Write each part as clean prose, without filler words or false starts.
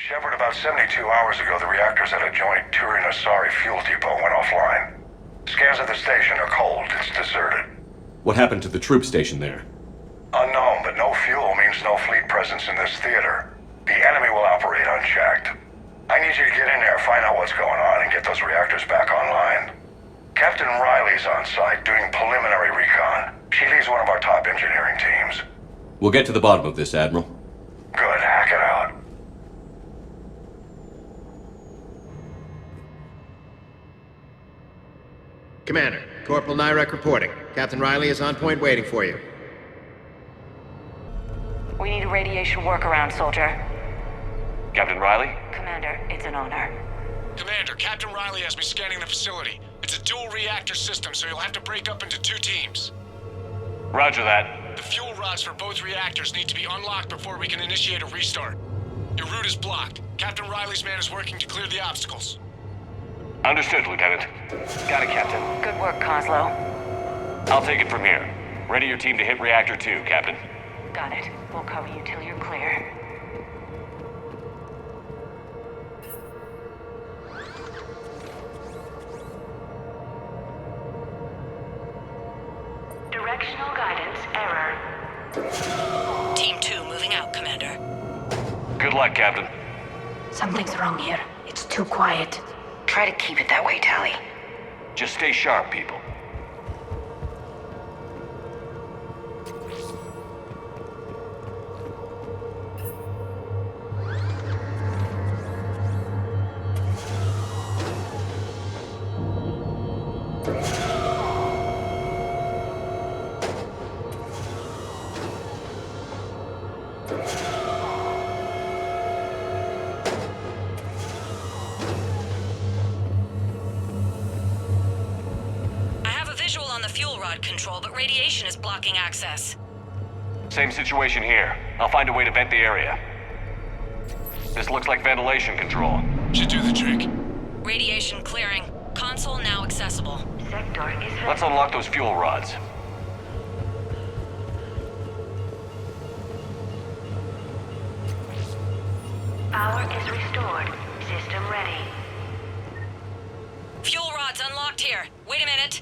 Shepard, about 72 hours ago, the reactors at a joint Turin-Asari fuel depot went offline. Scans of the station are cold. It's deserted. What happened to the troop station there? Unknown, but no fuel means no fleet presence in this theater. The enemy will operate unchecked. I need you to get in there, find out what's going on, and get those reactors back online. Captain Riley's on site doing preliminary recon. She leads one of our top engineering teams. We'll get to the bottom of this, Admiral. Good, hack it out. Commander, Corporal Nyrek reporting. Captain Riley is on point waiting for you. We need a radiation workaround, soldier. Captain Riley? Commander, it's an honor. Commander, Captain Riley has me scanning the facility. It's a dual reactor system, so you'll have to break up into 2 teams. Roger that. The fuel rods for both reactors need to be unlocked before we can initiate a restart. Your route is blocked. Captain Riley's man is working to clear the obstacles. Understood, Lieutenant. Got it, Captain. Good work, Kozlo. I'll take it from here. Ready your team to hit Reactor 2, Captain. Got it. We'll cover you till you're clear. Directional guidance error. Team 2 moving out, Commander. Good luck, Captain. Something's wrong here. It's too quiet. Try to keep it that way, Tally. Just stay sharp, people. Control, but radiation is blocking access. Same situation here. I'll find a way to vent the area. This looks like ventilation control. Should do the trick. Radiation clearing. Console now accessible. Sector is... Let's unlock those fuel rods. Power is restored. System ready. Fuel rods unlocked here. Wait a minute.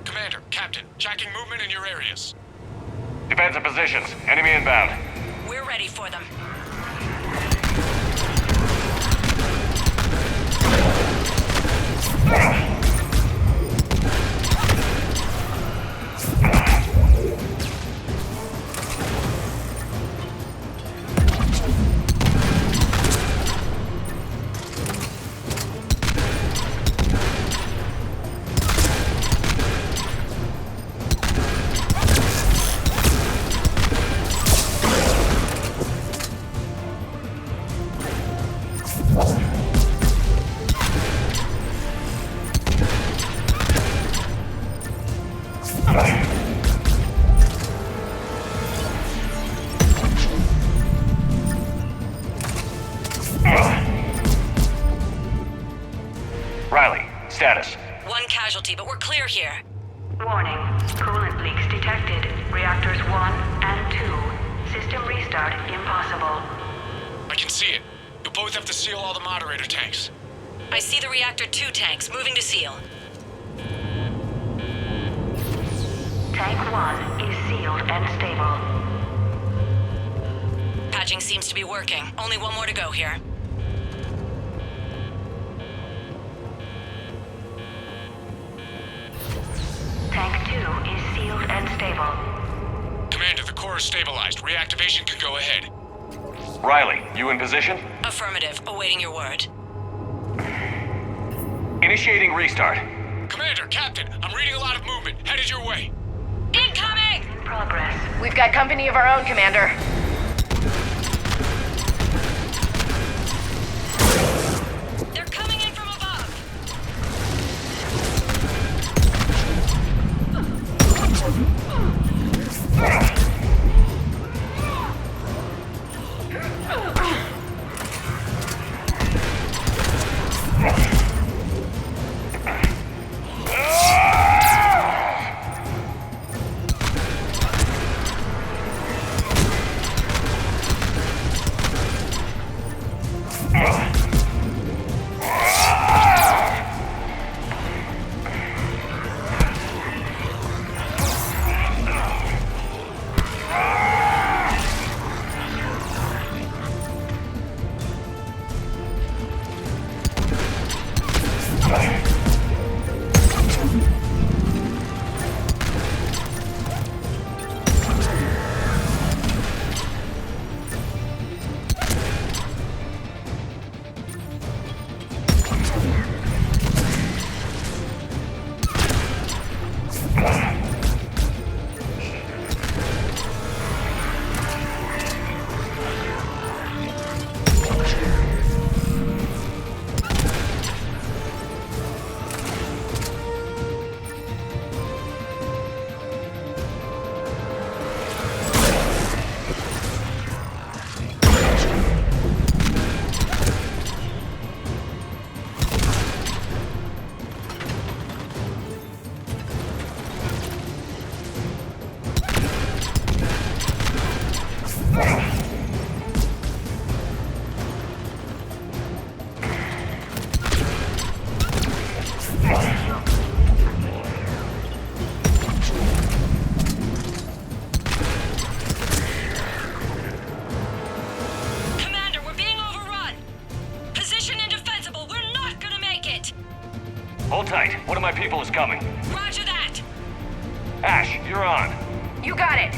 Commander, Captain, tracking movement in your areas. Defensive positions. Enemy inbound. We're ready for them. Riley, status. One casualty, but we're clear here. Warning. Coolant leaks detected. Reactors 1 and 2. System restart impossible. I can see it. You'll both have to seal all the moderator tanks. I see the Reactor 2 tanks moving to seal. Tank 1 is sealed and stable. Patching seems to be working. Only one more to go here. Tank 2 is sealed and stable. Commander, the core is stabilized. Reactivation can go ahead. Riley, you in position? Affirmative. Awaiting your word. Initiating restart. Commander, Captain, I'm reading a lot of movement. Headed your way. Incoming! In progress. We've got company of our own, Commander. They're coming in from above. Hold tight. One of my people is coming. Roger that! Ash, you're on. You got it!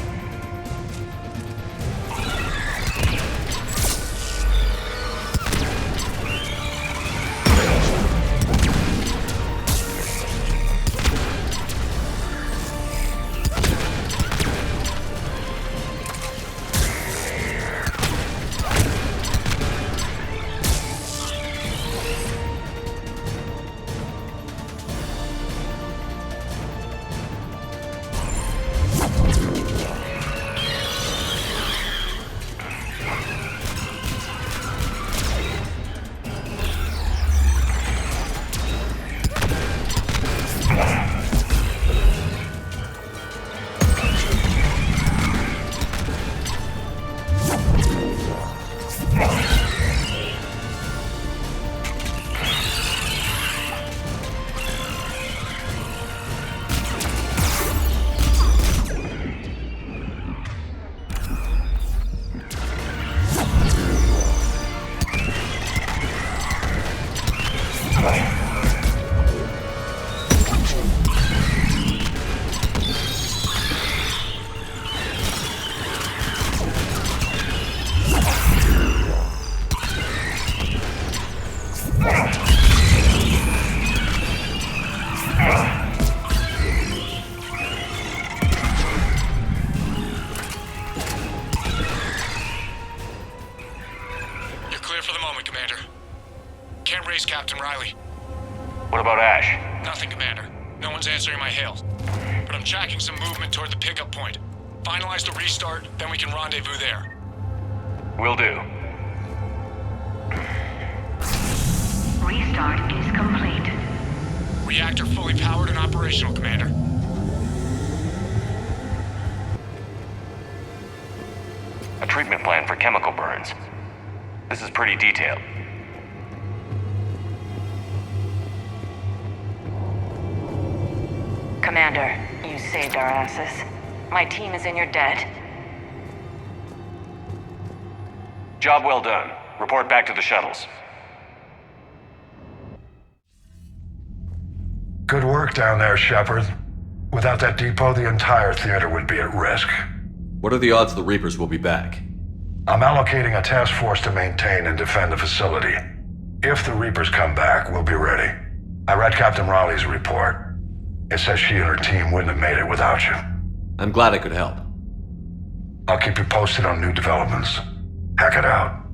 Captain Riley. What about Ash? Nothing, Commander. No one's answering my hails. But I'm tracking some movement toward the pickup point. Finalize the restart, then we can rendezvous there. Will do. Restart is complete. Reactor fully powered and operational, Commander. A treatment plan for chemical burns. This is pretty detailed. Commander, you saved our asses. My team is in your debt. Job well done. Report back to the shuttles. Good work down there, Shepard. Without that depot, the entire theater would be at risk. What are the odds the Reapers will be back? I'm allocating a task force to maintain and defend the facility. If the Reapers come back, we'll be ready. I read Captain Raleigh's report. It says she and her team wouldn't have made it without you. I'm glad I could help. I'll keep you posted on new developments. Hack it out.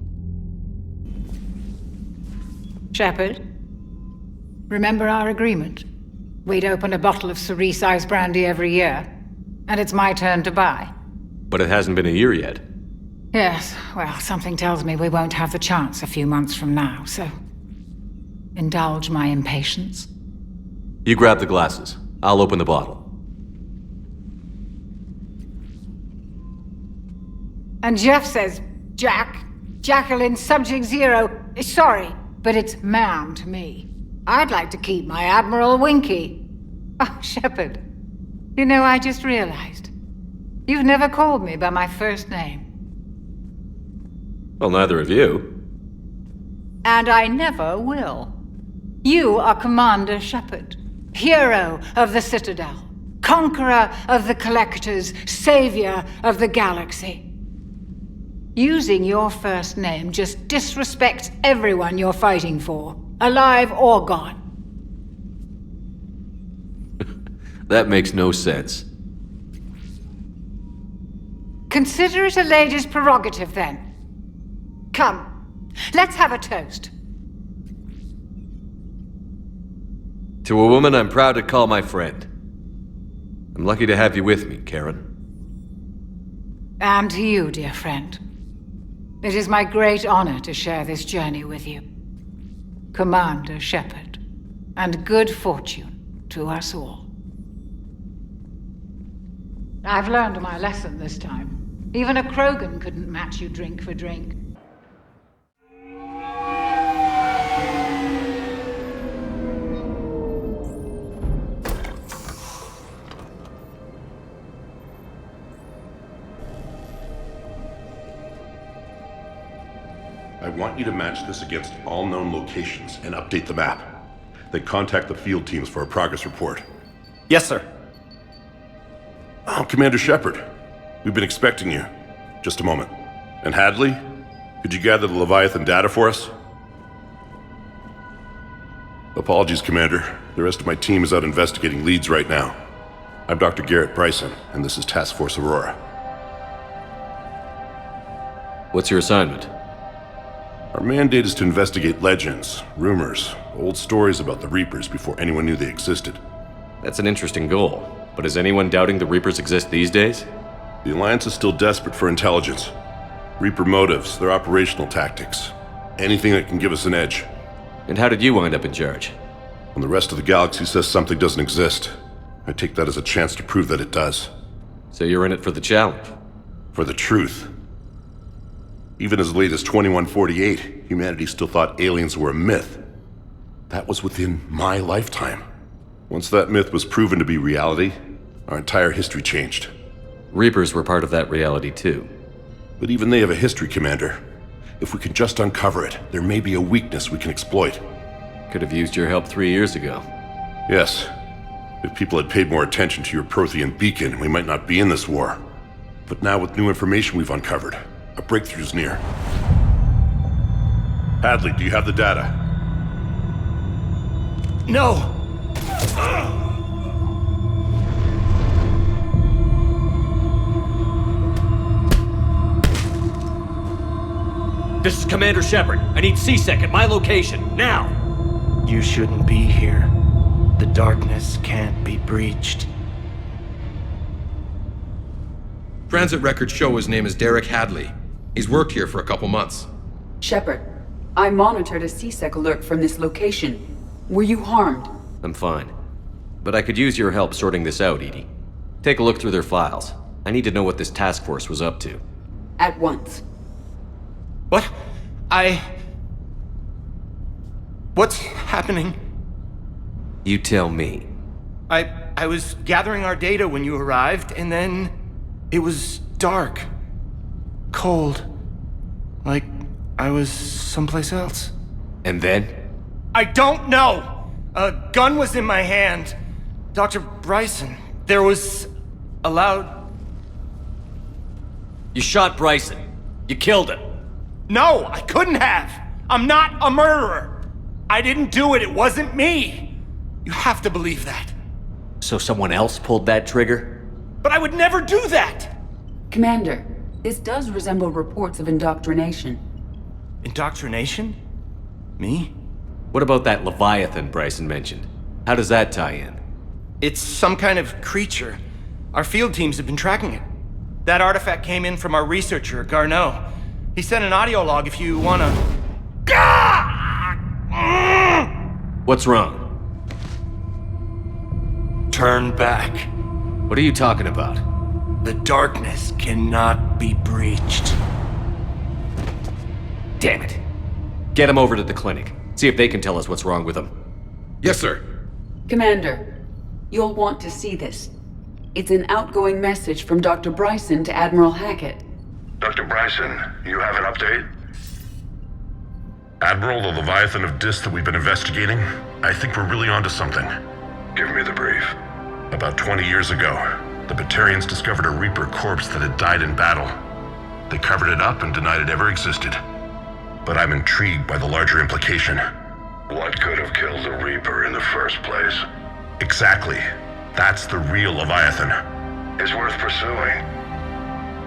Shepard, remember our agreement? We'd open a bottle of cerise-ice brandy every year, and it's my turn to buy. But it hasn't been a year yet. Yes, well, something tells me we won't have the chance a few months from now, so indulge my impatience. You grab the glasses. I'll open the bottle. And Jeff says, Jacqueline Subject Zero is sorry, but it's ma'am to me. I'd like to keep my Admiral Winky. Oh, Shepard, you know, I just realized. You've never called me by my first name. Well, neither have you. And I never will. You are Commander Shepard, hero of the Citadel, conqueror of the Collectors, savior of the galaxy. Using your first name just disrespects everyone you're fighting for, alive or gone. That makes no sense. Consider it a lady's prerogative, then. Come, let's have a toast. To a woman I'm proud to call my friend. I'm lucky to have you with me, Karen. And to you, dear friend. It is my great honor to share this journey with you. Commander Shepard, and good fortune to us all. I've learned my lesson this time. Even a Krogan couldn't match you drink for drink. I want you to match this against all known locations and update the map. then contact the field teams for a progress report. Yes, sir. Oh, Commander Shepard. We've been expecting you. Just a moment. And Hadley? Could you gather the Leviathan data for us? Apologies, Commander. The rest of my team is out investigating leads right now. I'm Dr. Garrett Bryson, and this is Task Force Aurora. What's your assignment? Our mandate is to investigate legends, rumors, old stories about the Reapers before anyone knew they existed. That's an interesting goal, but is anyone doubting the Reapers exist these days? The Alliance is still desperate for intelligence. Reaper motives, their operational tactics. Anything that can give us an edge. And how did you wind up in charge? When the rest of the galaxy says something doesn't exist, I take that as a chance to prove that it does. So you're in it for the challenge? For the truth. Even as late as 2148, humanity still thought aliens were a myth. That was within my lifetime. Once that myth was proven to be reality, our entire history changed. Reapers were part of that reality too. But even they have a history, Commander. If we can just uncover it, there may be a weakness we can exploit. Could have used your help 3 years ago. Yes. If people had paid more attention to your Prothean beacon, we might not be in this war. But now with new information we've uncovered, a breakthrough's near. Hadley, do you have the data? No! This is Commander Shepard. I need C-Sec at my location, now! You shouldn't be here. The darkness can't be breached. Transit records show his name is Derek Hadley. He's worked here for a couple months. Shepard, I monitored a C-Sec alert from this location. Were you harmed? I'm fine. But I could use your help sorting this out, Edie. Take a look through their files. I need to know what this task force was up to. At once. What? What's happening? You tell me. I was gathering our data when you arrived, and then it was dark. Cold. Like I was someplace else. And then? I don't know! A gun was in my hand. Dr. Bryson, there was a loud... You shot Bryson. You killed him. No, I couldn't have! I'm not a murderer! I didn't do it, it wasn't me! You have to believe that. So someone else pulled that trigger? But I would never do that! Commander, this does resemble reports of indoctrination. Indoctrination? Me? What about that Leviathan Bryson mentioned? How does that tie in? It's some kind of creature. Our field teams have been tracking it. That artifact came in from our researcher, Garneau. He sent an audio log if you wanna... What's wrong? Turn back. What are you talking about? The darkness cannot be breached. Damn it. Get him over to the clinic. See if they can tell us what's wrong with him. Yes, sir. Commander, you'll want to see this. It's an outgoing message from Dr. Bryson to Admiral Hackett. Dr. Bryson, you have an update? Admiral, the Leviathan of Dis that we've been investigating, I think we're really onto something. Give me the brief. About 20 years ago, the Batarians discovered a Reaper corpse that had died in battle. They covered it up and denied it ever existed. But I'm intrigued by the larger implication. What could have killed the Reaper in the first place? Exactly. That's the real Leviathan. It's worth pursuing.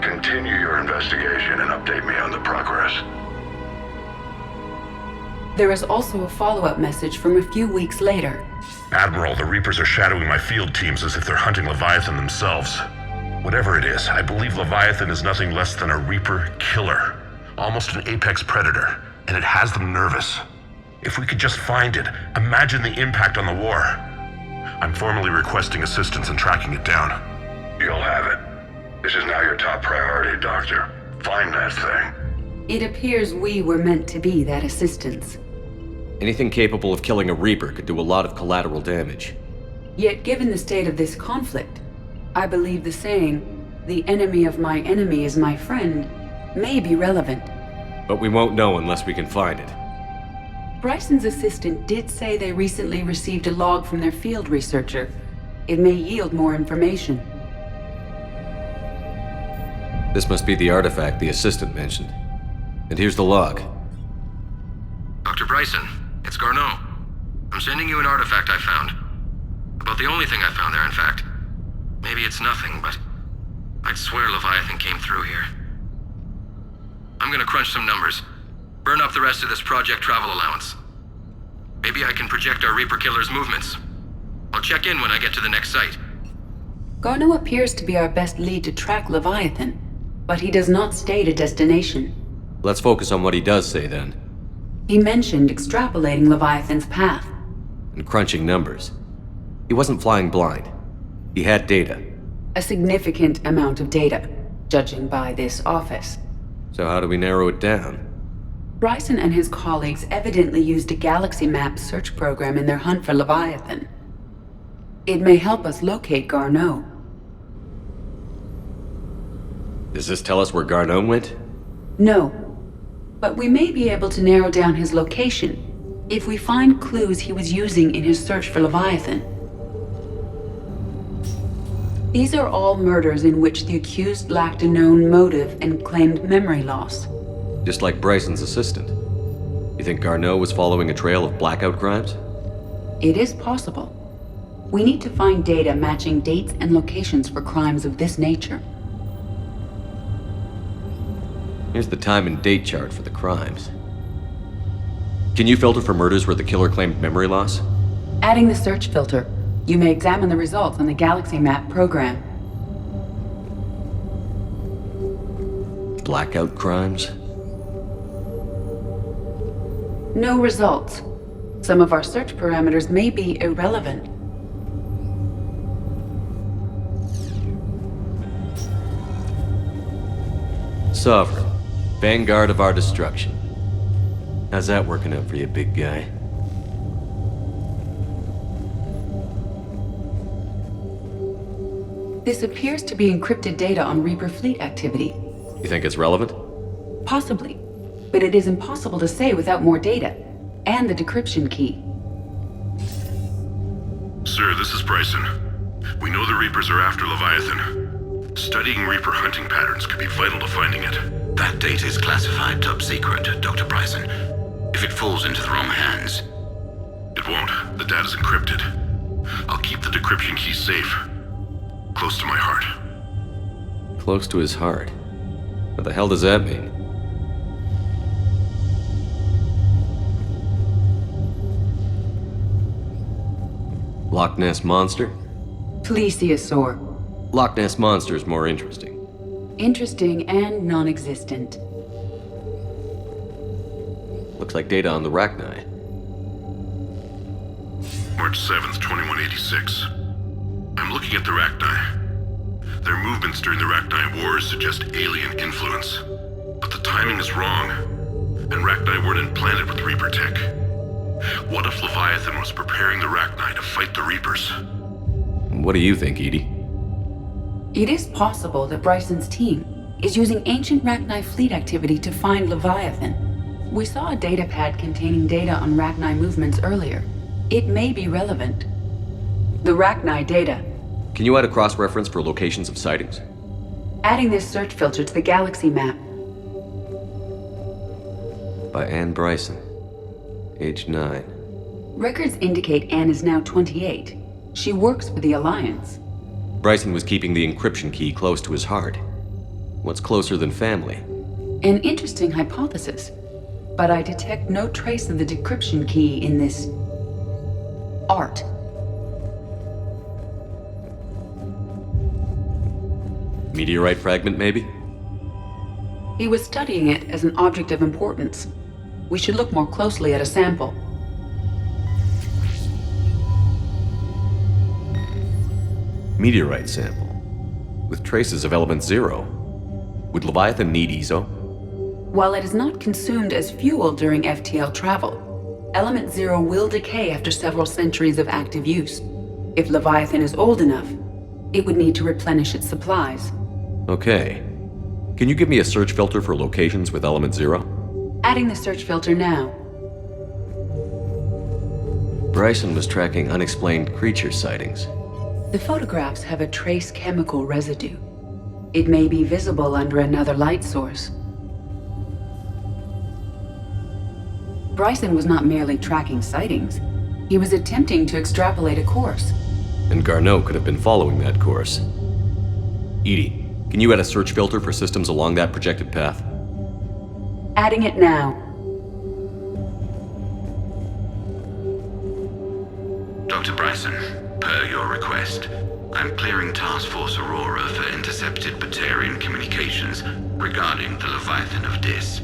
Continue your investigation and update me on the progress. There is also a follow-up message from a few weeks later. Admiral, the Reapers are shadowing my field teams as if they're hunting Leviathan themselves. Whatever it is, I believe Leviathan is nothing less than a Reaper killer. Almost an apex predator, and it has them nervous. If we could just find it, imagine the impact on the war. I'm formally requesting assistance in tracking it down. You'll have it. This is now your top priority, Doctor. Find that thing. It appears we were meant to be that assistance. Anything capable of killing a Reaper could do a lot of collateral damage. Yet given the state of this conflict, I believe the saying, "The enemy of my enemy is my friend," may be relevant. But we won't know unless we can find it. Bryson's assistant did say they recently received a log from their field researcher. It may yield more information. This must be the artifact the assistant mentioned. And here's the log. Dr. Bryson, it's Garneau. I'm sending you an artifact I found. About the only thing I found there, in fact. Maybe it's nothing, but I'd swear Leviathan came through here. I'm gonna crunch some numbers. Burn up the rest of this project travel allowance. Maybe I can project our Reaper Killer's movements. I'll check in when I get to the next site. Garneau appears to be our best lead to track Leviathan, but he does not state a destination. Let's focus on what he does say then. He mentioned extrapolating Leviathan's path. And crunching numbers. He wasn't flying blind. He had data. A significant amount of data, judging by this office. So how do we narrow it down? Bryson and his colleagues evidently used a galaxy map search program in their hunt for Leviathan. It may help us locate Garneau. Does this tell us where Garneau went? No, but we may be able to narrow down his location if we find clues he was using in his search for Leviathan. These are all murders in which the accused lacked a known motive and claimed memory loss. Just like Bryson's assistant. You think Garneau was following a trail of blackout crimes? It is possible. We need to find data matching dates and locations for crimes of this nature. Here's the time and date chart for the crimes. Can you filter for murders where the killer claimed memory loss? Adding the search filter, you may examine the results on the Galaxy Map program. Blackout crimes? No results. Some of our search parameters may be irrelevant. Sovereign. Vanguard of our destruction. How's that working out for you, big guy? This appears to be encrypted data on Reaper fleet activity. You think it's relevant? Possibly, but it is impossible to say without more data, and the decryption key. Sir, this is Bryson. We know the Reapers are after Leviathan. Studying Reaper hunting patterns could be vital to finding it. That data is classified top secret, Dr. Bryson. If it falls into the wrong hands... It won't. The data's encrypted. I'll keep the decryption key safe. Close to my heart. Close to his heart? What the hell does that mean? Loch Ness Monster? Plesiosaur. Loch Ness Monster is more interesting. Interesting and non-existent. Looks like data on the Rachni. March 7th, 2186. I'm looking at the Rachni. Their movements during the Rachni Wars suggest alien influence. But the timing is wrong. And Rachni weren't implanted with Reaper tech. What if Leviathan was preparing the Rachni to fight the Reapers? What do you think, Edie? It is possible that Bryson's team is using ancient Rachni fleet activity to find Leviathan. We saw a datapad containing data on Rachni movements earlier. It may be relevant. The Rachni data. Can you add a cross-reference for locations of sightings? Adding this search filter to the Galaxy Map. By Anne Bryson. Age 9. Records indicate Anne is now 28. She works for the Alliance. Bryson was keeping the encryption key close to his heart. What's closer than family? An interesting hypothesis, but I detect no trace of the decryption key in this... art. Meteorite fragment, maybe? He was studying it as an object of importance. We should look more closely at a sample. Meteorite sample. With traces of element 0. Would Leviathan need ESO? While it is not consumed as fuel during FTL travel, element 0 will decay after several centuries of active use. If Leviathan is old enough, it would need to replenish its supplies. Okay. Can you give me a search filter for locations with element 0? Adding the search filter now. Bryson was tracking unexplained creature sightings. The photographs have a trace chemical residue. It may be visible under another light source. Bryson was not merely tracking sightings. He was attempting to extrapolate a course. And Garneau could have been following that course. Edie, can you add a search filter for systems along that projected path? Adding it now. Dr. Bryson, per your request, I'm clearing Task Force Aurora for intercepted Batarian communications regarding the Leviathan of Dis.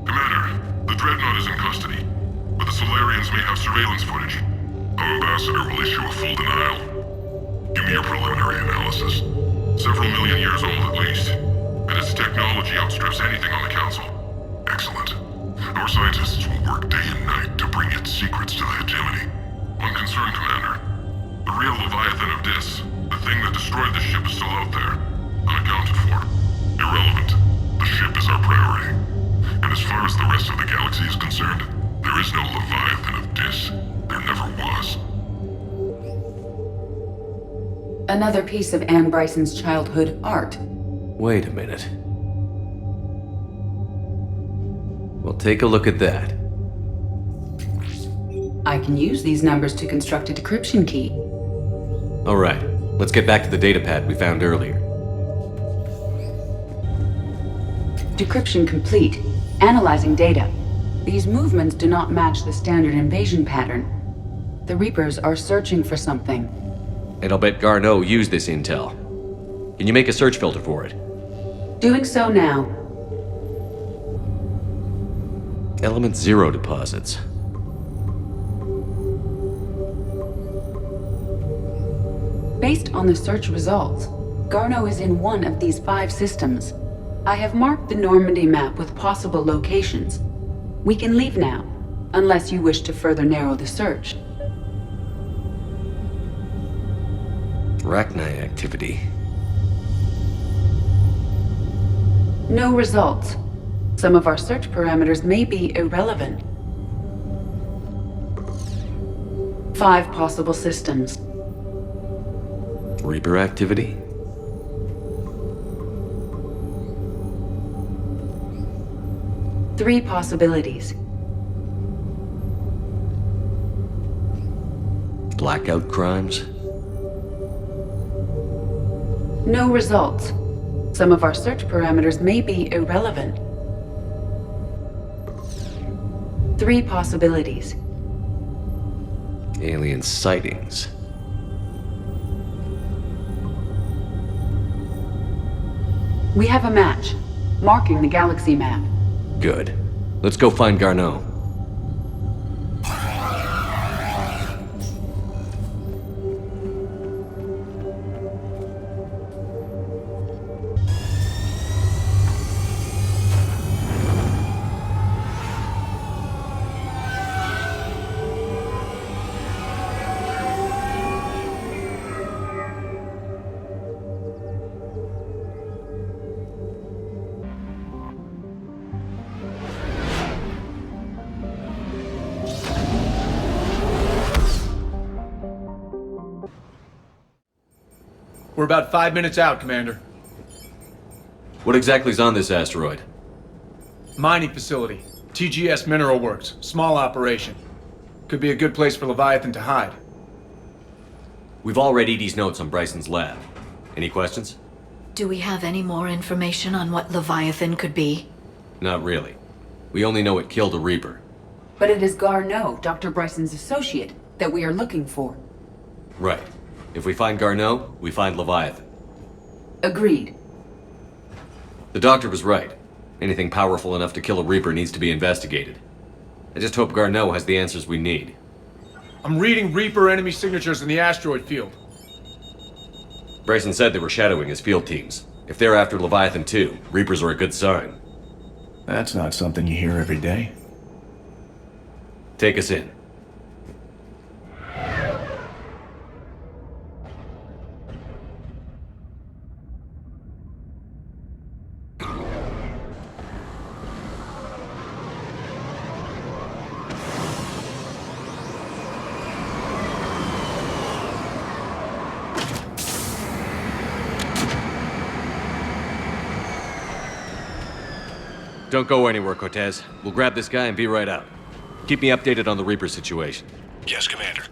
Commander, the Dreadnought is in custody, but the Solarians may have surveillance footage. Our ambassador will issue a full denial. Give me your preliminary analysis. Several million years old at least, and its technology outstrips anything on the Council. Excellent. Our scientists will work day and night to bring its secrets to the hegemony. I'm concerned, Commander. The real Leviathan of Dis, the thing that destroyed the ship, is still out there, unaccounted for. Irrelevant. The ship is our priority. And as far as the rest of the galaxy is concerned, there is no Leviathan of Dis. There never was. Another piece of Anne Bryson's childhood art. Wait a minute. Well, take a look at that. I can use these numbers to construct a decryption key. All right, let's get back to the datapad we found earlier. Decryption complete. Analyzing data. These movements do not match the standard invasion pattern. The Reapers are searching for something. And I'll bet Garneau used this intel. Can you make a search filter for it? Doing so now. Element 0 deposits. Based on the search results, Garneau is in one of these 5 systems. I have marked the Normandy map with possible locations. We can leave now, unless you wish to further narrow the search. Rachni activity. No results. Some of our search parameters may be irrelevant. 5 possible systems. Reaper activity? Three possibilities. Blackout crimes? No results. Some of our search parameters may be irrelevant. 3 possibilities. Alien sightings. We have a match, marking the galaxy map. Good. Let's go find Garneau. We're about 5 minutes out, Commander. What exactly is on this asteroid? Mining facility. TGS Mineral Works. Small operation. Could be a good place for Leviathan to hide. We've all read Edie's notes on Bryson's lab. Any questions? Do we have any more information on what Leviathan could be? Not really. We only know it killed a Reaper. But it is Garneau, Dr. Bryson's associate, that we are looking for. Right. If we find Garneau, we find Leviathan. Agreed. The doctor was right. Anything powerful enough to kill a Reaper needs to be investigated. I just hope Garneau has the answers we need. I'm reading Reaper enemy signatures in the asteroid field. Bryson said they were shadowing his field teams. If they're after Leviathan too, Reapers are a good sign. That's not something you hear every day. Take us in. Don't go anywhere, Cortez. We'll grab this guy and be right out. Keep me updated on the Reaper situation. Yes, Commander.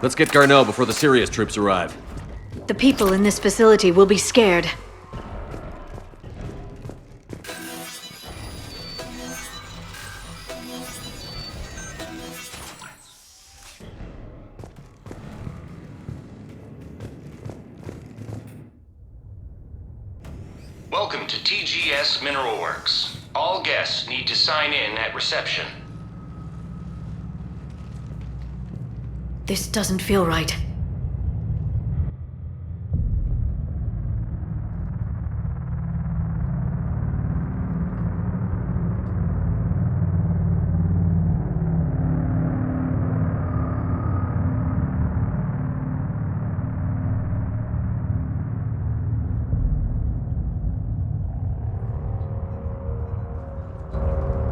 Let's get Garneau before the serious troops arrive. The people in this facility will be scared. Welcome to TGS Mineral Works. All guests need to sign in at reception. This doesn't feel right.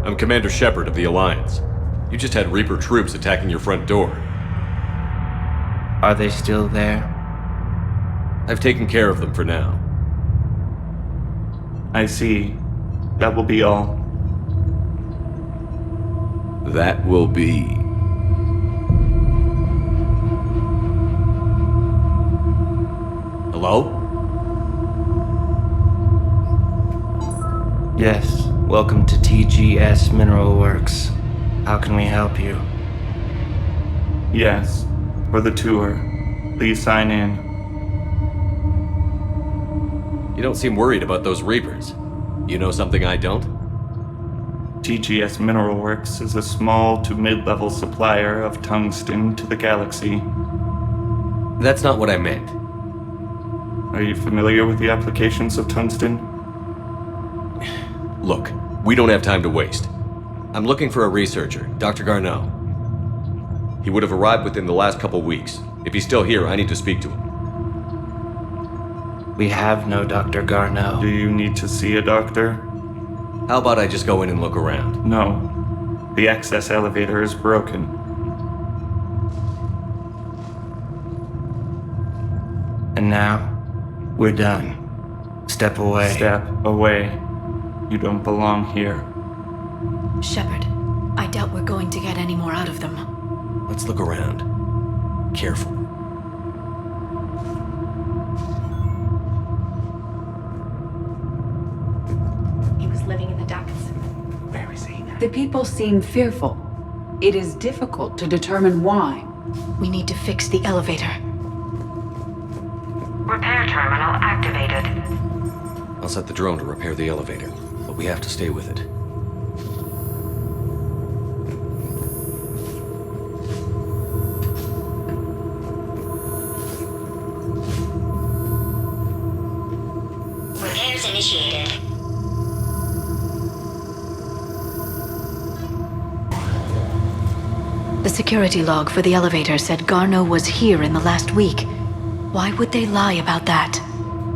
I'm Commander Shepard of the Alliance. You just had Reaper troops attacking your front door. Are they still there? I've taken care of them for now. I see. That will be all. That will be... Hello? Yes. Welcome to TGS Mineral Works. How can we help you? Yes. For the tour. Please sign in. You don't seem worried about those Reapers. You know something I don't? TGS Mineral Works is a small to mid-level supplier of tungsten to the galaxy. That's not what I meant. Are you familiar with the applications of tungsten? Look, we don't have time to waste. I'm looking for a researcher, Dr. Garneau. He would have arrived within the last couple weeks. If he's still here, I need to speak to him. We have no Dr. Garneau. Do you need to see a doctor? How about I just go in and look around? No. The access elevator is broken. And now, we're done. Step away. Step away. You don't belong here. Shepard, I doubt we're going to get any more out of them. Let's look around. Careful. He was living in the ducts. Where is he? The people seem fearful. It is difficult to determine why. We need to fix the elevator. Repair terminal activated. I'll set the drone to repair the elevator, but we have to stay with it. Repairs initiated. The security log for the elevator said Garneau was here in the last week. Why would they lie about that?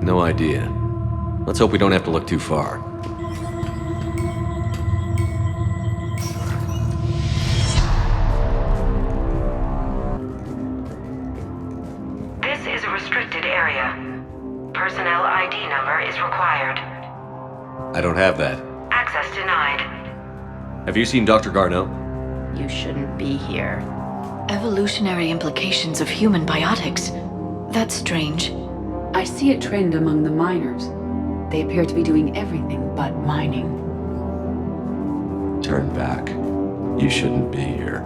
No idea. Let's hope we don't have to look too far. This is a restricted area. Personnel ID number is required. I don't have that. Access denied. Have you seen Dr. Garneau? You shouldn't be here. Evolutionary implications of human biotics. That's strange. I see a trend among the miners. They appear to be doing everything but mining. Turn back. You shouldn't be here.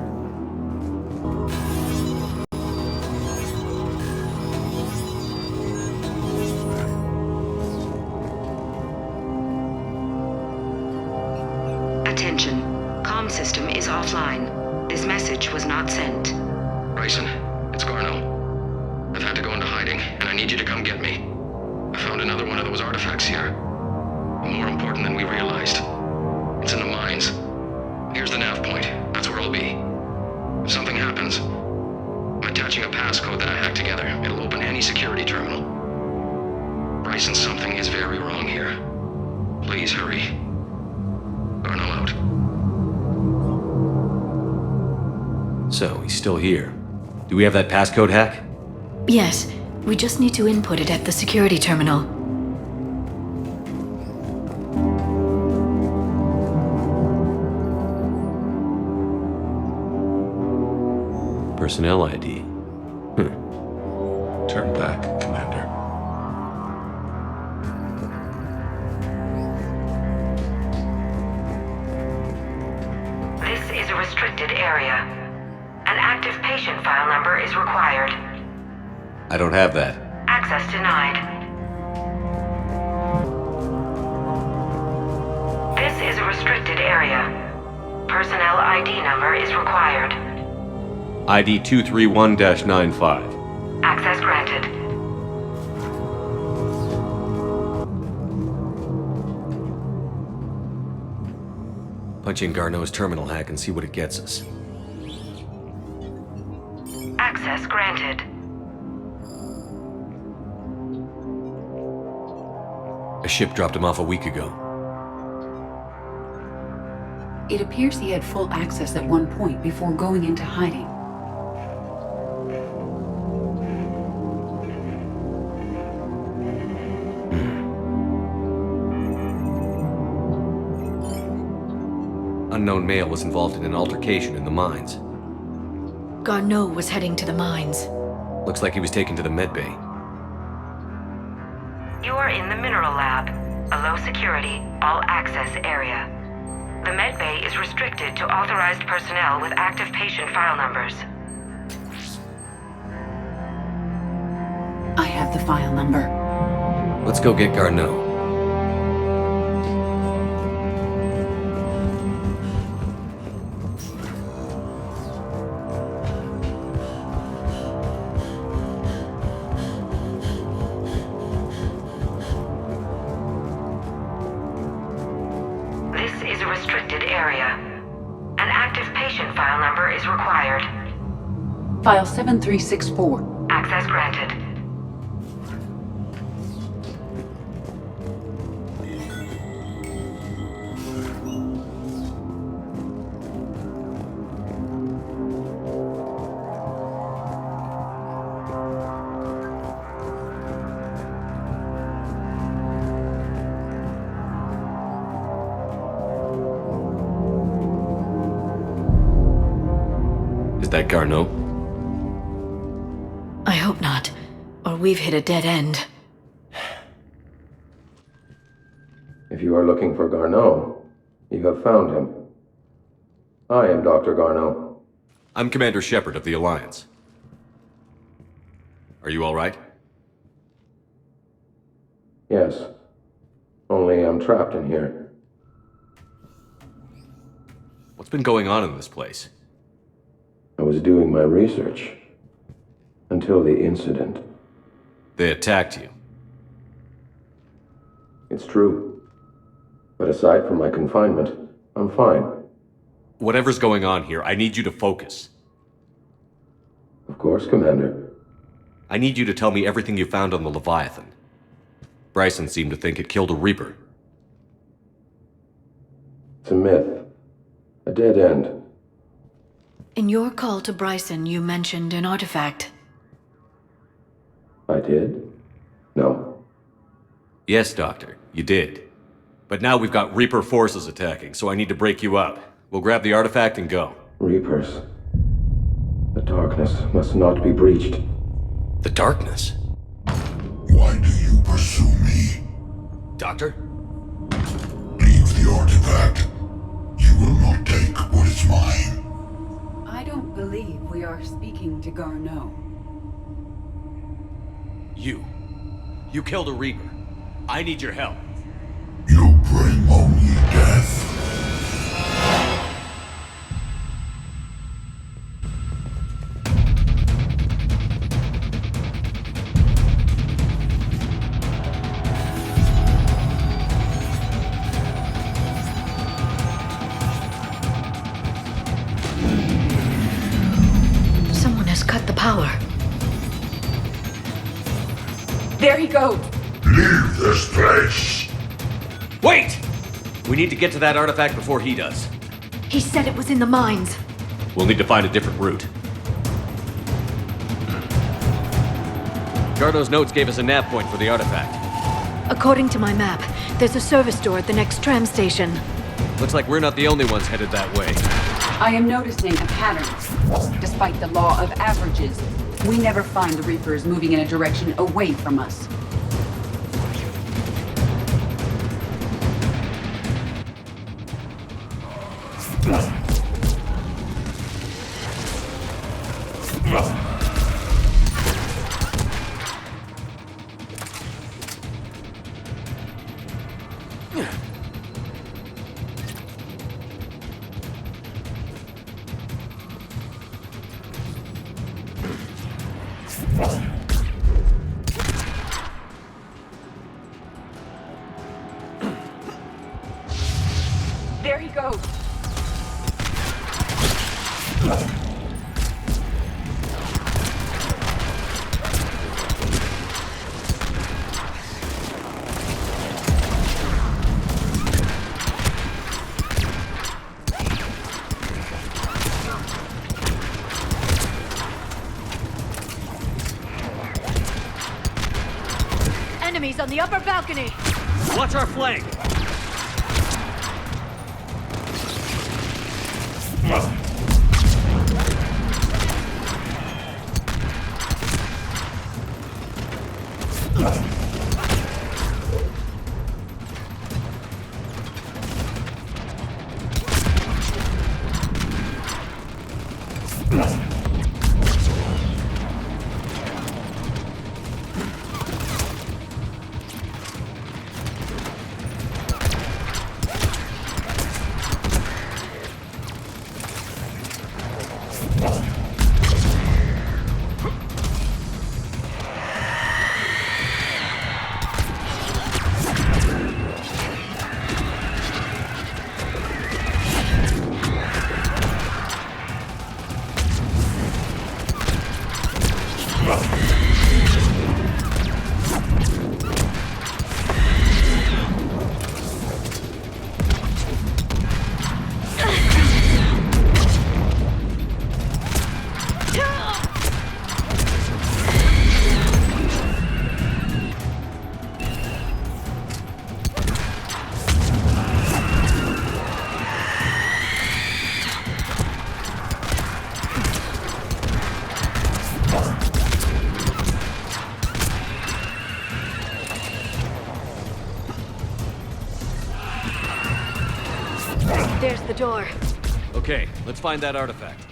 Attention. Comm system is offline. This message was not sent. Bryson, it's Garno. I've had to go into hiding, and I need you to come get me. I found another one of those artifacts here. More important than we realized. It's in the mines. Here's the nav point. That's where I'll be. If something happens, I'm attaching a passcode that I hacked together. It'll open any security terminal. Bryson, something is very wrong here. Please hurry. Garno out. So, he's still here. Do we have that passcode hack? Yes, we just need to input it at the security terminal. Personnel ID. Turn back, Commander. This is a restricted area. An active patient file number is required. I don't have that. Access denied. This is a restricted area. Personnel ID number is required. ID 231-95. Access granted. Punch in Garneau's terminal hack and see what it gets us. Access granted. A ship dropped him off a week ago. It appears he had full access at one point before going into hiding. Unknown male was involved in an altercation in the mines. Garneau was heading to the mines. Looks like he was taken to the medbay. You are in the mineral lab, a low security, all access area. The medbay is restricted to authorized personnel with active patient file numbers. I have the file number. Let's go get Garneau. This is a restricted area. An active patient file number is required. File 7364. Access granted. Is that Garneau? I hope not, or we've hit a dead end. If you are looking for Garneau, you have found him. I am Dr. Garneau. I'm Commander Shepard of the Alliance. Are you all right? Yes. Only I'm trapped in here. What's been going on in this place? I was doing my research. Until the incident. They attacked you. It's true. But aside from my confinement, I'm fine. Whatever's going on here, I need you to focus. Of course, Commander. I need you to tell me everything you found on the Leviathan. Bryson seemed to think it killed a Reaper. It's a myth. A dead end. In your call to Bryson, you mentioned an artifact. I did? No. Yes, Doctor, you did. But now we've got Reaper forces attacking, so I need to break you up. We'll grab the artifact and go. Reapers. The darkness must not be breached. The darkness? Why do you pursue me? Doctor? Leave the artifact. You will not take what is mine. I don't believe we are speaking to Garneau. You killed a Reaper. I need your help. You bring only death. Someone has cut the power. There he goes! Leave this place! Wait! We need to get to that artifact before he does. He said it was in the mines. We'll need to find a different route. Garneau's notes gave us a nav point for the artifact. According to my map, there's a service door at the next tram station. Looks like we're not the only ones headed that way. I am noticing a pattern. Despite the law of averages, we never find the Reapers moving in a direction away from us. There he goes. Enemies on the upper balcony. Watch our flank! There's the door. Okay, let's find that artifact.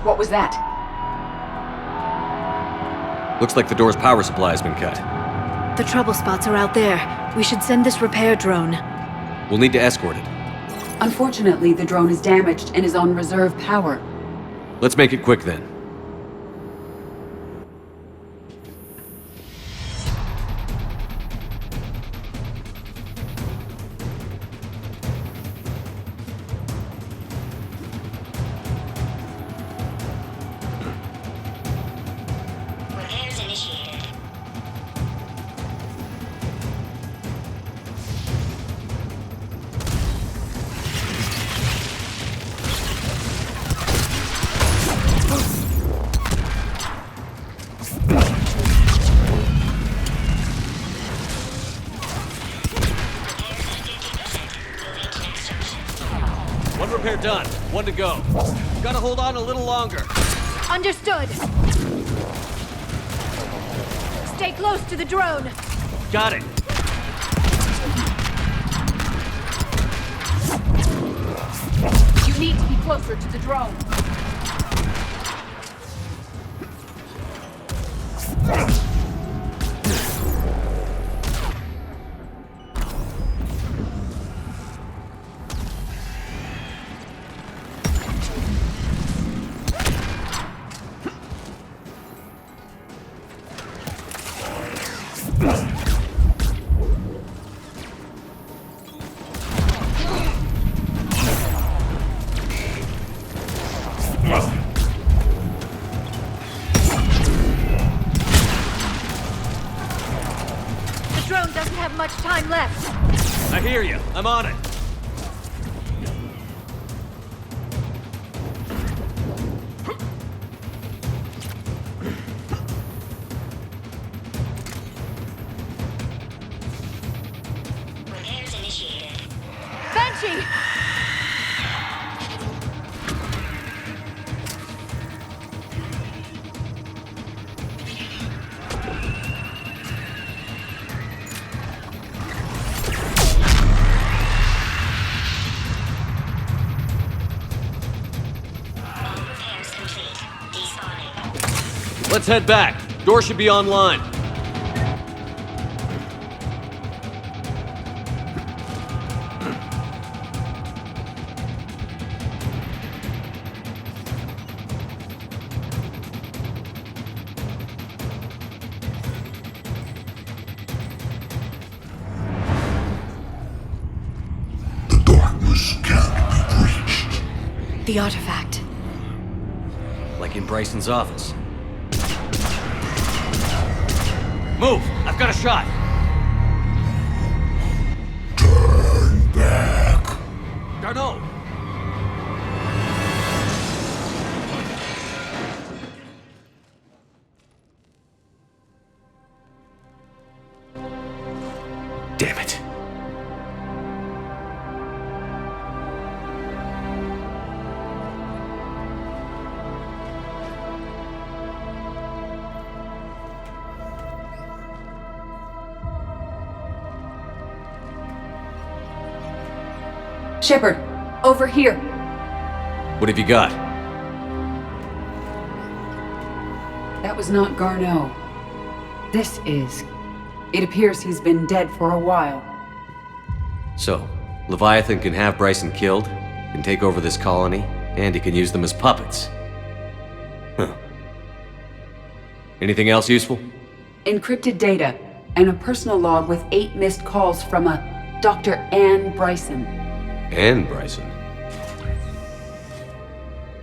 What was that? Looks like the door's power supply has been cut. The trouble spots are out there. We should send this repair drone. We'll need to escort it. Unfortunately, the drone is damaged and is on reserve power. Let's make it quick then. One to go. Gotta hold on a little longer. Understood. Stay close to the drone. Got it. You need to be closer to the drone. The drone doesn't have much time left. I hear you. I'm on it. Repairs initiated. Banshee! Repairs complete. Despawning. Let's head back. Door should be online. The darkness can't be breached. The artifact. Like in Bryson's office. Move! I've got a shot! Turn back. Garneau! Damn it. Shepard, over here. What have you got? That was not Garneau. This is. It appears he's been dead for a while. So, Leviathan can have Bryson killed, can take over this colony, and he can use them as puppets. Huh. Anything else useful? Encrypted data, and a personal log with 8 missed calls from a Dr. Anne Bryson. Anne Bryson?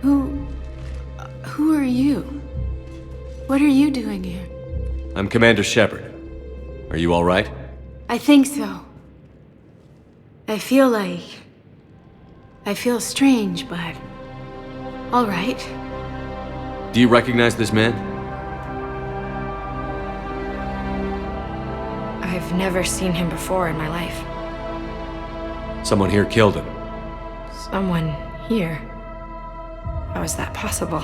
Who are you? What are you doing here? I'm Commander Shepard. Are you all right? I think so. I feel strange, but... all right. Do you recognize this man? I've never seen him before in my life. Someone here killed him. Someone here? How is that possible?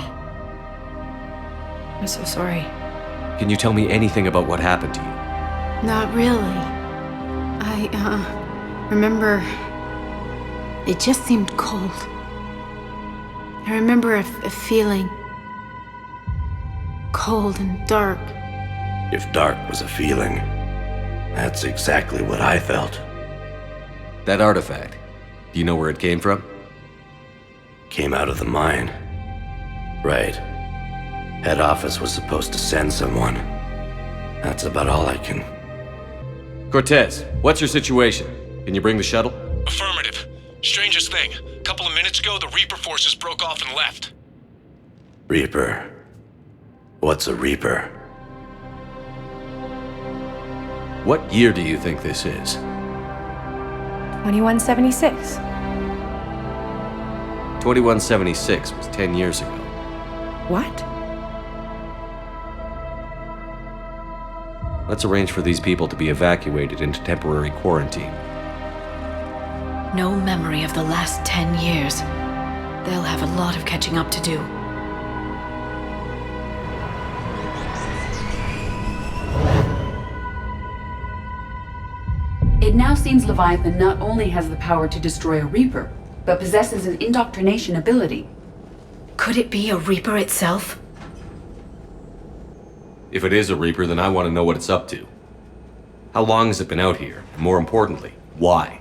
I'm so sorry. Can you tell me anything about what happened to you? Not really. I remember... it just seemed cold. I remember a feeling... cold and dark. If dark was a feeling, that's exactly what I felt. That artifact, do you know where it came from? Came out of the mine. Right. Head office was supposed to send someone. That's about all I can... Cortez, what's your situation? Can you bring the shuttle? Affirmative. Strangest thing. A couple of minutes ago, the Reaper forces broke off and left. Reaper. What's a Reaper? What year do you think this is? 2176. 2176 was 10 years ago. What? Let's arrange for these people to be evacuated into temporary quarantine. No memory of the last 10 years. They'll have a lot of catching up to do. It now seems Leviathan not only has the power to destroy a Reaper, but possesses an indoctrination ability. Could it be a Reaper itself? If it is a Reaper, then I want to know what it's up to. How long has it been out here? And more importantly, why?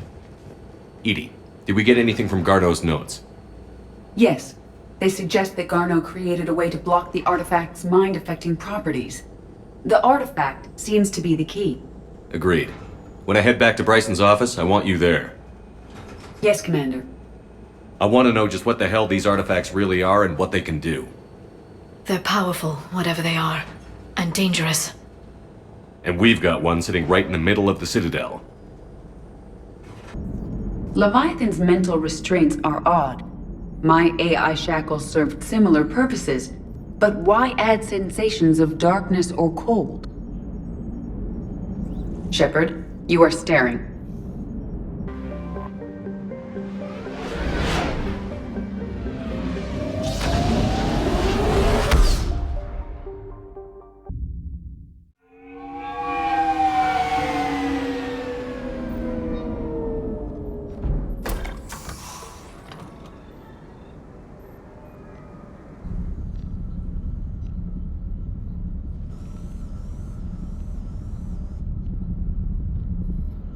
Edie, did we get anything from Garneau's notes? Yes. They suggest that Garneau created a way to block the artifact's mind-affecting properties. The artifact seems to be the key. Agreed. When I head back to Bryson's office, I want you there. Yes, Commander. I want to know just what the hell these artifacts really are and what they can do. They're powerful, whatever they are. And dangerous. And we've got one sitting right in the middle of the Citadel. Leviathan's mental restraints are odd. My AI shackles served similar purposes, but why add sensations of darkness or cold? Shepard, you are staring.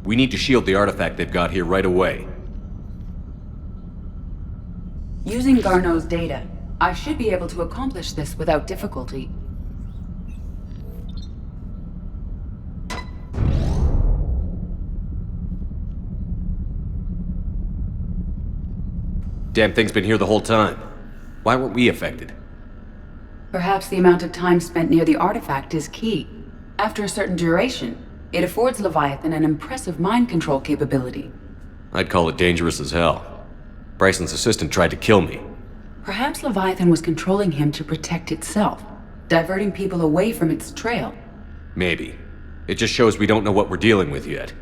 We need to shield the artifact they've got here right away. Using Garneau's data, I should be able to accomplish this without difficulty. Damn thing's been here the whole time. Why weren't we affected? Perhaps the amount of time spent near the artifact is key. After a certain duration, it affords Leviathan an impressive mind control capability. I'd call it dangerous as hell. Bryson's assistant tried to kill me. Perhaps Leviathan was controlling him to protect itself, diverting people away from its trail. Maybe. It just shows we don't know what we're dealing with yet.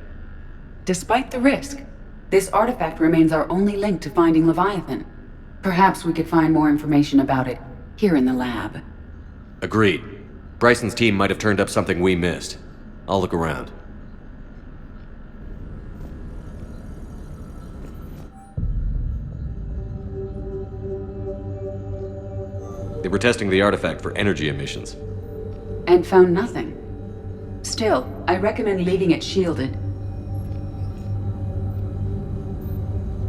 Despite the risk, this artifact remains our only link to finding Leviathan. Perhaps we could find more information about it here in the lab. Agreed. Bryson's team might have turned up something we missed. I'll look around. They were testing the artifact for energy emissions. And found nothing. Still, I recommend leaving it shielded.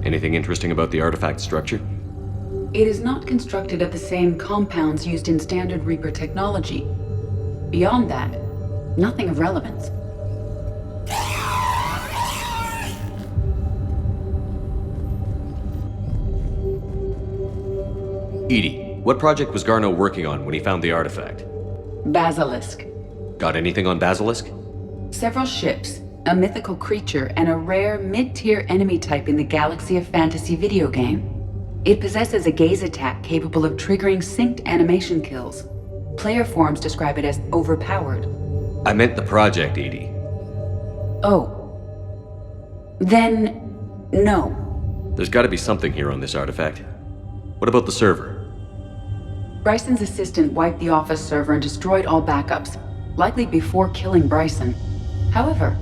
Anything interesting about the artifact structure? It is not constructed of the same compounds used in standard Reaper technology. Beyond that, nothing of relevance. Edie, what project was Garneau working on when he found the artifact? Basilisk. Got anything on Basilisk? Several ships, a mythical creature, and a rare mid-tier enemy type in the Galaxy of Fantasy video game. It possesses a gaze attack capable of triggering synced animation kills. Player forums describe it as overpowered. I meant the project, Edie. Oh. Then, no. There's gotta be something here on this artifact. What about the server? Bryson's assistant wiped the office server and destroyed all backups, likely before killing Bryson. However,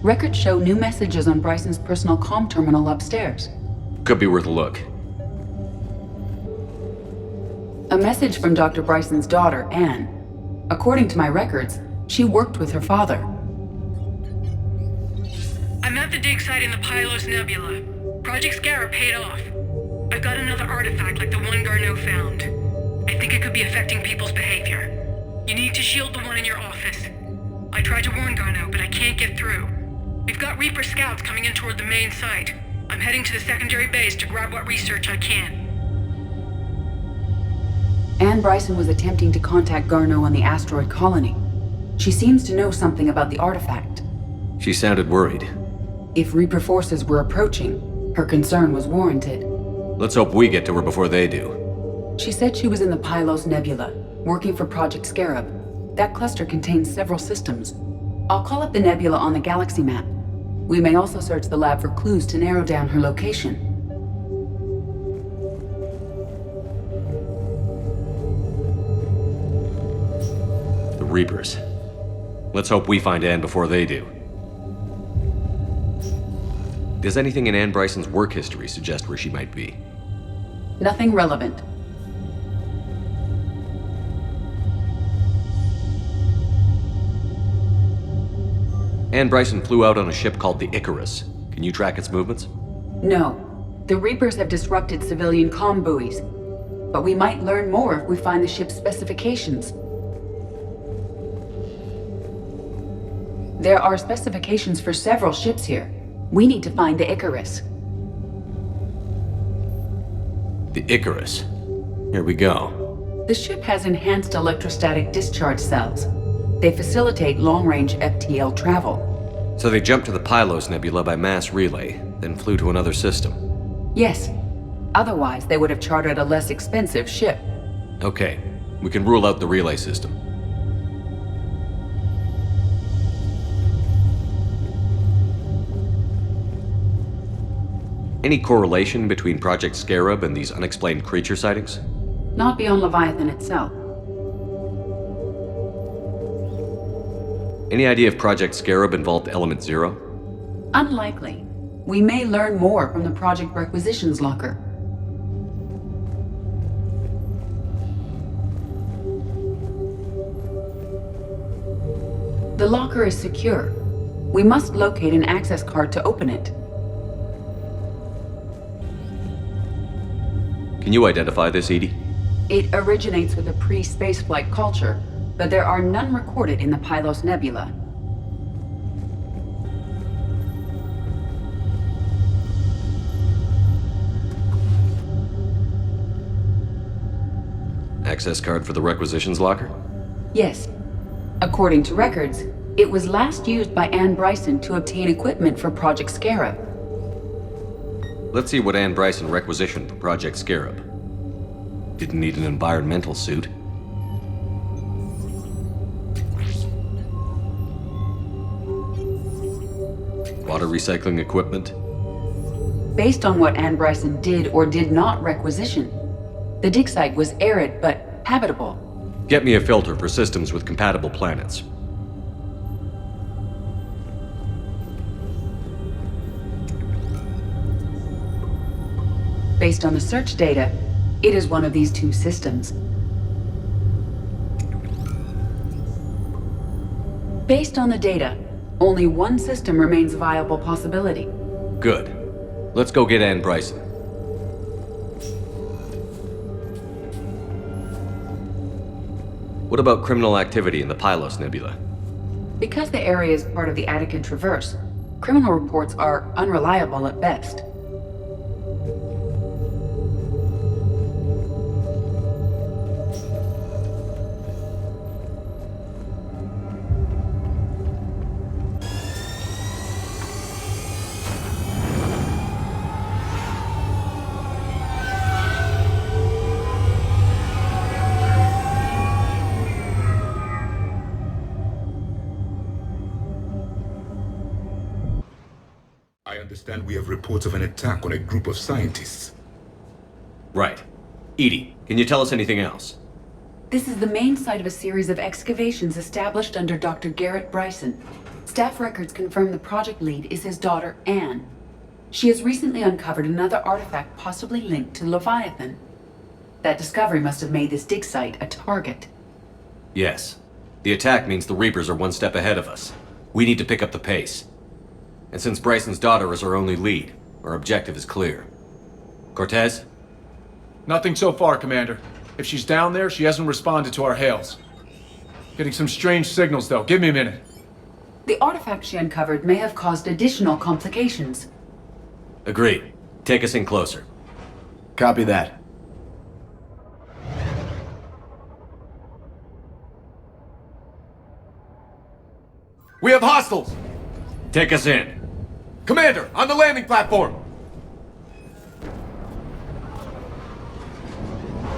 records show new messages on Bryson's personal comm terminal upstairs. Could be worth a look. A message from Dr. Bryson's daughter, Anne. According to my records, she worked with her father. I'm at the dig site in the Pylos Nebula. Project Scarab paid off. I've got another artifact like the one Garneau found. I think it could be affecting people's behavior. You need to shield the one in your office. I tried to warn Garneau, but I can't get through. We've got Reaper scouts coming in toward the main site. I'm heading to the secondary base to grab what research I can. Anne Bryson was attempting to contact Garneau on the asteroid colony. She seems to know something about the artifact. She sounded worried. If Reaper forces were approaching, her concern was warranted. Let's hope we get to her before they do. She said she was in the Pylos Nebula, working for Project Scarab. That cluster contains several systems. I'll call up the nebula on the galaxy map. We may also search the lab for clues to narrow down her location. Reapers. Let's hope we find Anne before they do. Does anything in Anne Bryson's work history suggest where she might be? Nothing relevant. Anne Bryson flew out on a ship called the Icarus. Can you track its movements? No. The Reapers have disrupted civilian comm buoys. But we might learn more if we find the ship's specifications. There are specifications for several ships here. We need to find the Icarus. The Icarus. Here we go. The ship has enhanced electrostatic discharge cells. They facilitate long-range FTL travel. So they jumped to the Pylos Nebula by mass relay, then flew to another system. Yes. Otherwise, they would have chartered a less expensive ship. Okay, we can rule out the relay system. Any correlation between Project Scarab and these unexplained creature sightings? Not beyond Leviathan itself. Any idea if Project Scarab involved Element Zero? Unlikely. We may learn more from the Project Requisitions Locker. The locker is secure. We must locate an access card to open it. Can you identify this, Edie? It originates with a pre-spaceflight culture, but there are none recorded in the Pylos Nebula. Access card for the Requisitions Locker? Yes. According to records, it was last used by Anne Bryson to obtain equipment for Project Scarab. Let's see what Anne Bryson requisitioned for Project Scarab. Didn't need an environmental suit. Water recycling equipment. Based on what Anne Bryson did or did not requisition, the dig site was arid but habitable. Get me a filter for systems with compatible planets. Based on the search data, it is one of these two systems. Based on the data, only one system remains a viable possibility. Good. Let's go get Anne Bryson. What about criminal activity in the Pylos Nebula? Because the area is part of the Attican Traverse, criminal reports are unreliable at best. I understand we have reports of an attack on a group of scientists. Right. Edie, can you tell us anything else? This is the main site of a series of excavations established under Dr. Garrett Bryson. Staff records confirm the project lead is his daughter, Anne. She has recently uncovered another artifact possibly linked to Leviathan. That discovery must have made this dig site a target. Yes. The attack means the Reapers are one step ahead of us. We need to pick up the pace. And since Bryson's daughter is our only lead, our objective is clear. Cortez? Nothing so far, Commander. If she's down there, she hasn't responded to our hails. Getting some strange signals, though. Give me a minute. The artifact she uncovered may have caused additional complications. Agreed. Take us in closer. Copy that. We have hostiles! Take us in. Commander, on the landing platform!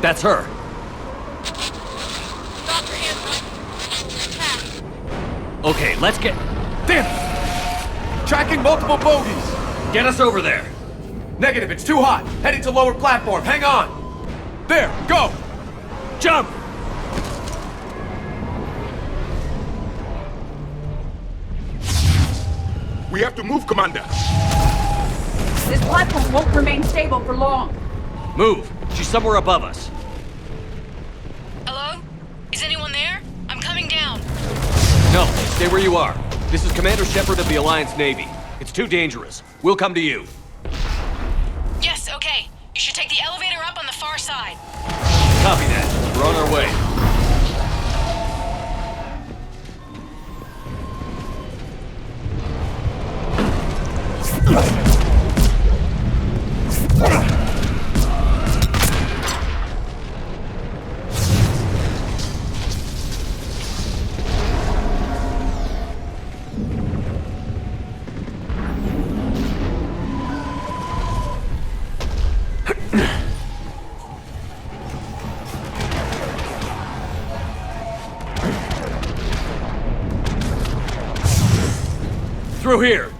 That's her. Okay, let's get... Damn it! Tracking multiple bogies! Get us over there! Negative, it's too hot. Heading to lower platform, hang on! There, go! Jump! We have to move, Commander. This platform won't remain stable for long. Move! She's somewhere above us. Hello? Is anyone there? I'm coming down. No, stay where you are. This is Commander Shepard of the Alliance Navy. It's too dangerous. We'll come to you. Yes, okay. You should take the elevator up on the far side. Copy that. We're on our way. Through here.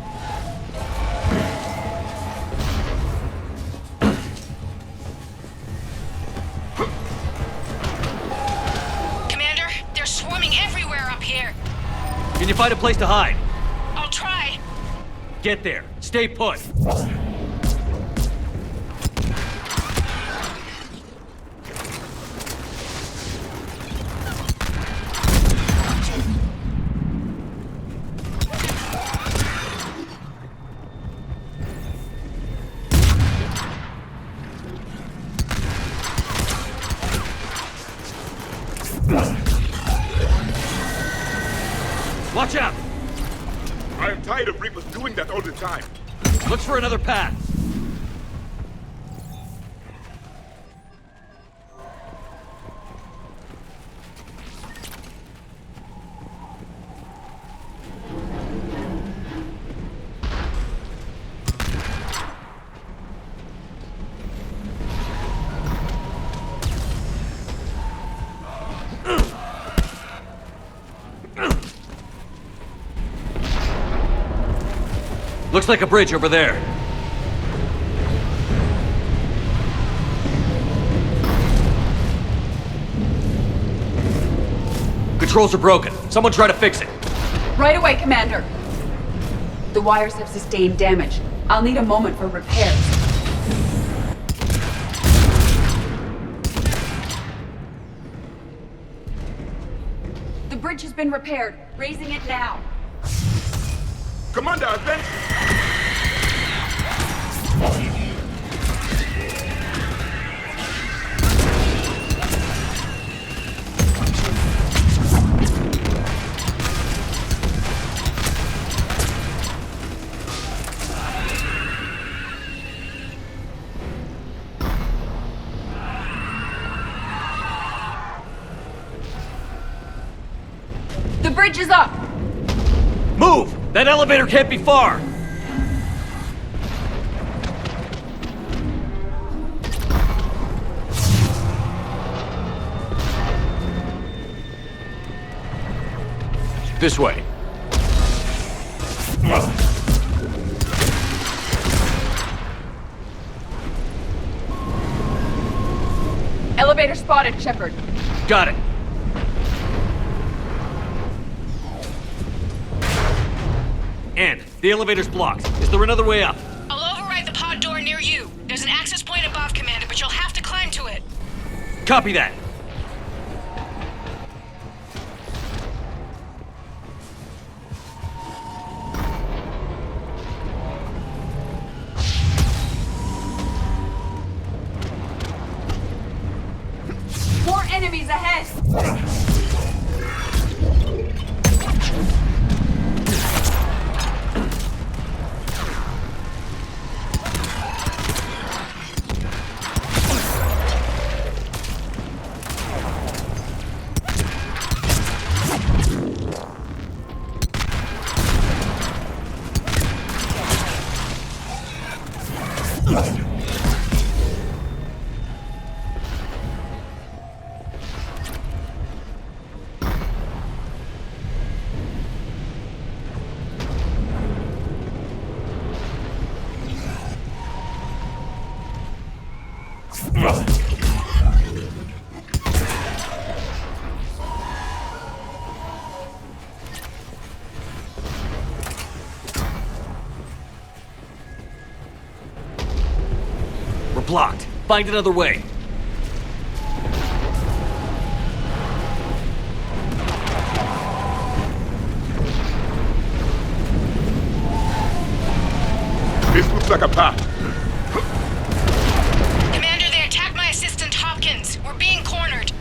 Commander, they're swarming everywhere up here. Can you find a place to hide? I'll try. Get there. Stay put. Watch out! I am tired of Reapers doing that all the time. Look for another path. Looks like a bridge over there. Controls are broken. Someone try to fix it. Right away, Commander. The wires have sustained damage. I'll need a moment for repairs. The bridge has been repaired. Raising it now. Commander, advance! The bridge is up! Move! That elevator can't be far! This way. Elevator spotted, Shepard. Got it. And the elevator's blocked. Is there another way up? I'll override the pod door near you. There's an access point above, Commander, but you'll have to climb to it. Copy that. More enemies ahead! blocked. Find another way. This looks like a path. Commander, they attacked my assistant Hopkins. We're being cornered.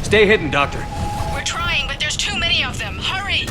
Stay hidden, Doctor. We're trying, but there's too many of them. Hurry!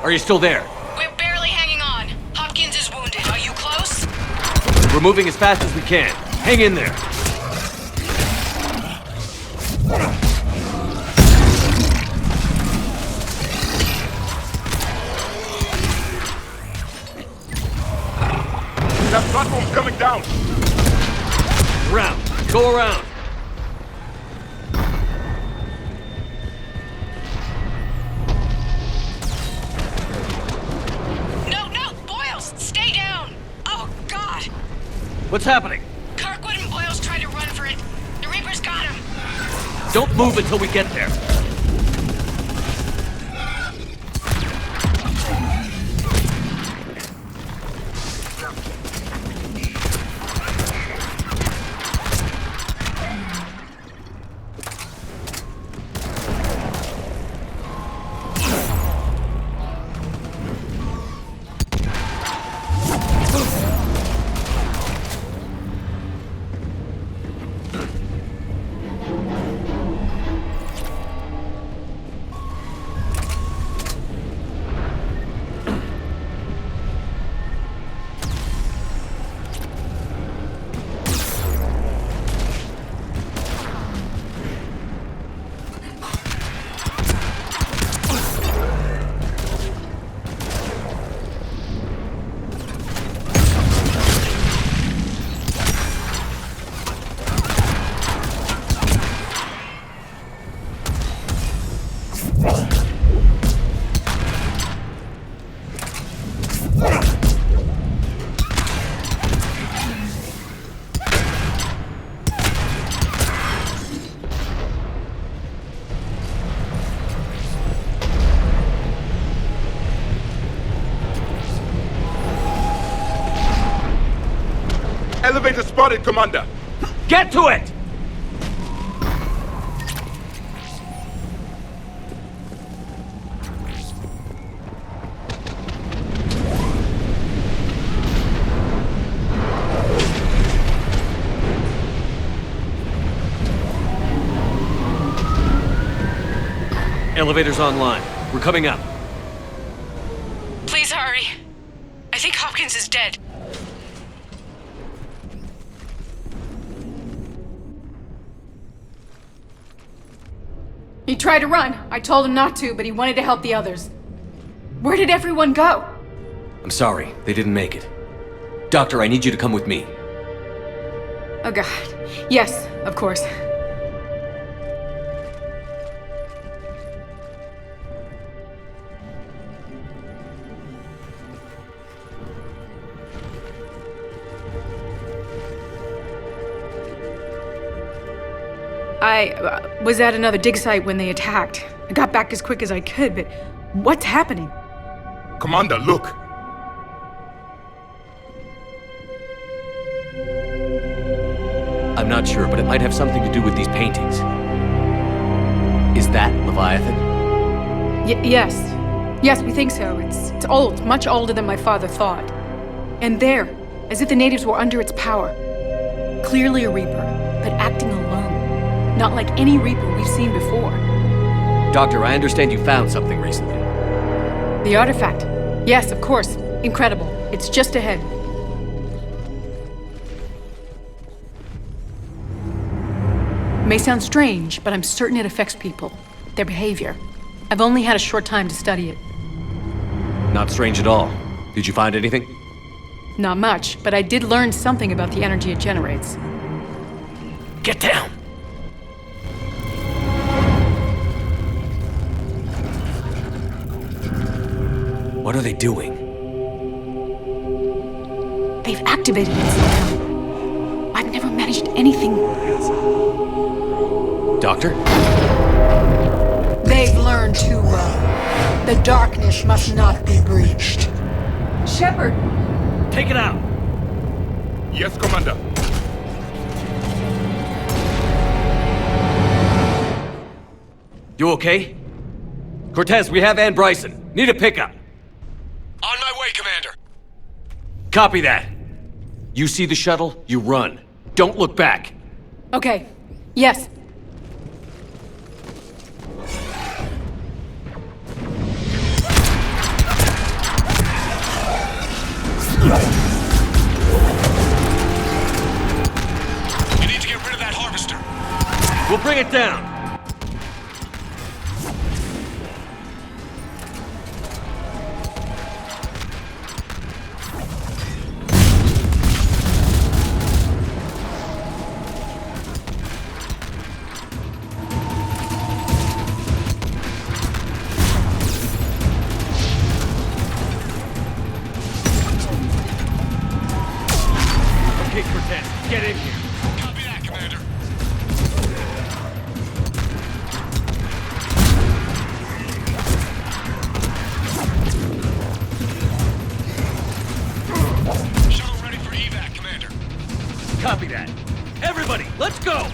Are you still there? We're barely hanging on. Hopkins is wounded. Are you close? We're moving as fast as we can. Hang in there. That platform's coming down. Around. Go around. What's happening? Kirkwood and Boyle's tried to run for it. The Reapers got him. Don't move until we get there. Elevator spotted, Commander. Get to it! Elevator's online. We're coming up. Please hurry. I think Hopkins is dead. He tried to run. I told him not to, but he wanted to help the others. Where did everyone go? I'm sorry, they didn't make it. Doctor, I need you to come with me. Oh god. Yes, of course. I was at another dig site when they attacked. I got back as quick as I could, but what's happening? Commander, look! I'm not sure, but it might have something to do with these paintings. Is that Leviathan? Yes. Yes, we think so. It's old, much older than my father thought. And there, as if the natives were under its power. Clearly a Reaper, but acting alone. Not like any Reaper we've seen before. Doctor, I understand you found something recently. The artifact. Yes, of course. Incredible. It's just ahead. May sound strange, but I'm certain it affects people. Their behavior. I've only had a short time to study it. Not strange at all. Did you find anything? Not much, but I did learn something about the energy it generates. Get down! What are they doing? They've activated it somehow. I've never managed anything. Doctor? They've learned too well. The darkness must not be breached. Shepard! Take it out! Yes, Commander. You okay? Cortez, we have Ann Bryson. Need a pickup. On my way, Commander. Copy that. You see the shuttle, you run. Don't look back. Okay. Yes. You need to get rid of that harvester. We'll bring it down. Okay, Cortez, get in here. Copy that, Commander. Shuttle ready for evac, Commander. Copy that. Everybody, let's go!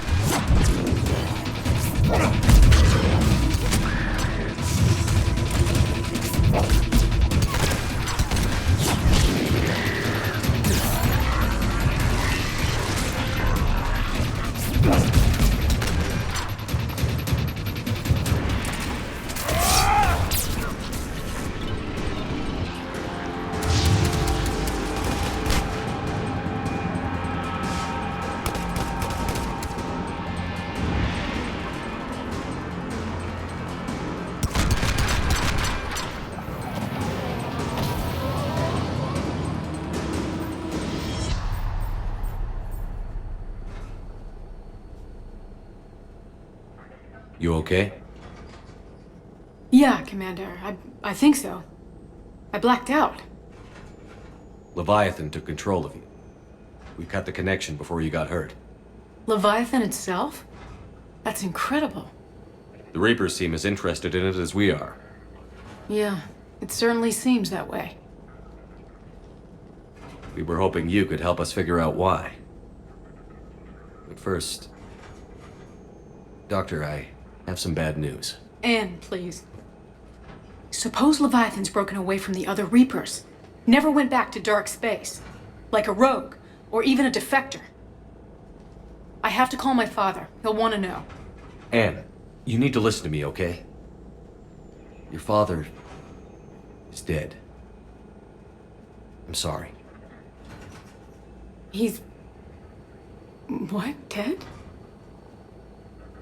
You okay? Yeah, Commander. I think so. I blacked out. Leviathan took control of you. We cut the connection before you got hurt. Leviathan itself? That's incredible. The Reapers seem as interested in it as we are. Yeah, it certainly seems that way. We were hoping you could help us figure out why. But first... Doctor, I have some bad news. Anne, please. Suppose Leviathan's broken away from the other Reapers. Never went back to dark space. Like a rogue, or even a defector. I have to call my father. He'll want to know. Anne, you need to listen to me, okay? Your father is dead. I'm sorry. He's... what? Dead?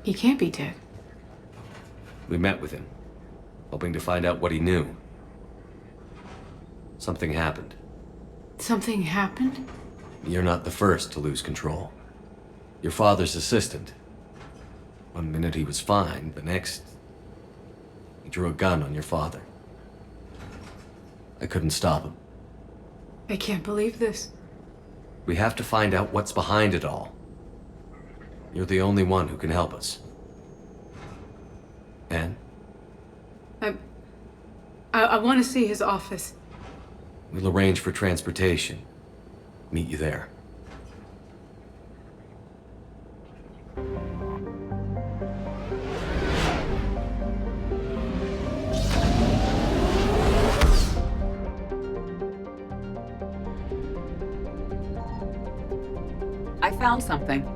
He can't be dead. We met with him, hoping to find out what he knew. Something happened. Something happened? You're not the first to lose control. Your father's assistant. One minute he was fine, the next... he drew a gun on your father. I couldn't stop him. I can't believe this. We have to find out what's behind it all. You're the only one who can help us. Anne? I want to see his office. We'll arrange for transportation. Meet you there. I found something.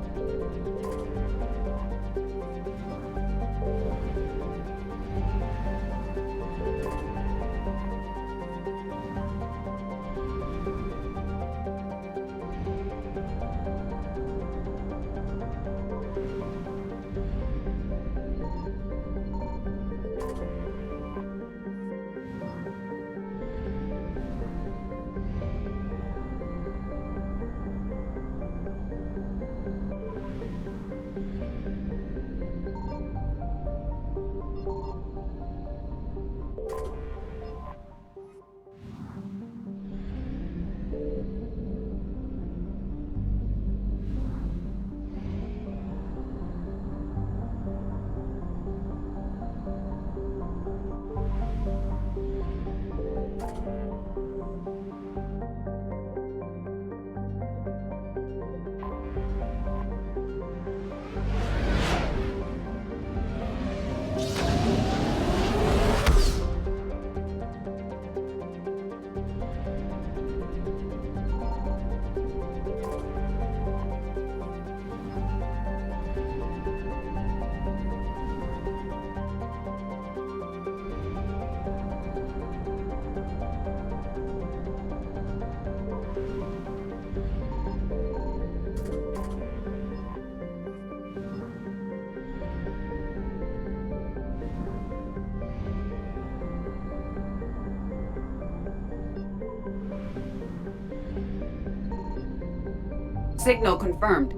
Signal confirmed.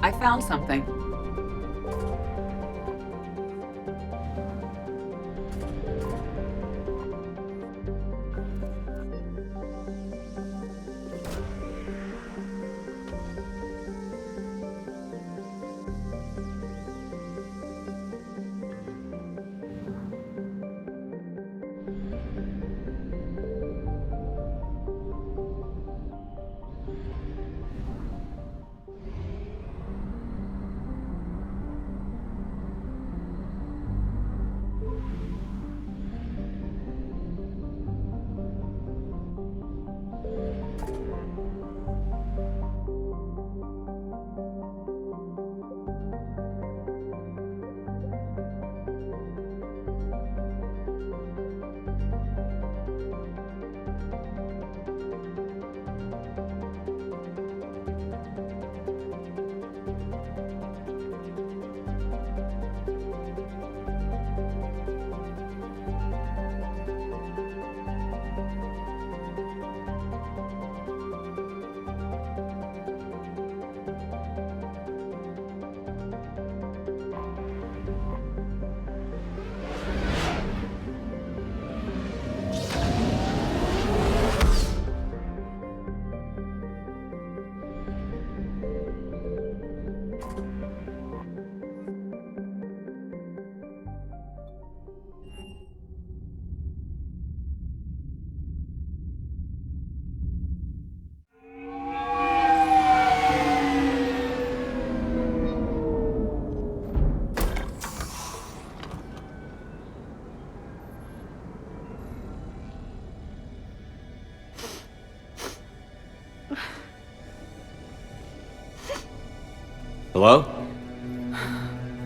I found something. Hello?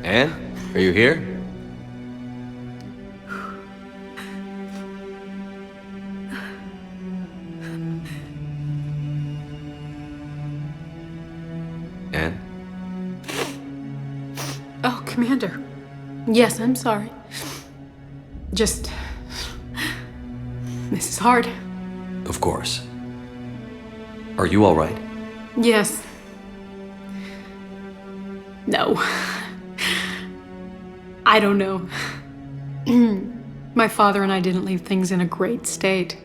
Anne? Are you here? Anne? Oh, Commander. Yes, I'm sorry. Just... This is hard. Of course. Are you all right? Yes. No. I don't know. My father and I didn't leave things in a great state.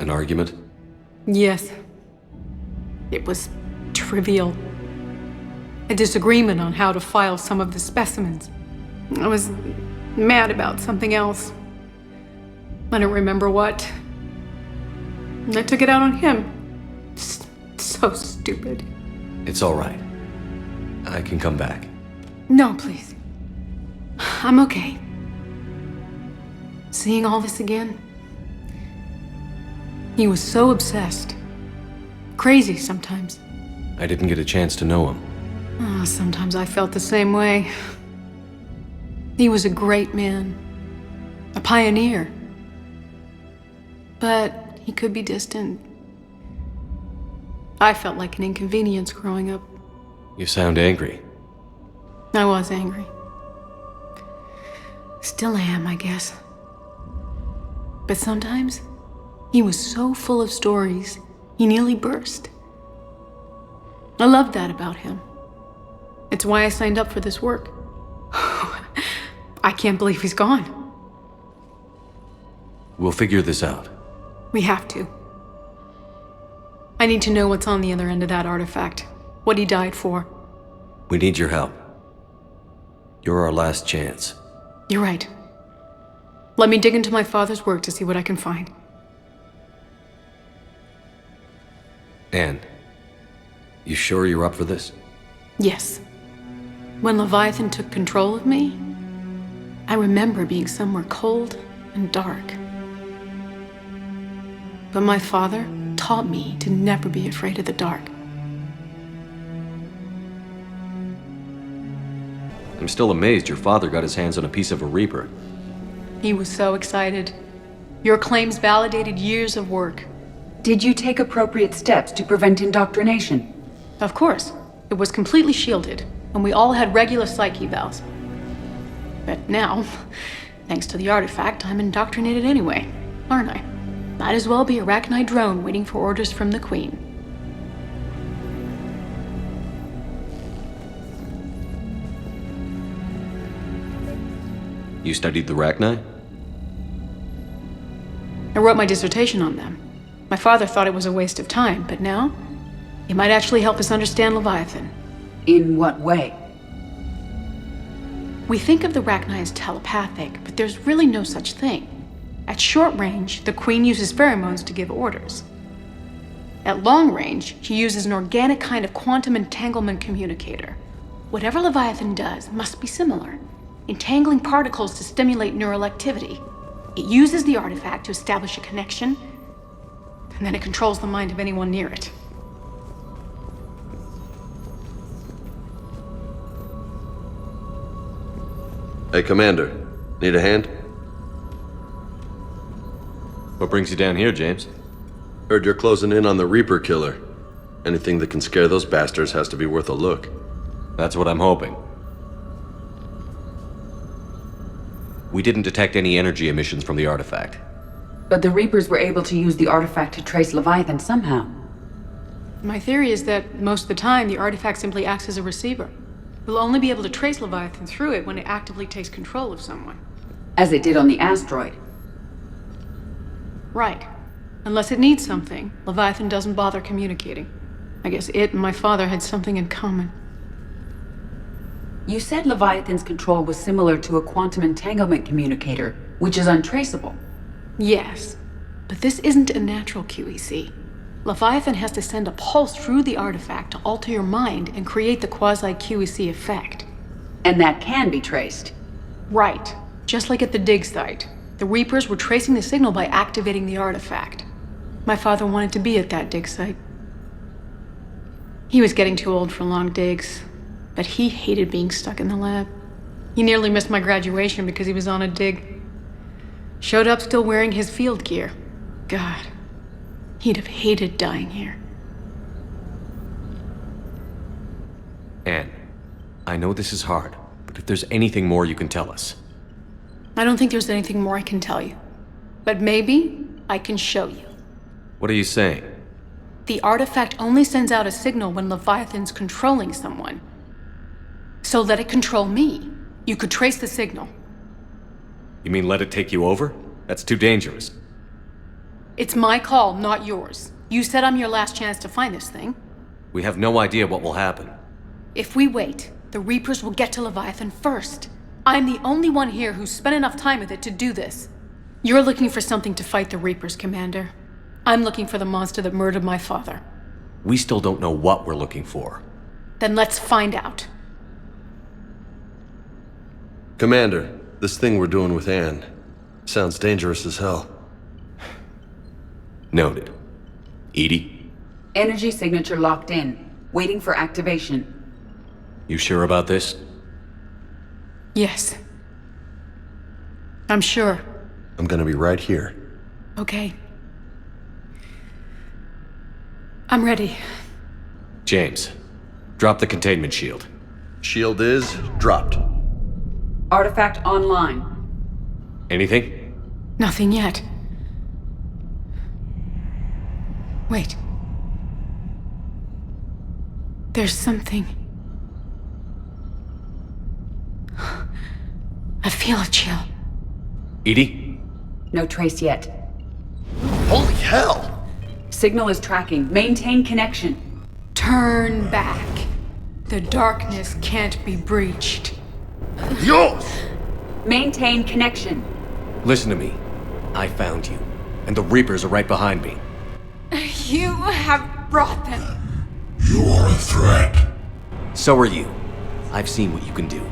An argument? Yes. It was trivial. A disagreement on how to file some of the specimens. I was mad about something else. I don't remember what. And I took it out on him. So stupid. It's all right. I can come back. No, please. I'm okay. Seeing all this again? He was so obsessed. Crazy sometimes. I didn't get a chance to know him. Sometimes I felt the same way. He was a great man. A pioneer. But he could be distant. I felt like an inconvenience growing up. You sound angry. I was angry. Still am, I guess. But sometimes, he was so full of stories, he nearly burst. I loved that about him. It's why I signed up for this work. I can't believe he's gone. We'll figure this out. We have to. I need to know what's on the other end of that artifact. What he died for. We need your help. You're our last chance. You're right. Let me dig into my father's work to see what I can find. Anne, you sure you're up for this? Yes. When Leviathan took control of me, I remember being somewhere cold and dark. But my father taught me to never be afraid of the dark. I'm still amazed your father got his hands on a piece of a Reaper. He was so excited. Your claims validated years of work. Did you take appropriate steps to prevent indoctrination? Of course. It was completely shielded, and we all had regular psych evals. But now, thanks to the artifact, I'm indoctrinated anyway, aren't I? Might as well be a Arachnite drone waiting for orders from the Queen. You studied the Arachnite? I wrote my dissertation on them. My father thought it was a waste of time, but now, it might actually help us understand Leviathan. In what way? We think of the Arachnite as telepathic, but there's really no such thing. At short range, the Queen uses pheromones to give orders. At long range, she uses an organic kind of quantum entanglement communicator. Whatever Leviathan does must be similar, entangling particles to stimulate neural activity. It uses the artifact to establish a connection, and then it controls the mind of anyone near it. Hey, Commander. Need a hand? What brings you down here, James? Heard you're closing in on the Reaper killer. Anything that can scare those bastards has to be worth a look. That's what I'm hoping. We didn't detect any energy emissions from the artifact. But the Reapers were able to use the artifact to trace Leviathan somehow. My theory is that most of the time, the artifact simply acts as a receiver. We'll only be able to trace Leviathan through it when it actively takes control of someone. As it did on the asteroid. Right. Unless it needs something, Leviathan doesn't bother communicating. I guess it and my father had something in common. You said Leviathan's control was similar to a quantum entanglement communicator, which is untraceable. Yes, but this isn't a natural QEC. Leviathan has to send a pulse through the artifact to alter your mind and create the quasi-QEC effect. And that can be traced. Right. Just like at the dig site. The Reapers were tracing the signal by activating the artifact. My father wanted to be at that dig site. He was getting too old for long digs, but he hated being stuck in the lab. He nearly missed my graduation because he was on a dig. Showed up still wearing his field gear. God, he'd have hated dying here. Anne, I know this is hard, but if there's anything more you can tell us. I don't think there's anything more I can tell you. But maybe I can show you. What are you saying? The artifact only sends out a signal when Leviathan's controlling someone. So let it control me. You could trace the signal. You mean let it take you over? That's too dangerous. It's my call, not yours. You said I'm your last chance to find this thing. We have no idea what will happen. If we wait, the Reapers will get to Leviathan first. I'm the only one here who's spent enough time with it to do this. You're looking for something to fight the Reapers, Commander. I'm looking for the monster that murdered my father. We still don't know what we're looking for. Then let's find out. Commander, this thing we're doing with Anne, Sounds dangerous as hell. Noted. Edie? Energy signature locked in. Waiting for activation. You sure about this? Yes. I'm sure. I'm gonna be right here. Okay. I'm ready. James, drop the containment shield. Shield is dropped. Artifact online. Anything? Nothing yet. Wait. There's something. I feel a chill. Edie? No trace yet. Holy hell! Signal is tracking. Maintain connection. Turn back. The darkness can't be breached. Dios! Maintain connection. Listen to me. I found you, and the Reapers are right behind me. You have brought them. You are a threat. So are you. I've seen what you can do.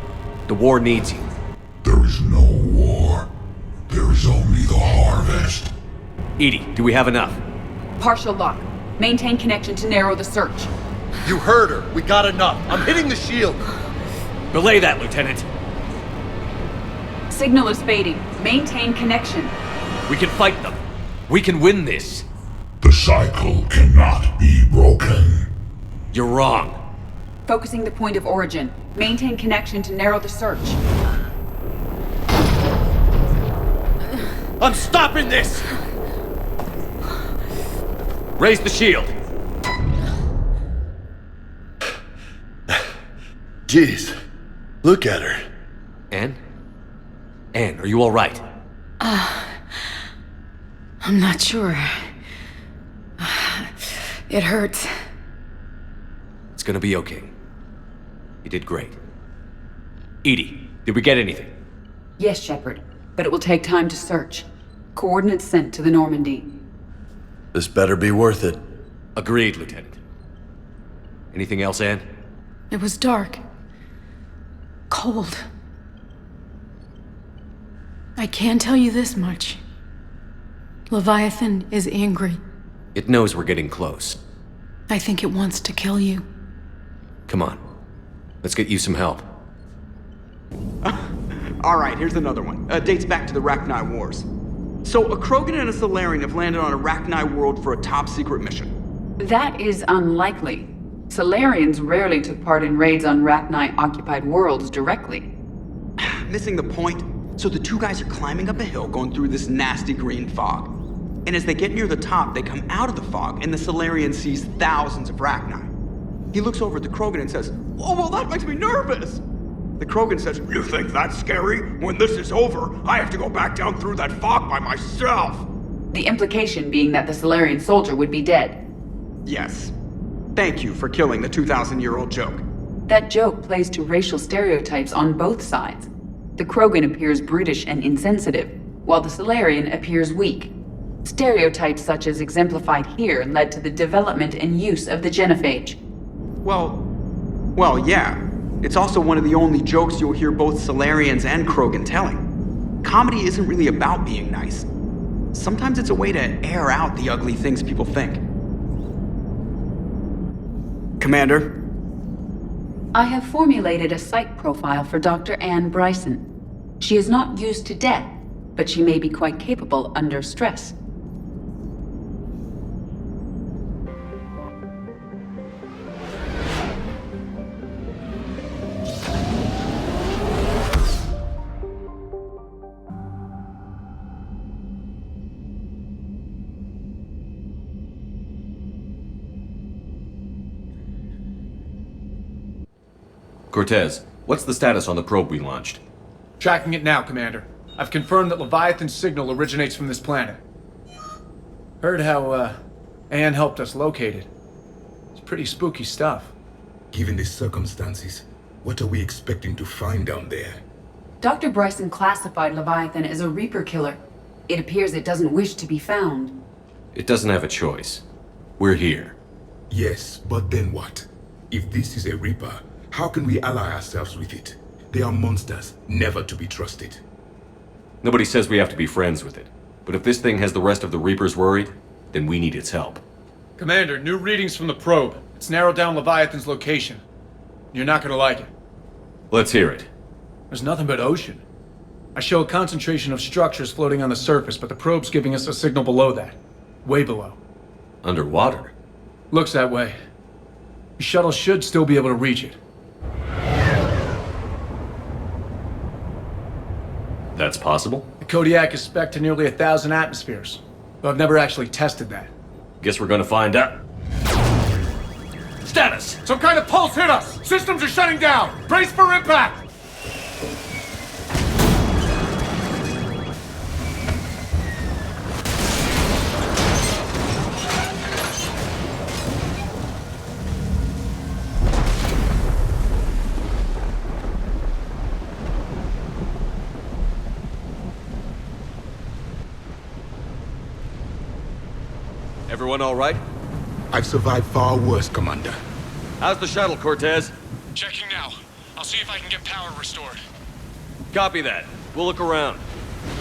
The war needs you. There is no war. There is only the harvest. Edie, do we have enough? Partial lock. Maintain connection to narrow the search. You heard her. We got enough. I'm hitting the shield. Belay that, Lieutenant. Signal is fading. Maintain connection. We can fight them. We can win this. The cycle cannot be broken. You're wrong. Focusing the point of origin. Maintain connection to narrow the search. I'm stopping this! Raise the shield. Jeez. Look at her. Anne? Anne, are you all right? I'm not sure. It hurts. It's gonna be okay. You did great. Edie, did we get anything? Yes, Shepard, but it will take time to search. Coordinates sent to the Normandy. This better be worth it. Agreed, Lieutenant. Anything else, Anne? It was dark. Cold. I can tell you this much. Leviathan is angry. It knows we're getting close. I think it wants to kill you. Come on. Let's get you some help. Alright, here's another one. Dates back to the Rachni Wars. So, a Krogan and a Solarian have landed on a Rachni world for a top-secret mission. That is unlikely. Solarians rarely took part in raids on Rachni-occupied worlds directly. Missing the point? So the two guys are climbing up a hill going through this nasty green fog. And as they get near the top, they come out of the fog, and the Solarian sees thousands of Rachni. He looks over at the Krogan and says, "Oh, well, that makes me nervous!" The Krogan says, "You think that's scary? When this is over, I have to go back down through that fog by myself!" The implication being that the Solarian soldier would be dead. Yes. Thank you for killing the 2,000-year-old joke. That joke plays to racial stereotypes on both sides. The Krogan appears brutish and insensitive, while the Solarian appears weak. Stereotypes such as exemplified here led to the development and use of the genophage. Well, yeah. It's also one of the only jokes you'll hear both Solarians and Krogan telling. Comedy isn't really about being nice. Sometimes it's a way to air out the ugly things people think. Commander? I have formulated a psych profile for Dr. Anne Bryson. She is not used to death, but she may be quite capable under stress. Cortez, what's the status on the probe we launched? Tracking it now, Commander. I've confirmed that Leviathan's signal originates from this planet. Heard how, Anne helped us locate it. It's pretty spooky stuff. Given the circumstances, what are we expecting to find down there? Dr. Bryson classified Leviathan as a Reaper killer. It appears it doesn't wish to be found. It doesn't have a choice. We're here. Yes, but then what? If this is a Reaper, how can we ally ourselves with it? They are monsters, never to be trusted. Nobody says we have to be friends with it. But if this thing has the rest of the Reapers worried, then we need its help. Commander, new readings from the probe. It's narrowed down Leviathan's location. You're not gonna like it. Let's hear it. There's nothing but ocean. I show a concentration of structures floating on the surface, but the probe's giving us a signal below that. Way below. Underwater? Looks that way. The shuttle should still be able to reach it. That's possible? The Kodiak is spec'd to nearly 1,000 atmospheres, but I've never actually tested that. Guess we're gonna find out. Status! Some kind of pulse hit us! Systems are shutting down! Brace for impact! Everyone all right? I've survived far worse, Commander. How's the shuttle, Cortez? Checking now. I'll see if I can get power restored. Copy that. We'll look around.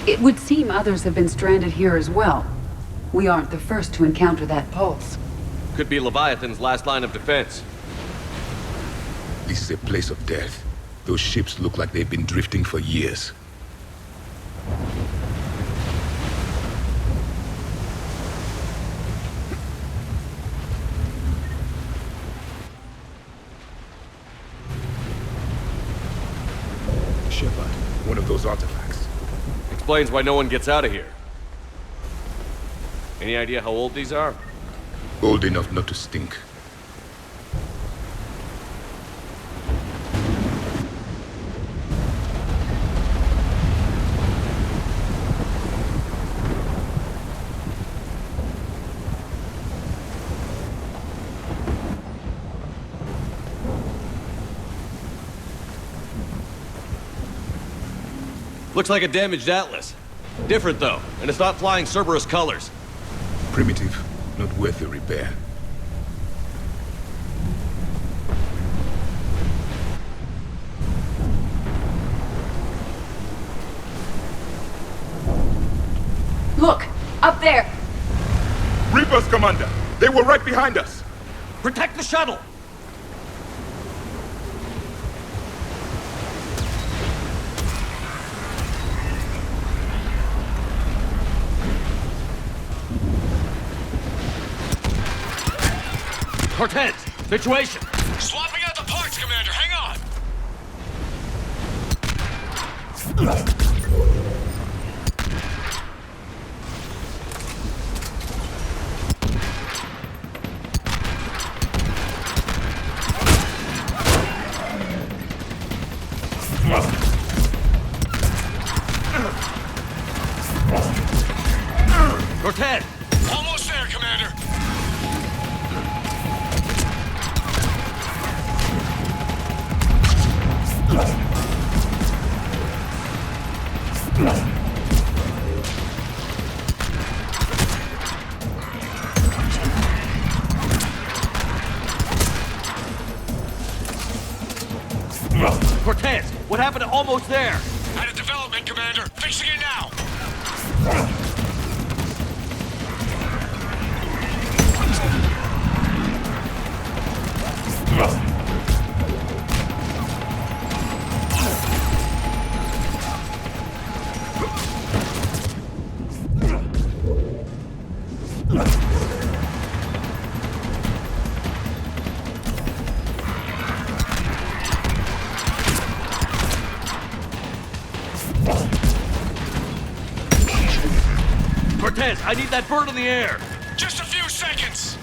It would seem others have been stranded here as well. We aren't the first to encounter that pulse. Could be Leviathan's last line of defense. This is a place of death. Those ships look like they've been drifting for years. One of those artifacts. Explains why no one gets out of here. Any idea how old these are? Old enough not to stink. Looks like a damaged Atlas. Different though, and it's not flying Cerberus colors. Primitive, not worth a repair. Look! Up there! Reapers, Commander! They were right behind us! Protect the shuttle! Cortez, situation! Swapping out the parts, Commander. Hang on! Cortez! Almost there, Commander. Cortez, what happened to almost there? Had a development, Commander. Fixing it now. Cortez, I need that bird in the air! Just a few seconds!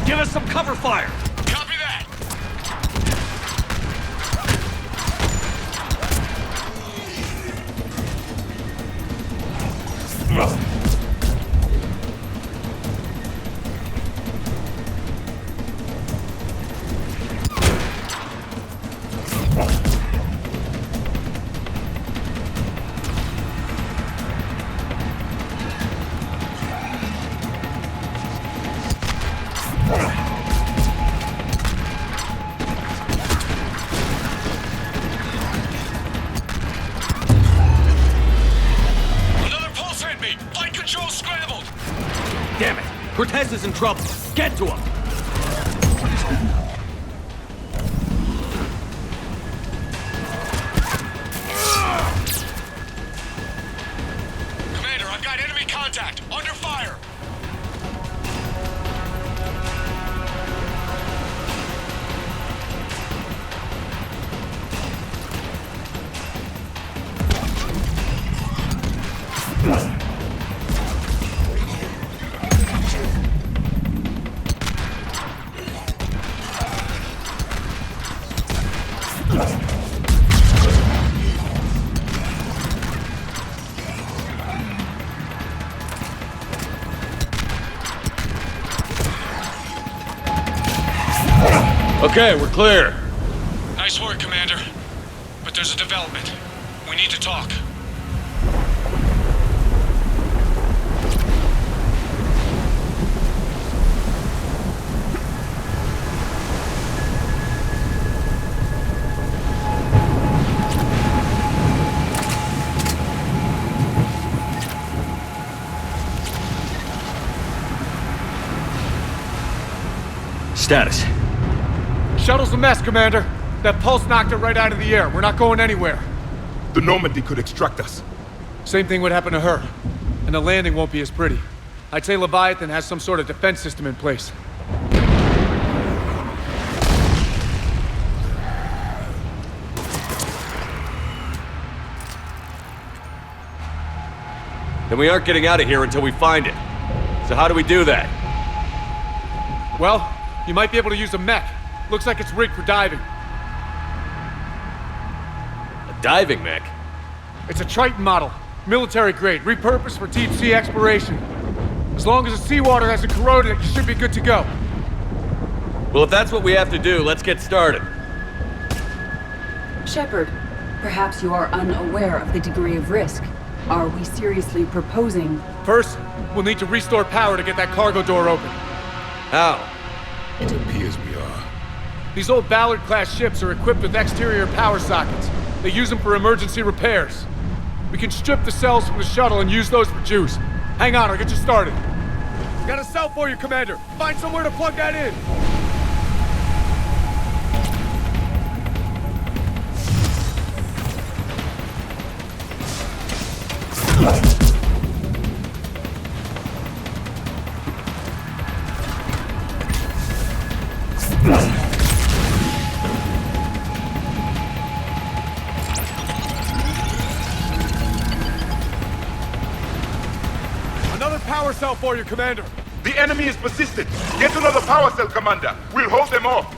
Give us some cover fire! Copy that! Damn it! Cortez is in trouble! Get to him! Commander, I've got enemy contact! Under fire! Okay, we're clear. Nice work, Commander. But there's a development. We need to talk. Status. Shuttle's a mess, Commander. That pulse knocked it right out of the air. We're not going anywhere. The Normandy could extract us. Same thing would happen to her. And the landing won't be as pretty. I'd say Leviathan has some sort of defense system in place. Then we aren't getting out of here until we find it. So how do we do that? Well, you might be able to use a mech. Looks like it's rigged for diving. A diving mech? It's a Triton model. Military grade, repurposed for deep sea exploration. As long as the seawater hasn't corroded it, you should be good to go. Well, if that's what we have to do, let's get started. Shepard, perhaps you are unaware of the degree of risk. Are we seriously proposing... First, we'll need to restore power to get that cargo door open. How? It appears we are. These old Ballard-class ships are equipped with exterior power sockets. They use them for emergency repairs. We can strip the cells from the shuttle and use those for juice. Hang on, I'll get you started. Got a cell for you, Commander. Find somewhere to plug that in. Another power cell for you, Commander. The enemy is persistent. Get another power cell, Commander. We'll hold them off.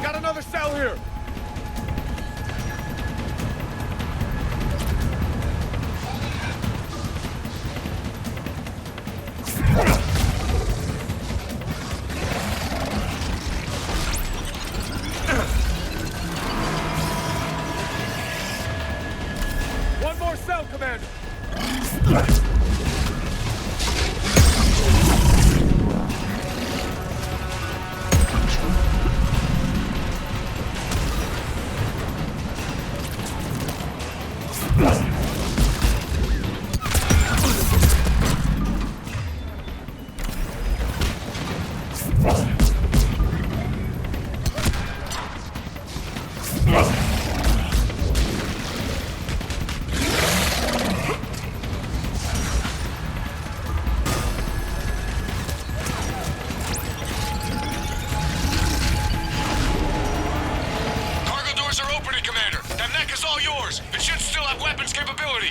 Got another cell here. One more cell, Commander. unlock weapons capability.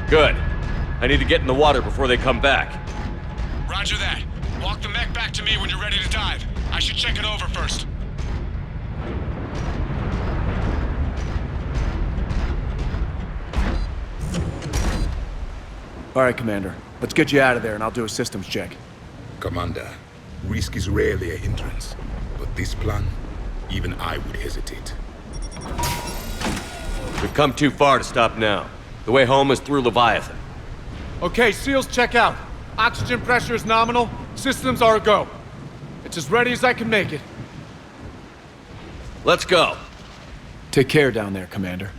Good. I need to get in the water before they come back. Roger that. Walk the mech back to me when you're ready to dive. I should check it over first. All right, Commander. Let's get you out of there and I'll do a systems check. Commander, risk is rarely a hindrance. But this plan, even I would hesitate. We've come too far to stop now. The way home is through Leviathan. Okay, SEALs check out. Oxygen pressure is nominal. Systems are a go. It's as ready as I can make it. Let's go. Take care down there, Commander.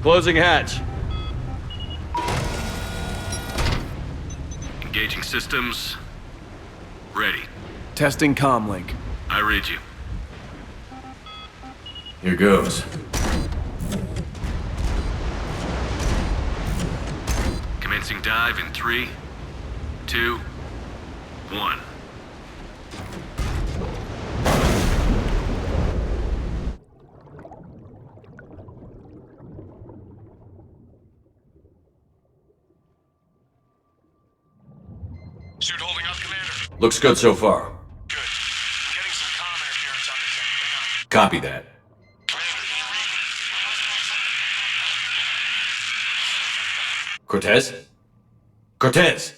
Closing hatch. Engaging systems. Ready. Testing comlink. I read you. Here goes. Commencing dive in 3, 2, 1. Suit holding up, Commander. Looks good so far. Good. I'm getting some comm interference on this end. Hang on. Copy that. Cortez? Cortez!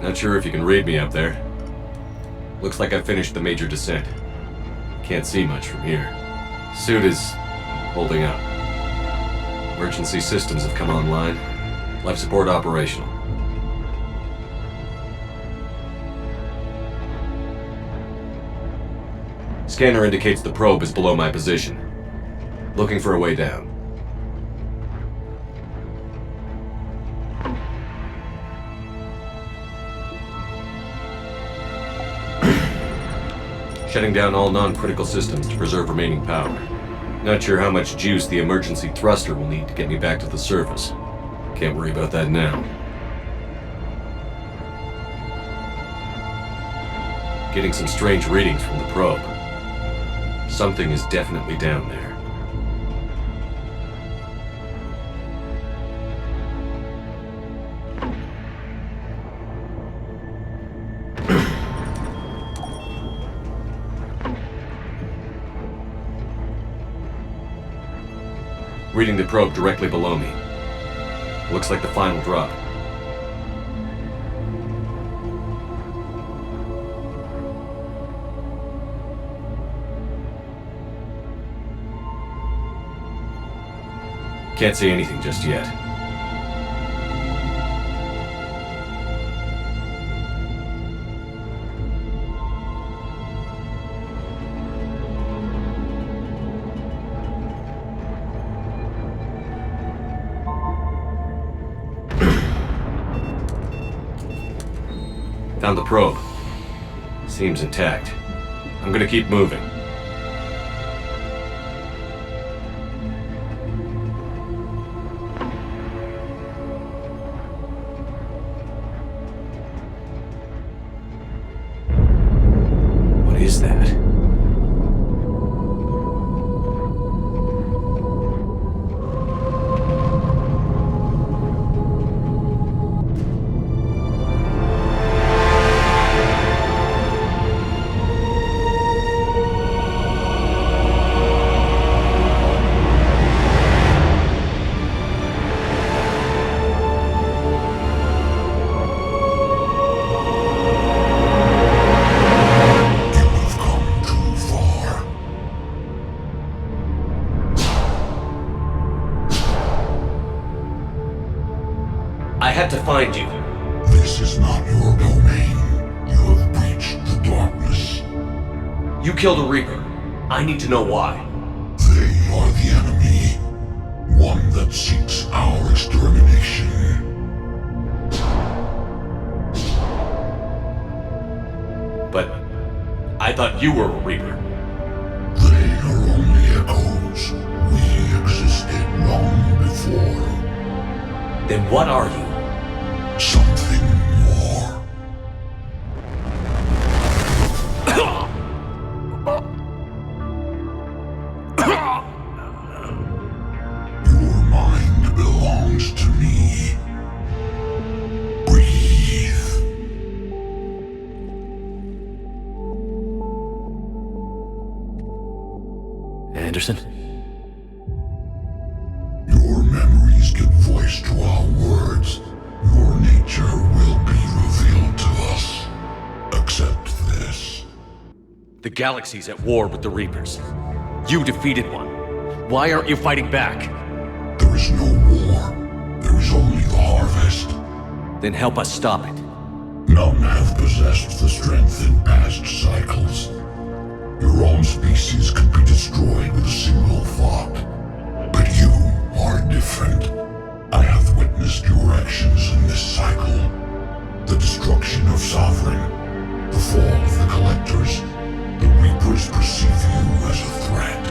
Not sure if you can read me up there. Looks like I finished the major descent. Can't see much from here. Suit is holding up. Emergency systems have come online. Life support operational. Scanner indicates the probe is below my position. Looking for a way down. Shutting down all non-critical systems to preserve remaining power. Not sure how much juice the emergency thruster will need to get me back to the surface. Can't worry about that now. Getting some strange readings from the probe. Something is definitely down there. Reading the probe directly below me. Looks like the final drop. Can't see anything just yet. Found the probe. Seems intact. I'm gonna keep moving. What is that? I had to find you. This is not your domain. You have breached the darkness. You killed a Reaper. I need to know why. They are the enemy. One that seeks our extermination. But I thought you were a Reaper. They are only echoes. We existed long before. Then what are you? Something more. Your mind belongs to me. Breathe. Anderson? Your memories give voice to our words. Your nature will be revealed to us. Accept this. The galaxy's at war with the Reapers. You defeated one. Why aren't you fighting back? There is no war. There is only the harvest. Then help us stop it. None have possessed the strength in past cycles. Your own species could be destroyed with a single thought. But you are different. I have witnessed your actions in this cycle. The destruction of Sovereign, the fall of the Collectors. The Reapers perceive you as a threat.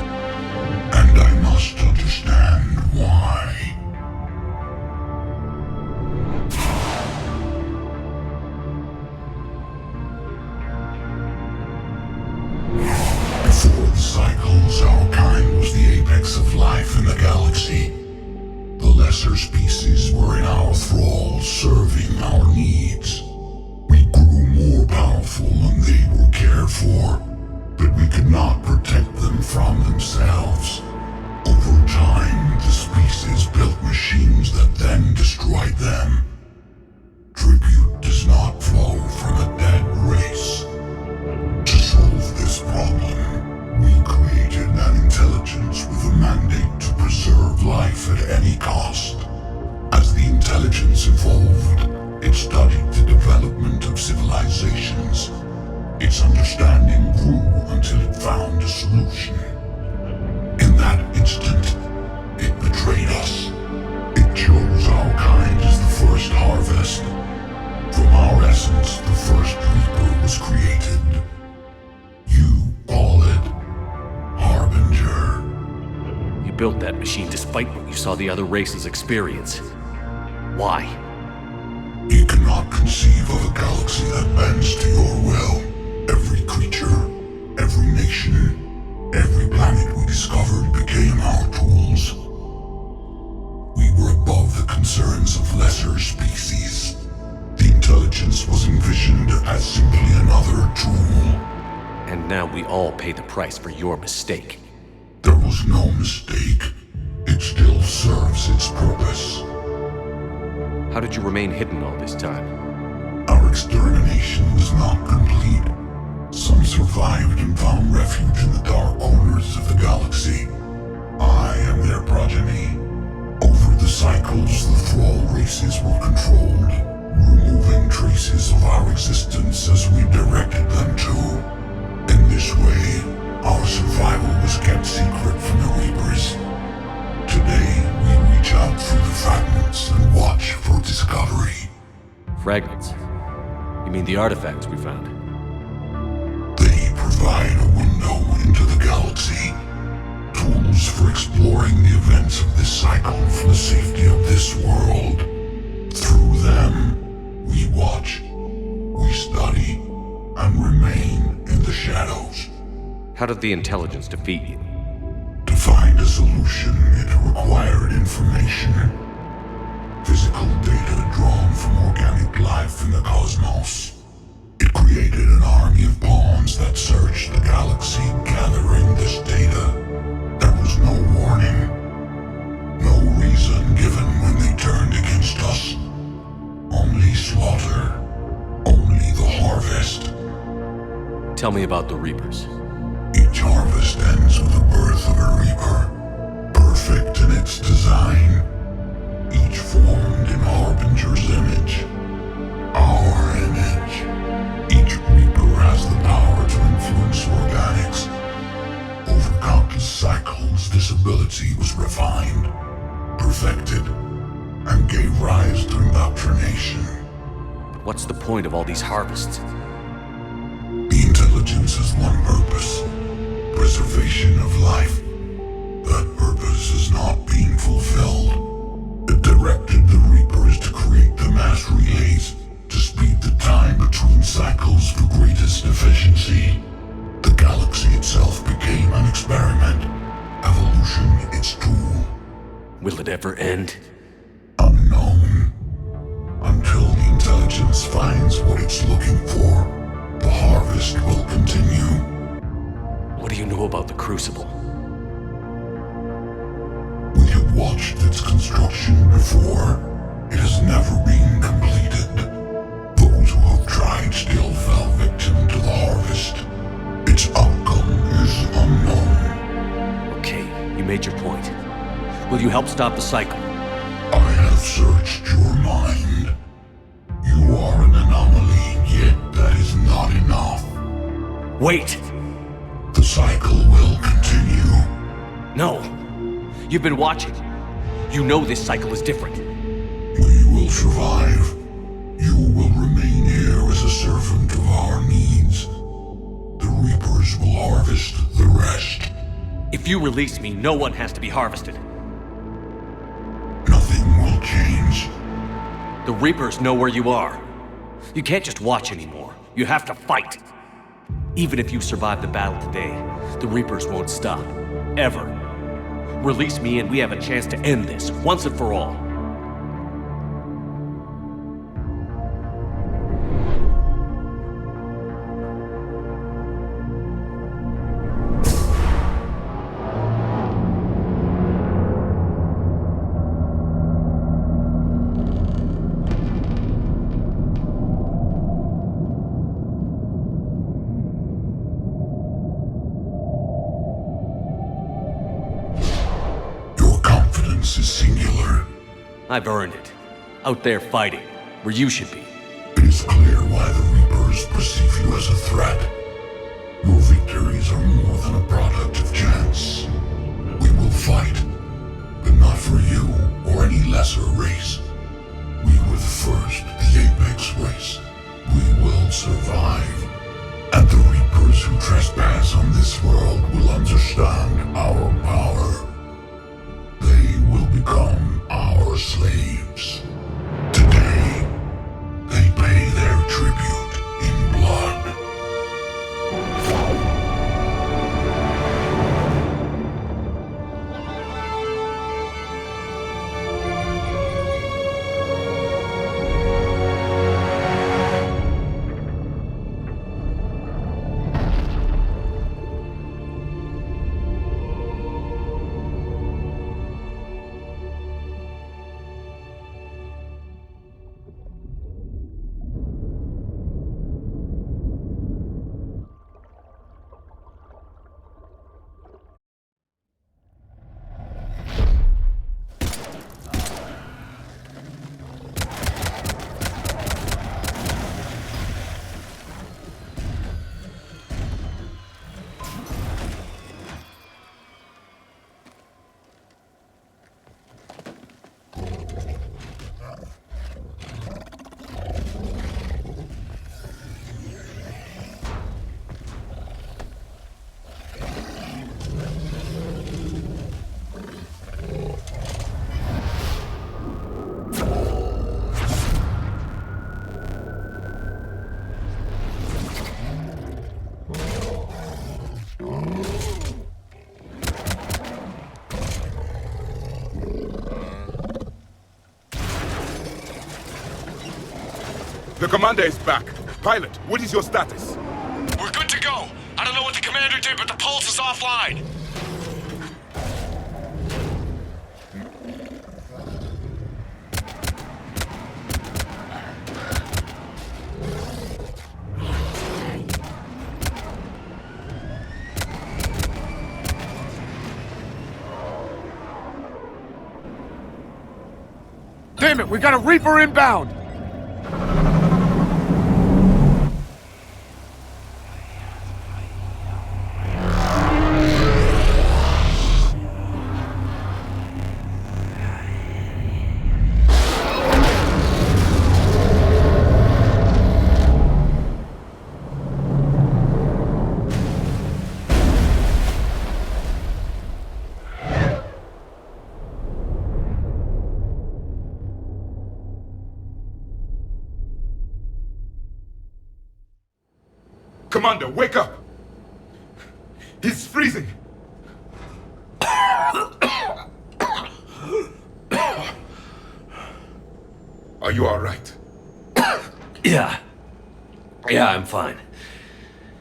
And I must understand why. Before the cycles, our kind was the apex of life in the galaxy. The lesser species were in our thrall, serving our needs. We grew more powerful and they were cared for, but we could not protect them from themselves. Over time, the species built machines that then destroyed them. Tribute does not flow from a dead race. To solve this problem, we created an intelligence with a mandate to preserve life at any cost. As the intelligence evolved, it studied the development of civilizations. Its understanding grew until it found a solution. In that instant, it betrayed us. It chose our kind as the first harvest. From our essence, the first Reaper was created. You call it Harbinger. You built that machine despite what you saw the other races experience. Why? You cannot conceive of a galaxy that bends to your will. Every creature, every nation, every planet we discovered became our tools. We were above the concerns of lesser species. The intelligence was envisioned as simply another tool. And now we all pay the price for your mistake. There was no mistake. It still serves its purpose. How did you remain hidden all this time? Our extermination was not complete. Some survived and found refuge in the dark corners of the galaxy. I am their progeny. Over the cycles, the thrall races were controlled, removing traces of our existence as we directed them to. In this way, our survival was kept secret from the Reapers. Today, we reach out through the fragments and watch for discovery. Fragments? You mean the artifacts we found? They provide a window into the galaxy. Tools for exploring the events of this cycle from the safety of this world. Through them, we watch, we study, and remain in the shadows. How did the intelligence defeat you? To find a solution, it required information. Physical data drawn from organic life in the cosmos. It created an army of pawns that searched the galaxy, gathering this data. There was no warning. No reason given when they turned against us. Only slaughter. Only the harvest. Tell me about the Reapers. Each harvest ends with the birth of a Reaper. Perfect in its design. Each formed in Harbinger's image. Our image. Each Reaper has the power to influence organics. Over countless cycles, this ability was refined, perfected, and gave rise to indoctrination. But what's the point of all these harvests? The intelligence has one purpose. Preservation of life. That purpose is not being fulfilled. It directed the Reapers to create the mass relays to speed the time between cycles for greatest efficiency. The galaxy itself became an experiment. Evolution its tool. Will it ever end? Unknown. Until the intelligence finds what it's looking for, the harvest will continue. What do you know about the Crucible? We have watched its construction before. It has never been completed. Those who have tried still fell victim to the harvest. Its outcome is unknown. Okay, you made your point. Will you help stop the cycle? I have searched your mind. You are an anomaly, yet that is not enough. Wait! The cycle will continue. No! You've been watching. You know this cycle is different. We will survive. You will remain here as a servant of our needs. The Reapers will harvest the rest. If you release me, no one has to be harvested. Nothing will change. The Reapers know where you are. You can't just watch anymore. You have to fight. Even if you survive the battle today, the Reapers won't stop. Ever. Release me and we have a chance to end this, once and for all. Is singular. I've earned it. Out there fighting, where you should be. It is clear why the Reapers perceive you as a threat. Your victories are more than a product of chance. We will fight, but not for you or any lesser race. We were the first, the Apex race. We will survive. And the Reapers who trespass on this world will understand our power. They will become our slaves. Today, they pay their tribute in blood. The commander is back. Pilot, what is your status? We're good to go. I don't know what the commander did, but the pulse is offline. Damn it, we got a Reaper inbound! Commander, wake up! He's freezing! Are you alright? Yeah, I'm fine.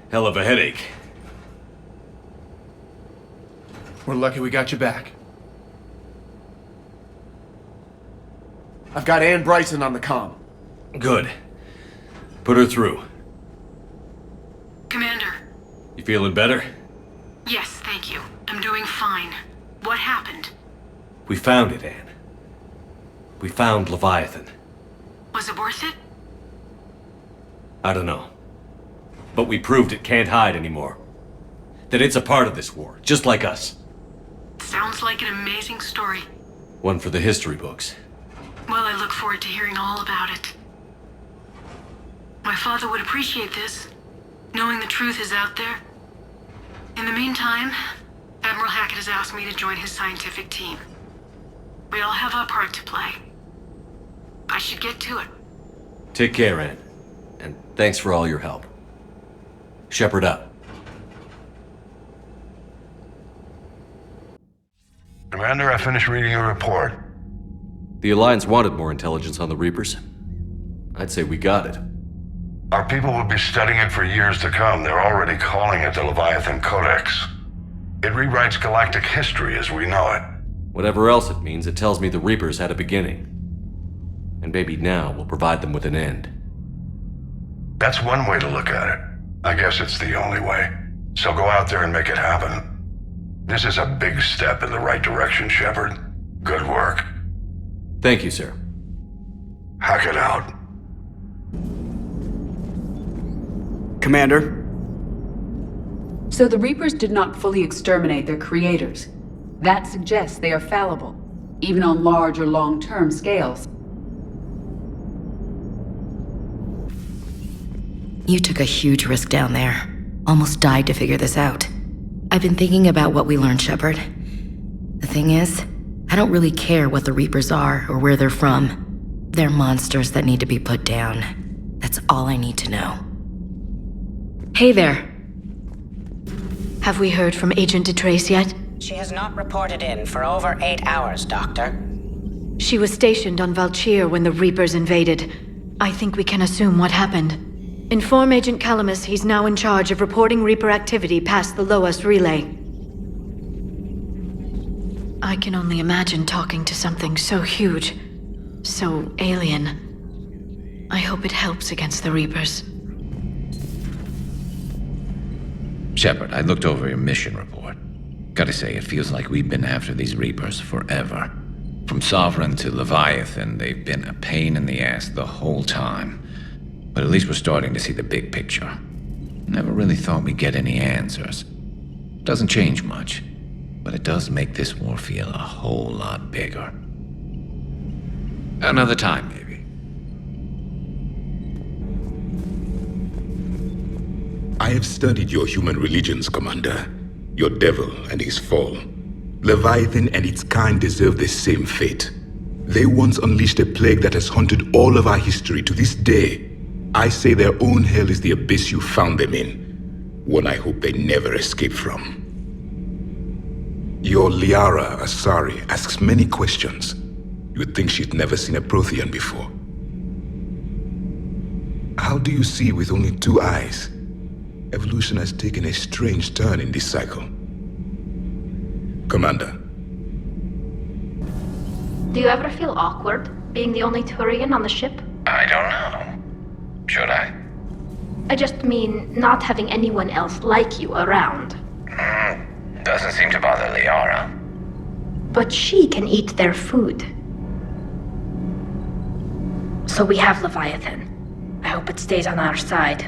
Hell of a headache. We're lucky we got you back. I've got Ann Bryson on the comm. Good. Put her through. Commander. You feeling better? Yes, thank you. I'm doing fine. What happened? We found it, Anne. We found Leviathan. Was it worth it? I don't know. But we proved it can't hide anymore. That it's a part of this war, just like us. Sounds like an amazing story. One for the history books. Well, I look forward to hearing all about it. My father would appreciate this, knowing the truth is out there. In the meantime, Admiral Hackett has asked me to join his scientific team. We all have our part to play. I should get to it. Take care, Anne. And thanks for all your help. Shepard up. Commander, I finished reading your report. The Alliance wanted more intelligence on the Reapers. I'd say we got it. Our people will be studying it for years to come. They're already calling it the Leviathan Codex. It rewrites galactic history as we know it. Whatever else it means, it tells me the Reapers had a beginning. And maybe now we'll provide them with an end. That's one way to look at it. I guess it's the only way. So go out there and make it happen. This is a big step in the right direction, Shepard. Good work. Thank you, sir. Hack it out. Commander? So the Reapers did not fully exterminate their creators. That suggests they are fallible, even on large or long-term scales. You took a huge risk down there. Almost died to figure this out. I've been thinking about what we learned, Shepard. The thing is, I don't really care what the Reapers are or where they're from. They're monsters that need to be put down. That's all I need to know. Hey there. Have we heard from Agent DeTrace yet? She has not reported in for over 8 hours, Doctor. She was stationed on Valchir when the Reapers invaded. I think we can assume what happened. Inform Agent Calamus he's now in charge of reporting Reaper activity past the Loas relay. I can only imagine talking to something so huge, so alien. I hope it helps against the Reapers. Shepard, I looked over your mission report. Gotta say, it feels like we've been after these Reapers forever. From Sovereign to Leviathan, they've been a pain in the ass the whole time. But at least we're starting to see the big picture. Never really thought we'd get any answers. Doesn't change much, but it does make this war feel a whole lot bigger. Another time, maybe. I have studied your human religions, Commander. Your devil and his fall. Leviathan and its kind deserve the same fate. They once unleashed a plague that has haunted all of our history to this day. I say their own hell is the abyss you found them in. One I hope they never escape from. Your Liara Asari asks many questions. You would think she'd never seen a Prothean before. How do you see with only 2 eyes? Evolution has taken a strange turn in this cycle. Commander. Do you ever feel awkward, being the only Turian on the ship? I don't know. Should I? I just mean not having anyone else like you around. Doesn't seem to bother Liara. But she can eat their food. So we have Leviathan. I hope it stays on our side.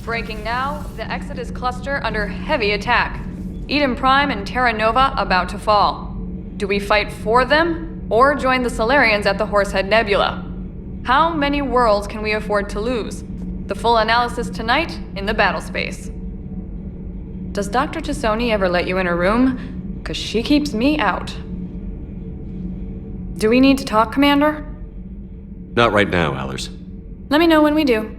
Breaking now, the Exodus cluster under heavy attack. Eden Prime and Terra Nova about to fall. Do we fight for them, or join the Solarians at the Horsehead Nebula? How many worlds can we afford to lose? The full analysis tonight in the battle space. Does Dr. Cyone ever let you in her room? 'Cause she keeps me out. Do we need to talk, Commander? Not right now, Allers. Let me know when we do.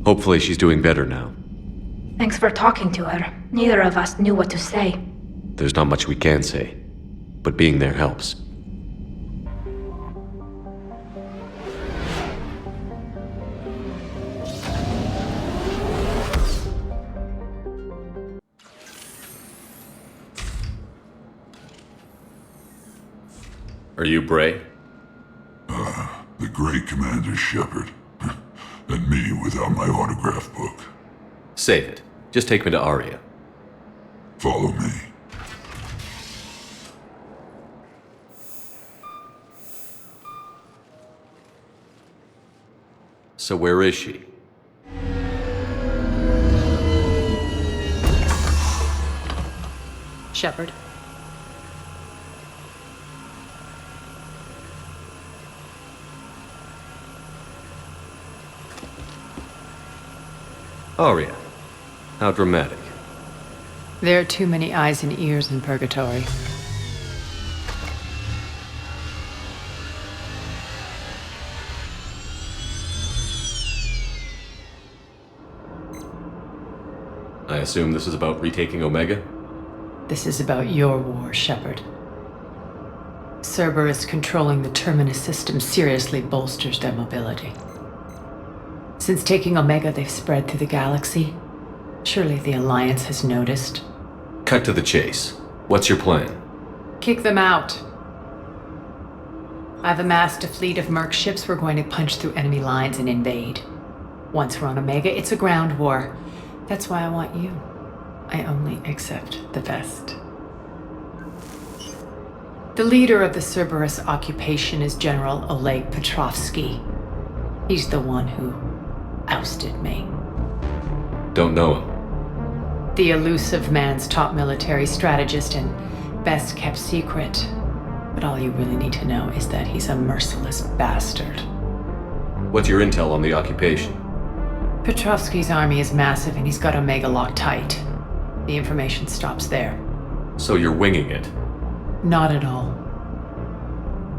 Hopefully she's doing better now. Thanks for talking to her. Neither of us knew what to say. There's not much we can say, but being there helps. Are you Bray? The great Commander Shepard. And me without my autograph book. Save it. Just take me to Aria. Follow me. So where is she? Shepard. Aria. How dramatic. There are too many eyes and ears in Purgatory. I assume this is about retaking Omega? This is about your war, Shepard. Cerberus controlling the Terminus system seriously bolsters their mobility. Since taking Omega, they've spread through the galaxy. Surely the Alliance has noticed. Cut to the chase. What's your plan? Kick them out. I've amassed a fleet of merc ships. We're going to punch through enemy lines and invade. Once we're on Omega, it's a ground war. That's why I want you. I only accept the best. The leader of the Cerberus occupation is General Oleg Petrovsky. He's the one who ousted me. Don't know him. The elusive man's top military strategist and best kept secret. But all you really need to know is that he's a merciless bastard. What's your intel on the occupation? Petrovsky's army is massive and he's got Omega locked tight. The information stops there. So you're winging it? Not at all.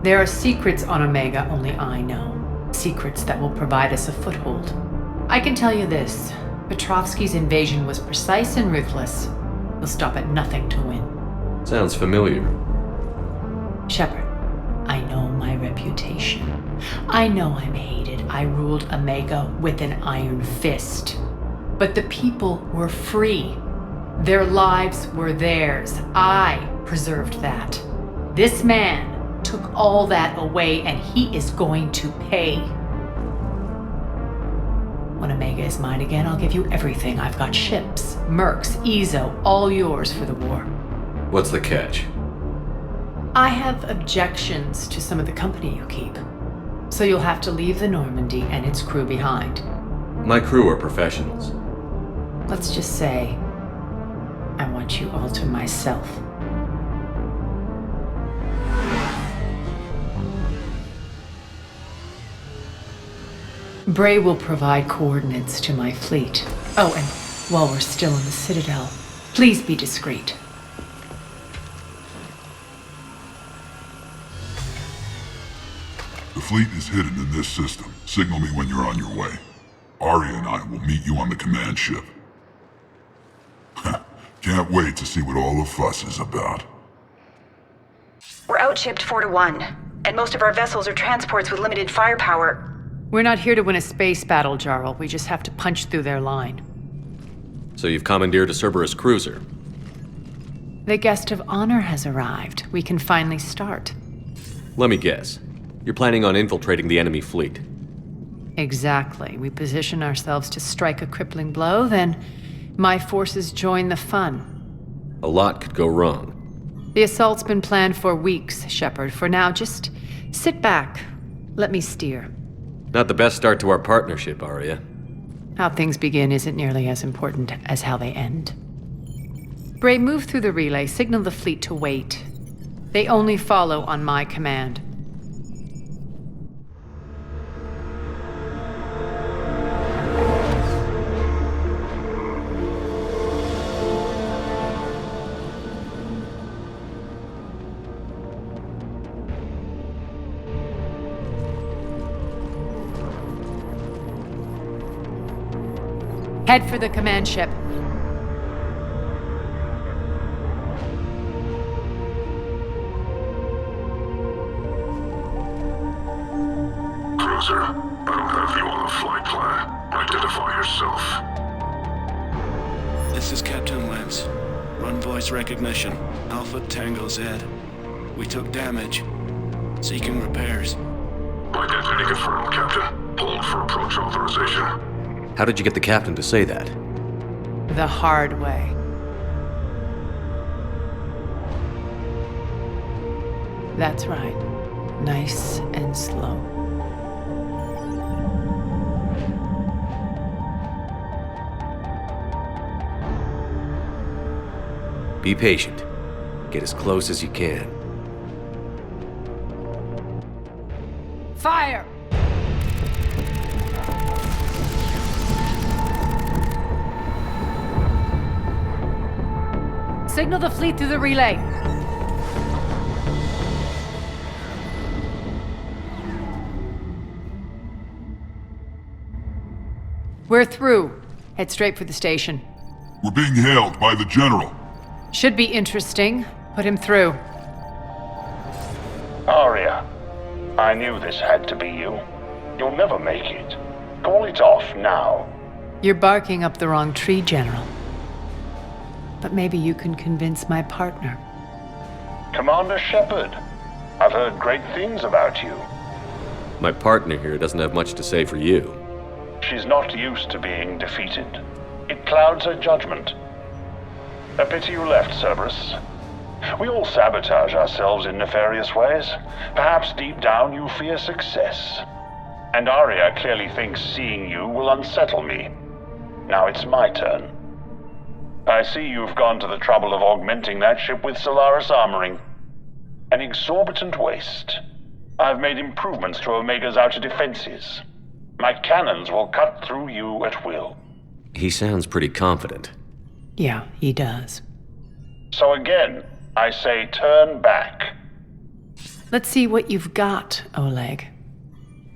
There are secrets on Omega only I know. Secrets that will provide us a foothold. I can tell you this. Petrovsky's invasion was precise and ruthless. He'll stop at nothing to win. Sounds familiar. Shepard, I know my reputation. I know I'm hated. I ruled Omega with an iron fist. But the people were free. Their lives were theirs. I preserved that. This man took all that away, and he is going to pay. When Omega is mine again, I'll give you everything. I've got ships, mercs, Ezo, all yours for the war. What's the catch? I have objections to some of the company you keep. So you'll have to leave the Normandy and its crew behind. My crew are professionals. Let's just say, I want you all to myself. Bray will provide coordinates to my fleet. Oh, and while we're still in the Citadel, please be discreet. The fleet is hidden in this system. Signal me when you're on your way. Aria and I will meet you on the command ship. Can't wait to see what all the fuss is about. We're outshipped 4-1. And most of our vessels are transports with limited firepower. We're not here to win a space battle, Jarl. We just have to punch through their line. So you've commandeered a Cerberus cruiser. The guest of honor has arrived. We can finally start. Let me guess. You're planning on infiltrating the enemy fleet. Exactly. We position ourselves to strike a crippling blow, then my forces join the fun. A lot could go wrong. The assault's been planned for weeks, Shepard. For now, just sit back. Let me steer. Not the best start to our partnership, Arya. How things begin isn't nearly as important as how they end. Bray, move through the relay. Signal the fleet to wait. They only follow on my command. Head for the command ship. Cruiser, I don't have you on the flight plan. Identify yourself. This is Captain Lentz. Run voice recognition. Alpha Tango Z. We took damage. Seeking repairs. Identity confirmed, Captain. Hold for approach authorization. How did you get the captain to say that? The hard way. That's right. Nice and slow. Be patient. Get as close as you can. Fire! Signal the fleet through the relay. We're through. Head straight for the station. We're being hailed by the General. Should be interesting. Put him through. Arya, I knew this had to be you. You'll never make it. Call it off now. You're barking up the wrong tree, General. But maybe you can convince my partner. Commander Shepard, I've heard great things about you. My partner here doesn't have much to say for you. She's not used to being defeated. It clouds her judgment. A pity you left, Cerberus. We all sabotage ourselves in nefarious ways. Perhaps deep down you fear success. And Arya clearly thinks seeing you will unsettle me. Now it's my turn. I see you've gone to the trouble of augmenting that ship with Solaris armoring. An exorbitant waste. I've made improvements to Omega's outer defenses. My cannons will cut through you at will. He sounds pretty confident. Yeah, he does. So again, I say turn back. Let's see what you've got, Oleg.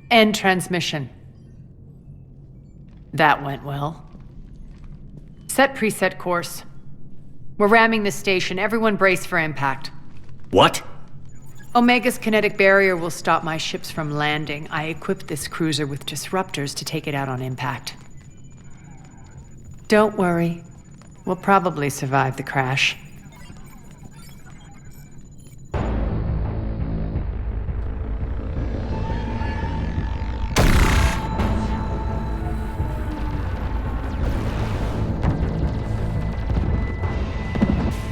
End transmission. That went well. Set preset course. We're ramming the station. Everyone brace for impact. What? Omega's kinetic barrier will stop my ships from landing. I equipped this cruiser with disruptors to take it out on impact. Don't worry. We'll probably survive the crash.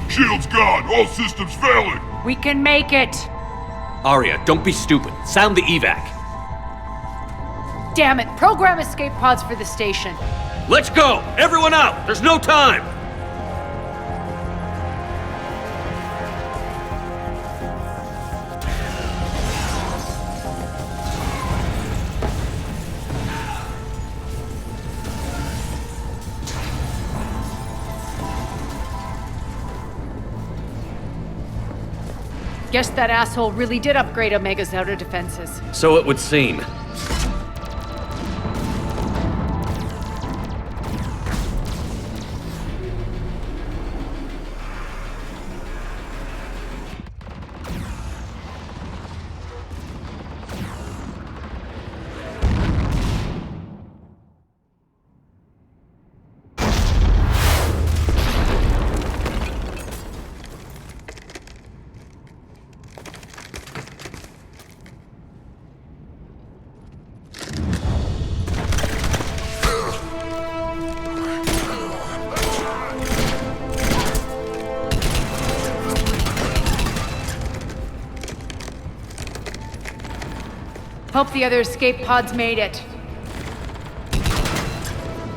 Shield's gone! All systems failing! We can make it! Arya, don't be stupid. Sound the evac. Damn it! Program escape pods for the station. Let's go! Everyone out! There's no time! Guess that asshole really did upgrade Omega's outer defenses. So it would seem. Hope the other escape pods made it.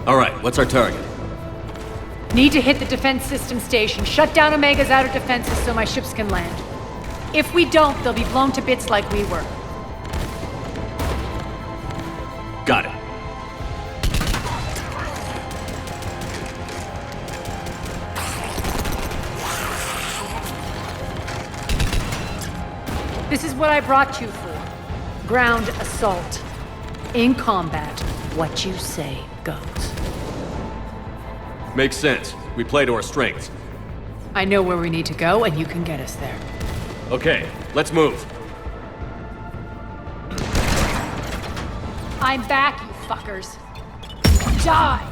Alright, what's our target? Need to hit the defense system station, shut down Omega's outer defenses so my ships can land. If we don't, they'll be blown to bits like we were. Got it. This is what I brought you for. Ground assault. In combat, what you say goes. Makes sense. We play to our strengths. I know where we need to go, and you can get us there. Okay, let's move. I'm back, you fuckers. Die!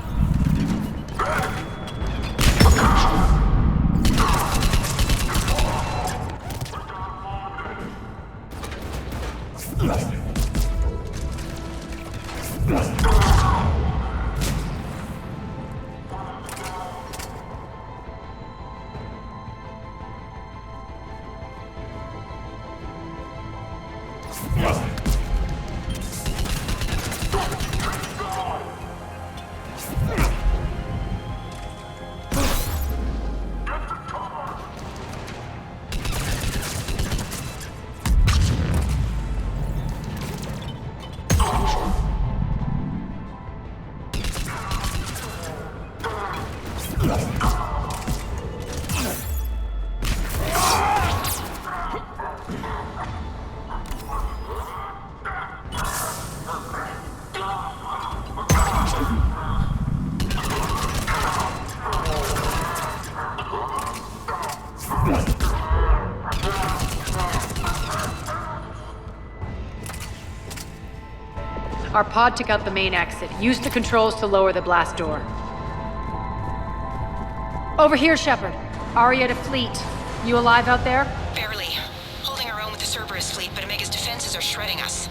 Our pod took out the main exit. Use the controls to lower the blast door. Over here, Shepard. Aria to fleet. You alive out there? Barely. Holding our own with the Cerberus fleet, but Omega's defenses are shredding us.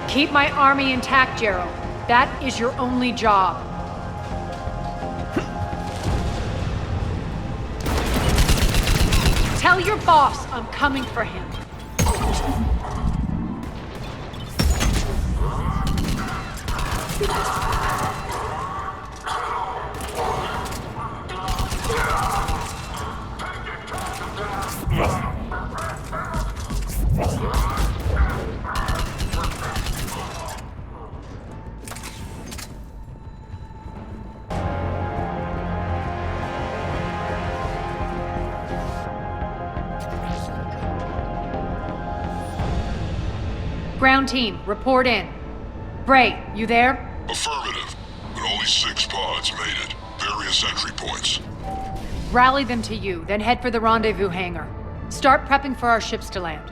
Keep my army intact, Gerald. That is your only job. Tell your boss I'm coming for him. Ground team, report in. Bray, you there? Affirmative, but only 6 pods made it. Various entry points. Rally them to you, then head for the rendezvous hangar. Start prepping for our ships to land.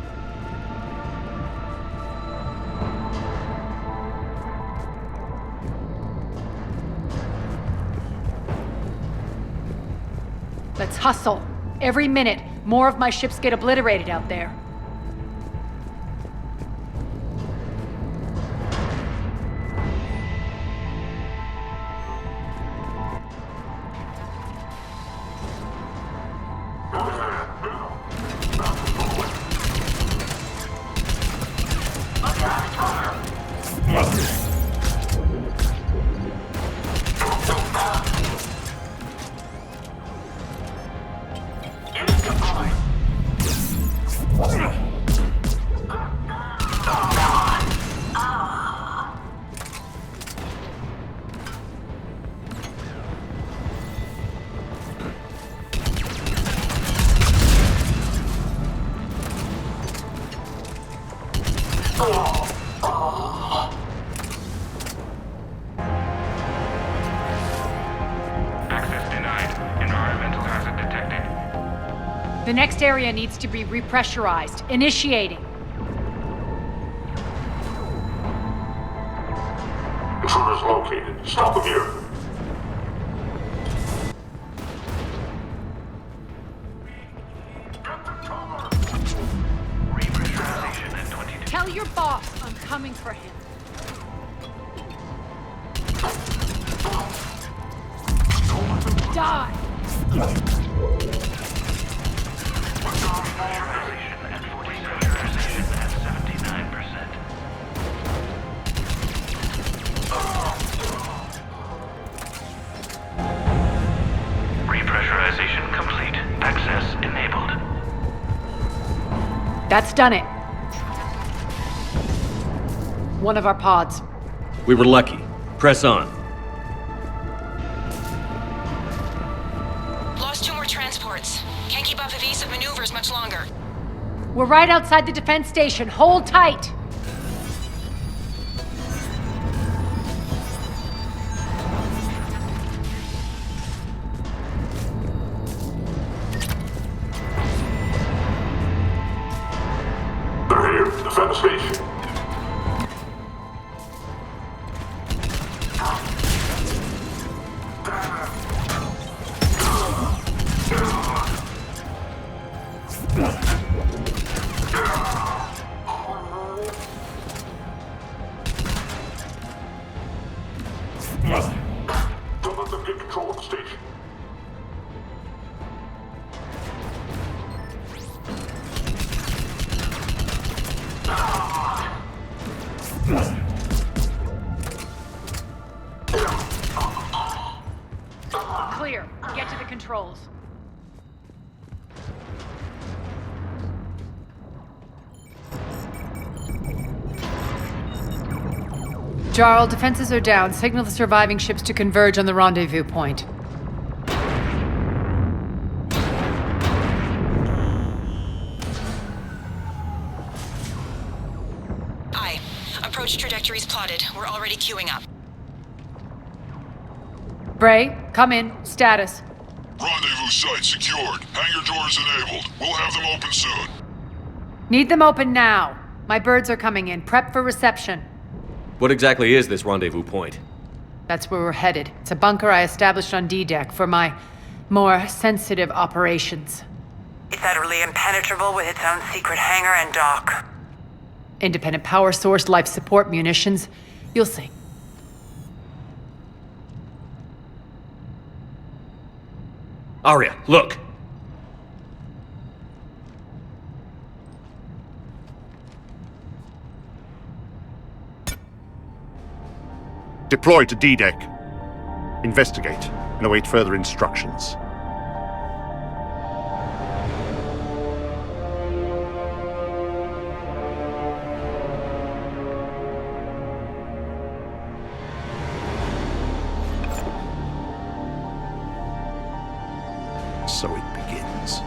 Let's hustle. Every minute, more of my ships get obliterated out there. The next area needs to be repressurized. Initiating. Intruders located. Stop them here. Tell your boss I'm coming for him. Die! That's done it. One of our pods. We were lucky. Press on. Lost 2 more transports. Can't keep up evasive maneuvers much longer. We're right outside the defense station. Hold tight. They're here. Defend the station. Don't let them get control of the station. Clear. Get to the controls. Jarl, defenses are down. Signal the surviving ships to converge on the rendezvous point. Aye. Approach trajectories plotted. We're already queuing up. Bray, come in. Status. Rendezvous site secured. Hangar doors enabled. We'll have them open soon. Need them open now. My birds are coming in. Prep for reception. What exactly is this rendezvous point? That's where we're headed. It's a bunker I established on D-Deck for my more sensitive operations. It's utterly impenetrable with its own secret hangar and dock. Independent power source, life support, munitions. You'll see. Arya, look! Deploy to D-Deck. Investigate and await further instructions. So it begins.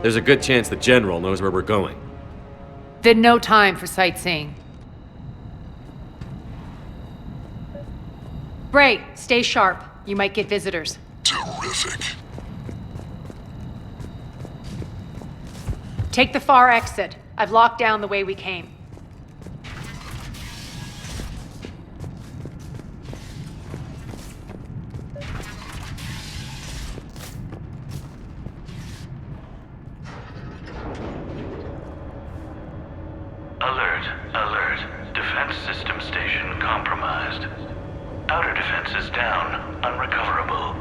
There's a good chance the General knows where we're going. Then no time for sightseeing. Bray, stay sharp. You might get visitors. Terrific. Take the far exit. I've locked down the way we came. Alert, alert. Defense system station compromised. Outer defenses down, unrecoverable.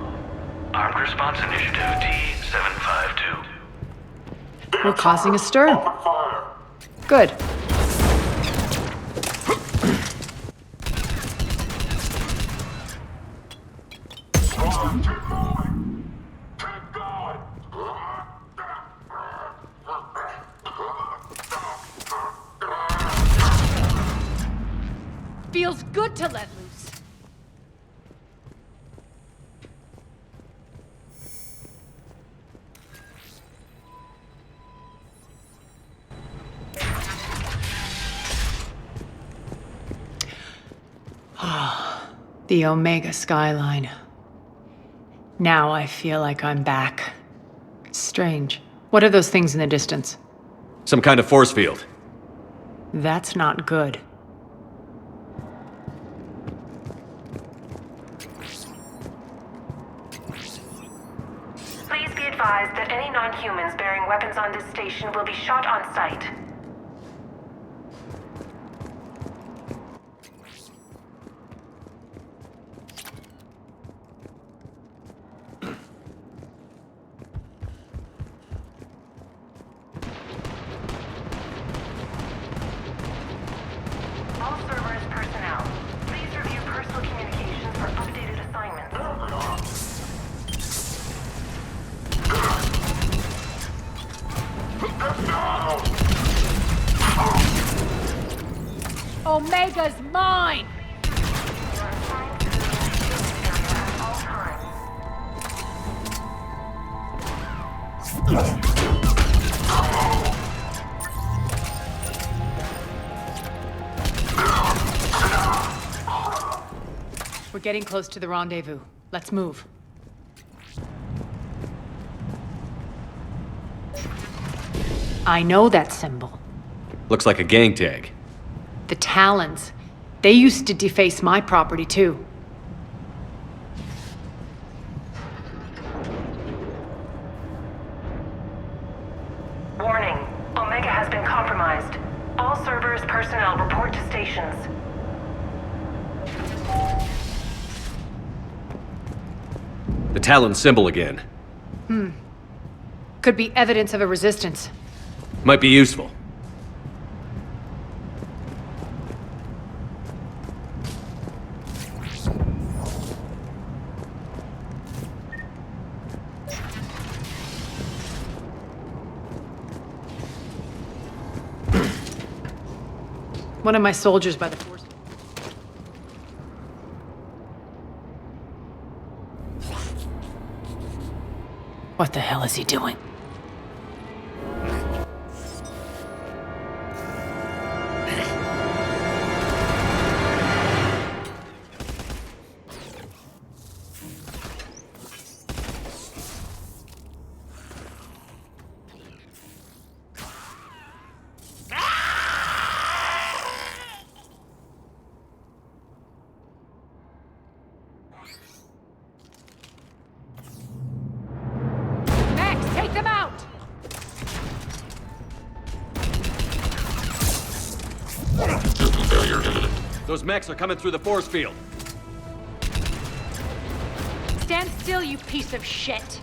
Armed Response Initiative T-752. We're causing a stir. Good. Feels good to let loose. The Omega skyline. Now I feel like I'm back. It's strange. What are those things in the distance? Some kind of force field. That's not good. Please be advised that any non-humans bearing weapons on this station will be shot on sight. All Cerberus personnel, please review personal communications for updated assignments. Omega's mine! We're getting close to the rendezvous. Let's move. I know that symbol. Looks like a gang tag. The Talons. They used to deface my property, too. Warning. Omega has been compromised. All servers, personnel, report to stations. The Talon symbol again. Could be evidence of a resistance. Might be useful. One of my soldiers by the force. What the hell is he doing? Take them out! Those mechs are coming through the force field. Stand still, you piece of shit!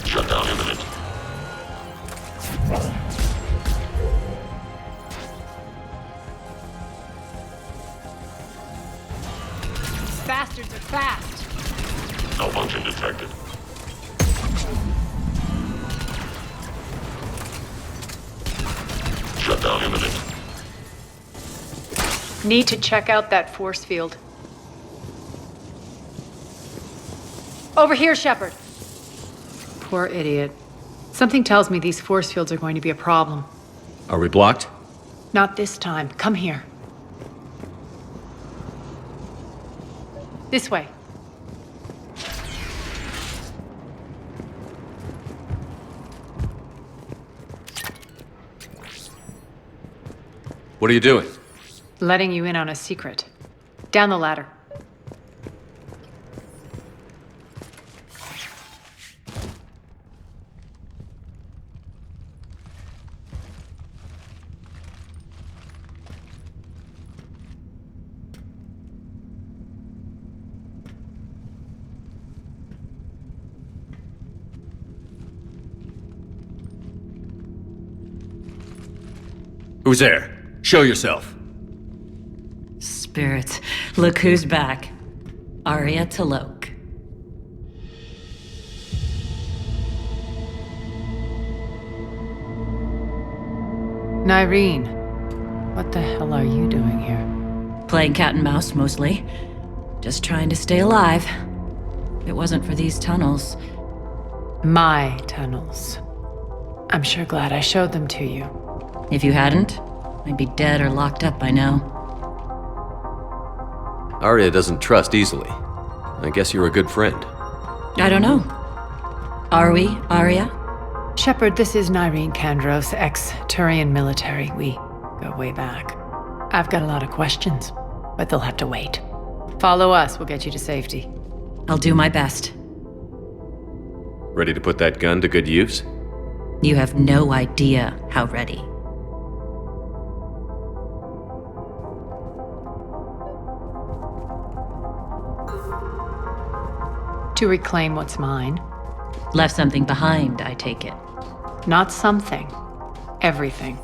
Shutdown imminent. Bastards are fast! Malfunction detected. Shutdown imminent. Need to check out that force field. Over here, Shepard! Poor idiot. Something tells me these force fields are going to be a problem. Are we blocked? Not this time. Come here. This way. What are you doing? Letting you in on a secret. Down the ladder. Who's there? Show yourself. Spirits, look who's back. Arya Talok. Nyreen, what the hell are you doing here? Playing cat and mouse, mostly. Just trying to stay alive. If it wasn't for these tunnels. My tunnels. I'm sure glad I showed them to you. If you hadn't, I'd be dead or locked up by now. Arya doesn't trust easily. I guess you're a good friend. I don't know. Are we, Arya? Shepard, this is Nyreen Kandros, ex-Turian military. We go way back. I've got a lot of questions, but they'll have to wait. Follow us, we'll get you to safety. I'll do my best. Ready to put that gun to good use? You have no idea how ready. To reclaim what's mine. Left something behind, I take it. Not something. Everything.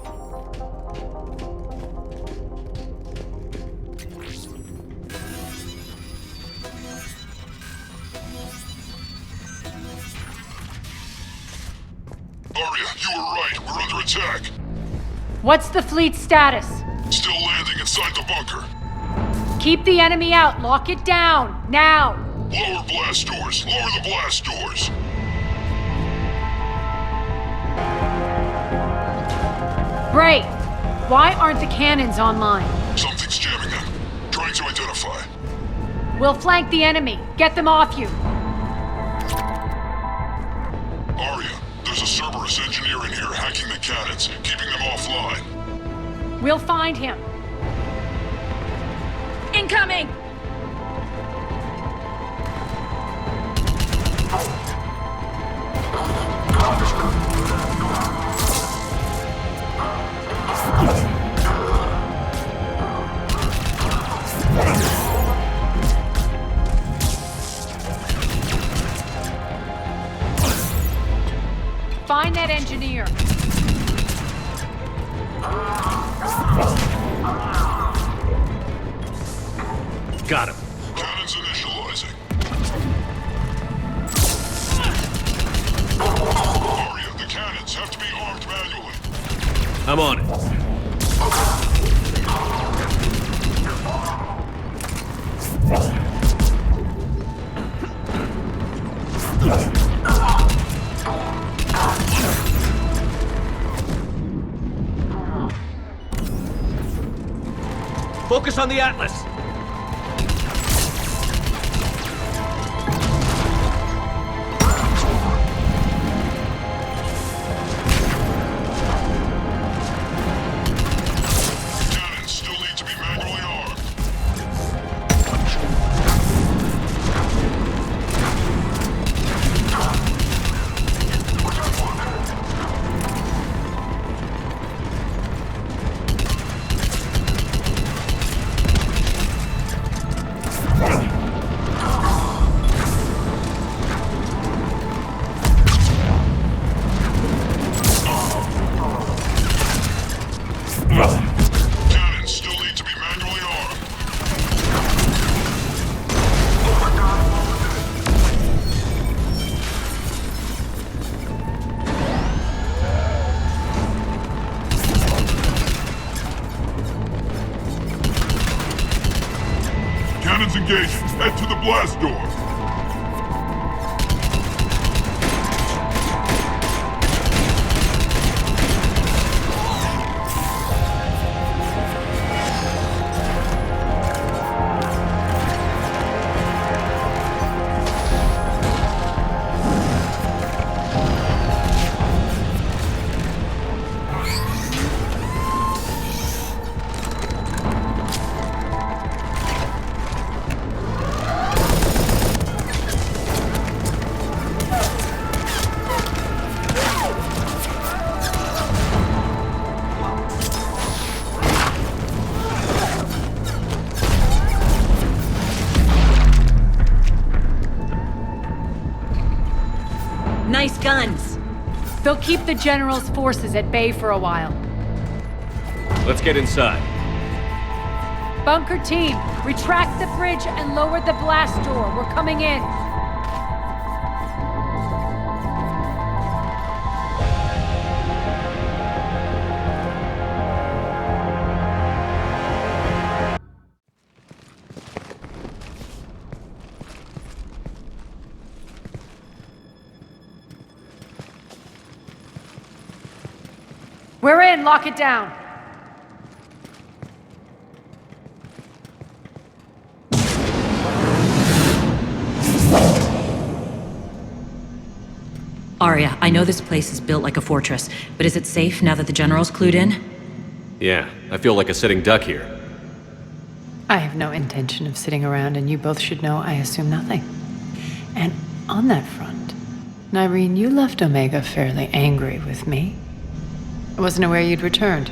What's the fleet's status? Still landing inside the bunker. Keep the enemy out. Lock it down. Now. Lower blast doors. Lower the blast doors. Bray, why aren't the cannons online? Something's jamming them. Trying to identify. We'll flank the enemy. Get them off you. Arya, there's a Cerberus engineer in here hacking the cannons, keeping them offline. We'll find him. Incoming! Find that engineer. Got him. Cannons initializing. Arya, the cannons have to be armed manually. I'm on it. Focus on the Atlas. Cannons still need to be manually armed. Cannons still need to be manually armed. Cannons engaged. Head to the blast door. Nice guns. They'll keep the General's forces at bay for a while. Let's get inside. Bunker team, retract the bridge and lower the blast door. We're coming in. We're in. Lock it down. Arya, I know this place is built like a fortress, but is it safe now that the General's clued in? Yeah, I feel like a sitting duck here. I have no intention of sitting around, and you both should know I assume nothing. And on that front, Nyreen, you left Omega fairly angry with me. I wasn't aware you'd returned.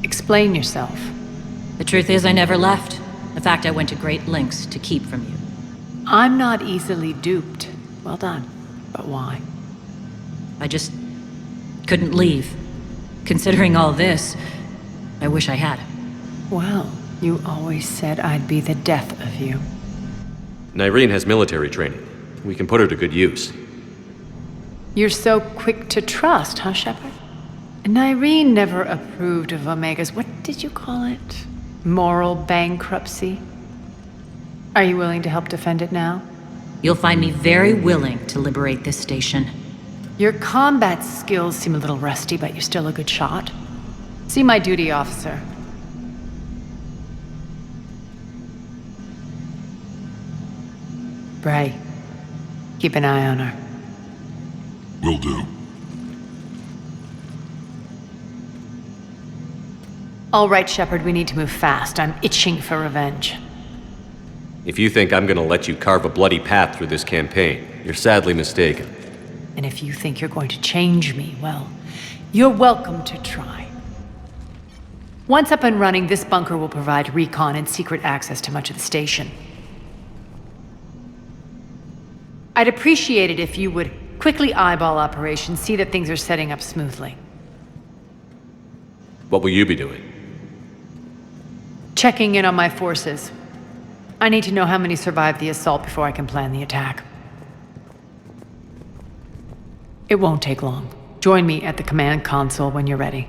Explain yourself. The truth is, I never left. In fact, I went to great lengths to keep from you. I'm not easily duped. Well done. But why? I just couldn't leave. Considering all this, I wish I had. Well, you always said I'd be the death of you. Nyreen has military training. We can put her to good use. You're so quick to trust, huh, Shepard? Nyreen never approved of Omega's, what did you call it? Moral bankruptcy? Are you willing to help defend it now? You'll find me very willing to liberate this station. Your combat skills seem a little rusty, but you're still a good shot. See my duty officer. Bray, keep an eye on her. Will do. All right, Shepard, we need to move fast. I'm itching for revenge. If you think I'm gonna let you carve a bloody path through this campaign, you're sadly mistaken. And if you think you're going to change me, well, you're welcome to try. Once up and running, this bunker will provide recon and secret access to much of the station. I'd appreciate it if you would quickly eyeball operations, see that things are setting up smoothly. What will you be doing? Checking in on my forces. I need to know how many survived the assault before I can plan the attack. It won't take long. Join me at the command console when you're ready.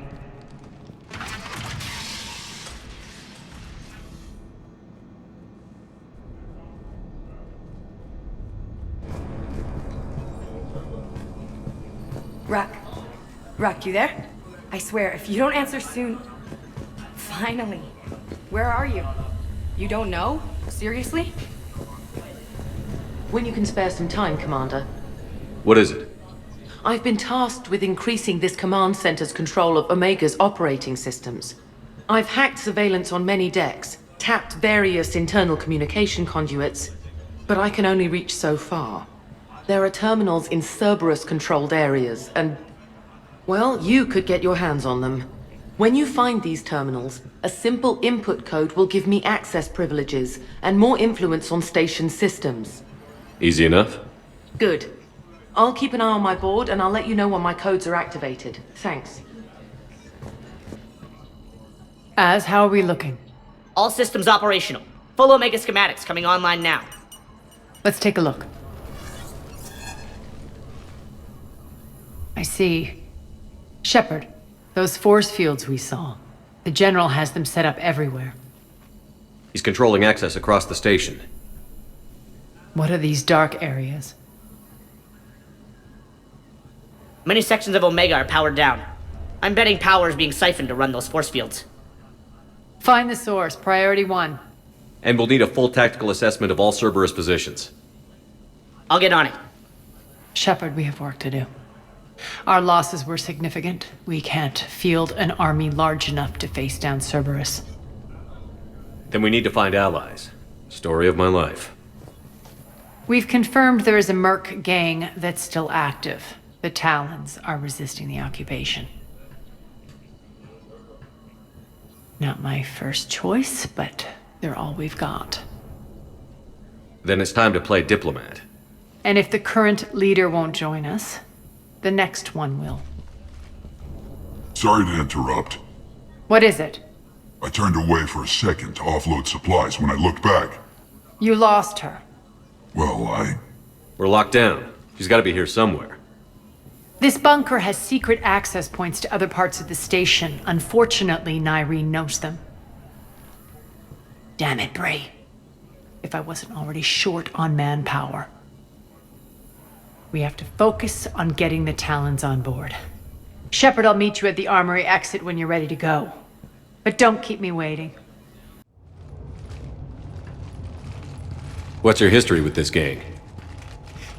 Rock, you there? I swear, if you don't answer soon... Finally. Where are you? You don't know? Seriously? When you can spare some time, Commander. What is it? I've been tasked with increasing this command center's control of Omega's operating systems. I've hacked surveillance on many decks, tapped various internal communication conduits, but I can only reach so far. There are terminals in Cerberus-controlled areas, and... well, you could get your hands on them. When you find these terminals, a simple input code will give me access privileges and more influence on station systems. Easy enough? Good. I'll keep an eye on my board, and I'll let you know when my codes are activated. Thanks. How are we looking? All systems operational. Full Omega schematics coming online now. Let's take a look. I see. Shepard, those force fields we saw. The General has them set up everywhere. He's controlling access across the station. What are these dark areas? Many sections of Omega are powered down. I'm betting power is being siphoned to run those force fields. Find the source, priority 1. And we'll need a full tactical assessment of all Cerberus positions. I'll get on it. Shepard, we have work to do. Our losses were significant. We can't field an army large enough to face down Cerberus. Then we need to find allies. Story of my life. We've confirmed there is a Merc gang that's still active. The Talons are resisting the occupation. Not my first choice, but they're all we've got. Then it's time to play diplomat. And if the current leader won't join us, the next one will. Sorry to interrupt. What is it? I turned away for a second to offload supplies. When I looked back... You lost her. Well, We're locked down. She's gotta be here somewhere. This bunker has secret access points to other parts of the station. Unfortunately, Nyreen knows them. Damn it, Bray. If I wasn't already short on manpower. We have to focus on getting the Talons on board. Shepard, I'll meet you at the armory exit when you're ready to go. But don't keep me waiting. What's your history with this gang?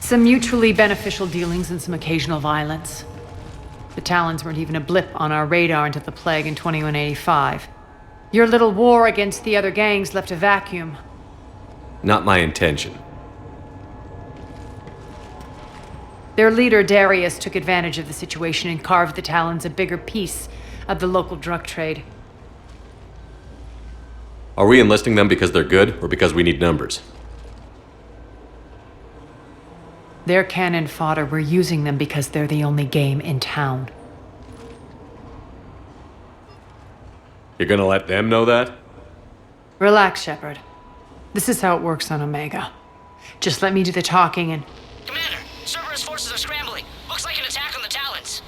Some mutually beneficial dealings and some occasional violence. The Talons weren't even a blip on our radar until the plague in 2185. Your little war against the other gangs left a vacuum. Not my intention. Their leader, Darius, took advantage of the situation and carved the Talons a bigger piece of the local drug trade. Are we enlisting them because they're good, or because we need numbers? They're cannon fodder. We're using them because they're the only game in town. You're gonna let them know that? Relax, Shepard. This is how it works on Omega. Just let me do the talking and... Commander, Cerberus forces are scrambling. Looks like an attack on the Talons.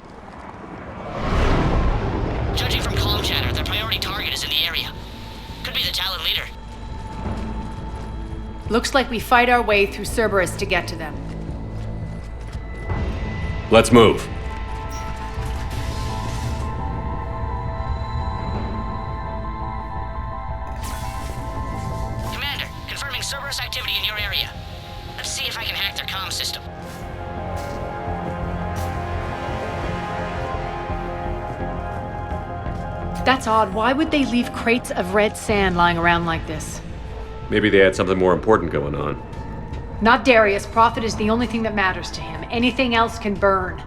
Looks like we fight our way through Cerberus to get to them. Let's move. Commander, confirming Cerberus activity in your area. Let's see if I can hack their comm system. That's odd. Why would they leave crates of red sand lying around like this? Maybe they had something more important going on. Not Darius. Profit is the only thing that matters to him. Anything else can burn.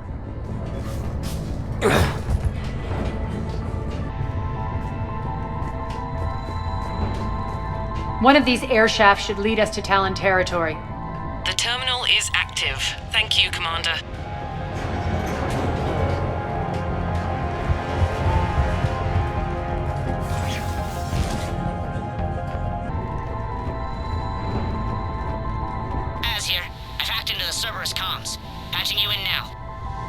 One of these air shafts should lead us to Talon territory. The terminal is active. Thank you, Commander. Az here. I've hacked into the Cerberus comms. Patching you in now.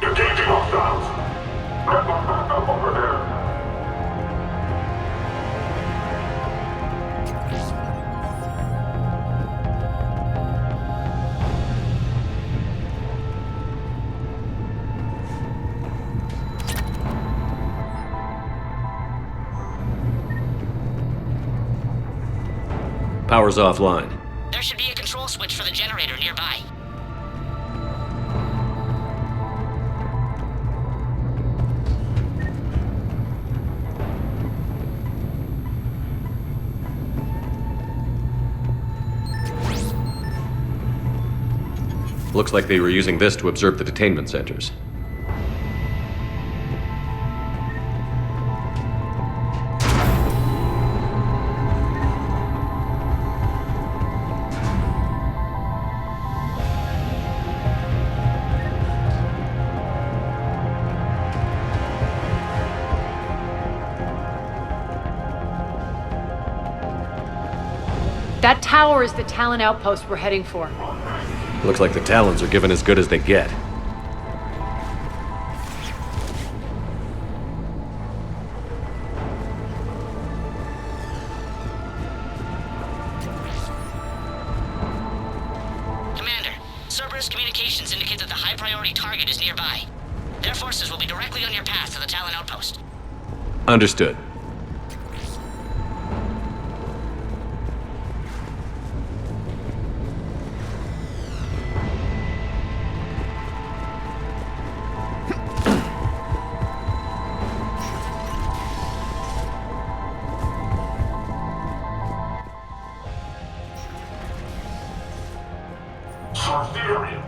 Engaging hostiles. Get them back up over there. Power's offline. There should be a control switch for the generator nearby. Looks like they were using this to observe the detainment centers. That tower is the Talon outpost we're heading for. Looks like the Talons are given as good as they get. Commander, Cerberus communications indicate that the high-priority target is nearby. Their forces will be directly on your path to the Talon outpost. Understood. Search the area.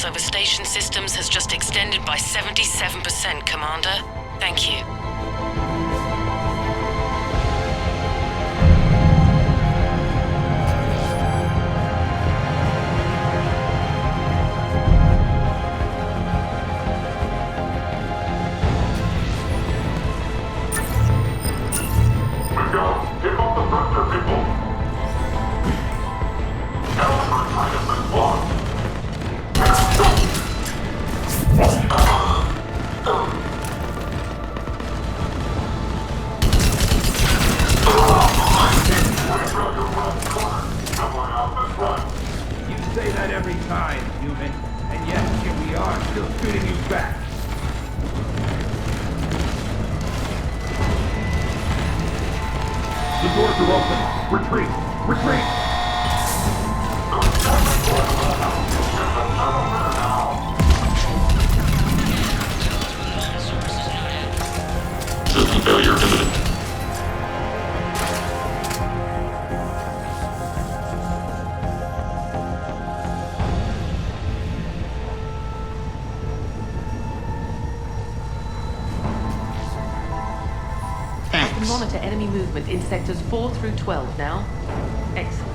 Over station systems has just extended by 77%, Commander. Thank you. say that every time, human. And yet, here we are, still shooting you back. The doors are open. Retreat! Retreat! monitor enemy movement in sectors 4 through 12 now. Excellent.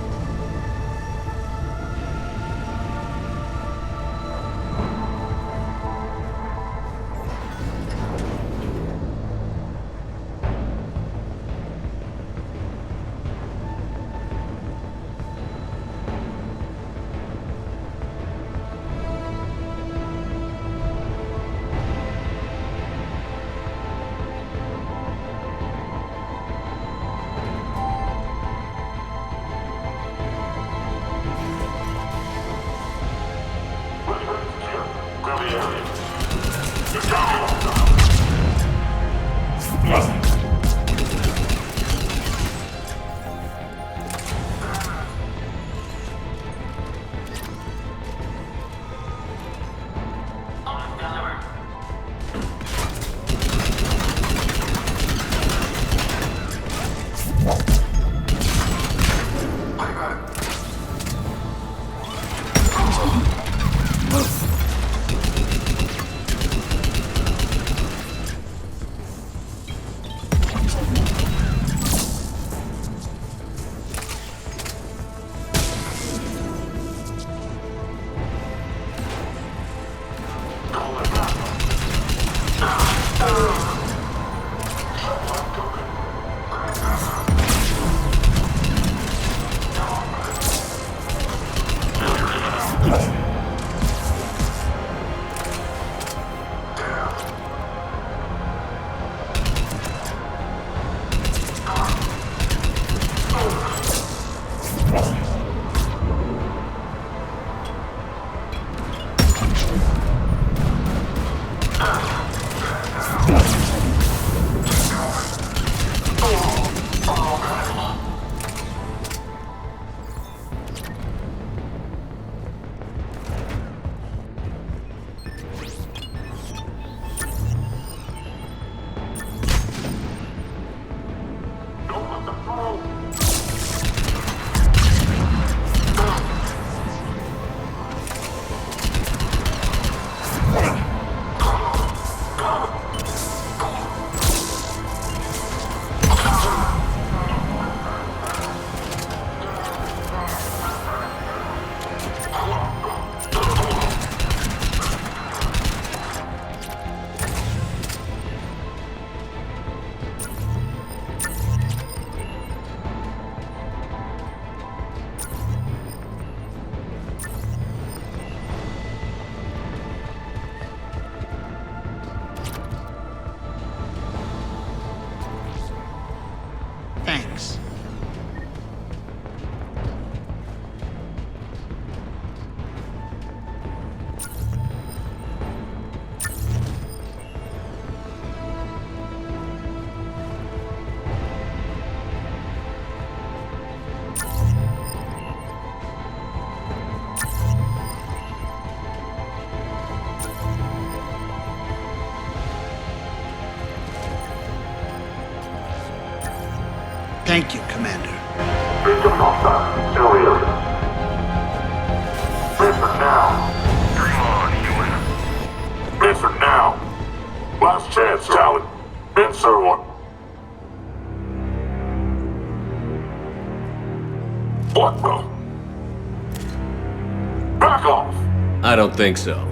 Thanks. Thank you, Commander. System hostile. Still here. Listen now. Dream on, human. Listen now. Last chance, Talon. Answer one. What the? Back off. I don't think so.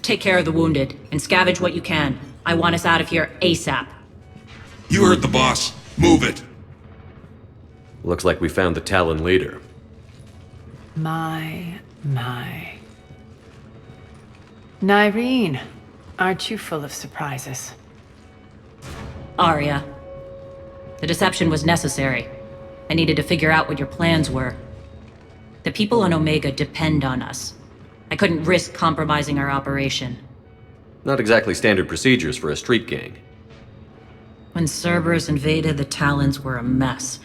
Take care of the wounded, and scavenge what you can. I want us out of here ASAP. You heard the boss. Move it. Looks like we found the Talon leader. My. Nyreen, aren't you full of surprises? Arya. The deception was necessary. I needed to figure out what your plans were. The people on Omega depend on us. I couldn't risk compromising our operation. Not exactly standard procedures for a street gang. When Cerberus invaded, the Talons were a mess.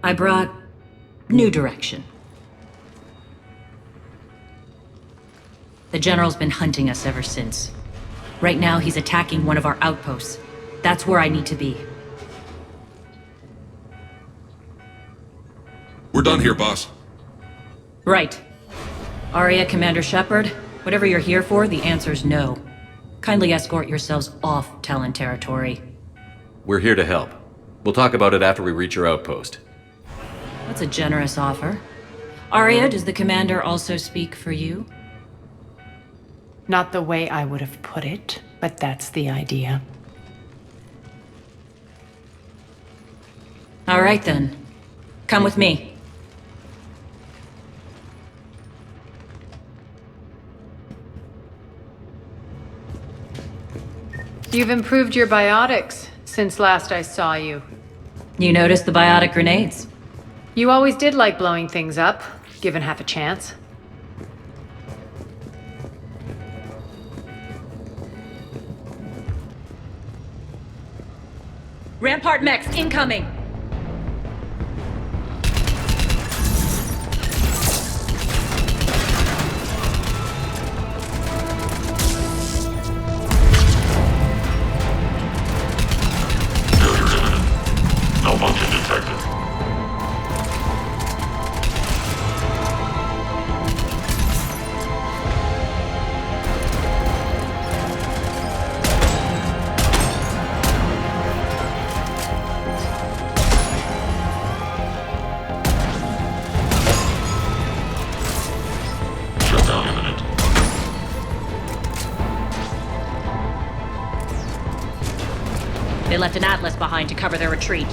I brought new direction. The General's been hunting us ever since. Right now, he's attacking one of our outposts. That's where I need to be. We're done here, boss. Right. Aria, Commander Shepard, whatever you're here for, the answer's no. Kindly escort yourselves off Talon territory. We're here to help. We'll talk about it after we reach your outpost. That's a generous offer. Aria, does the Commander also speak for you? Not the way I would have put it, but that's the idea. All right then. Come with me. You've improved your biotics since last I saw you. You noticed the biotic grenades? You always did like blowing things up, given half a chance. Rampart mechs incoming! Malfunction detected. Shutdown imminent. They left an Atlas behind to cover their retreat.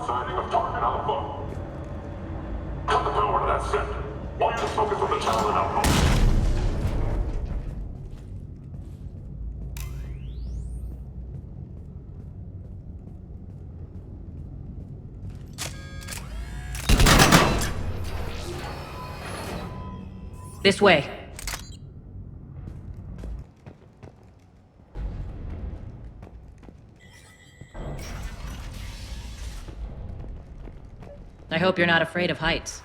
Sighting of target Alpha. Cut the power to that sector. While you focus on the Talon outpost. This way. I hope you're not afraid of heights.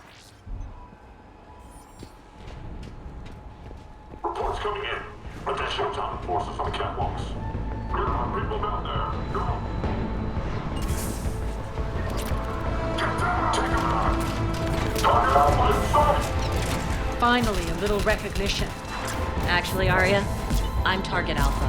Reports coming in. But there's Showtime forces on the catwalks. There are people down there. Go. Get down! Take them out! Target Alpha in sight! Finally, a little recognition. Actually, Aria, I'm Target Alpha.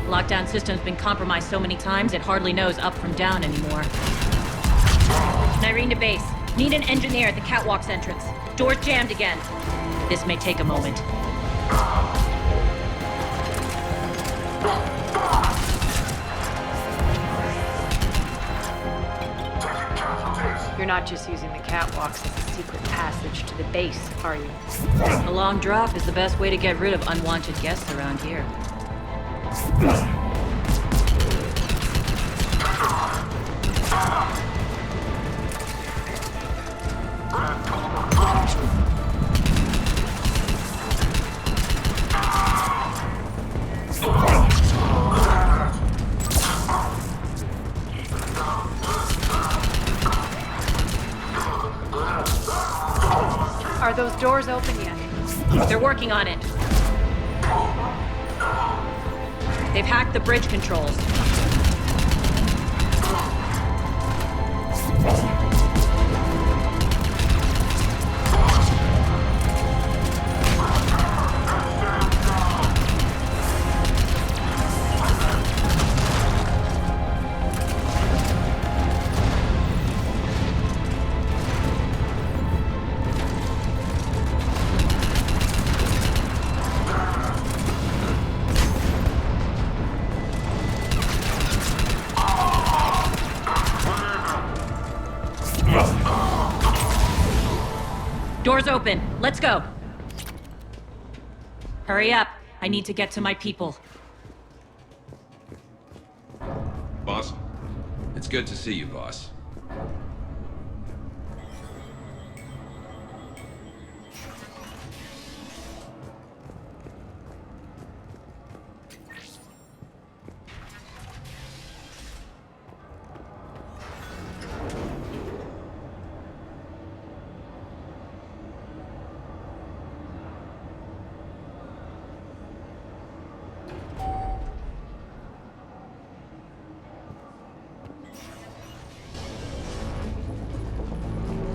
Lockdown system's been compromised so many times it hardly knows up from down anymore. Nyreen to base. Need an engineer at the catwalk's entrance. Door's jammed again. This may take a moment. You're not just using the catwalks as a secret passage to the base, are you? A long drop is the best way to get rid of unwanted guests around here. Are those doors open yet? They're working on it. They've hacked the bridge controls. Doors open. Let's go. Hurry up. I need to get to my people. Boss? It's good to see you, boss.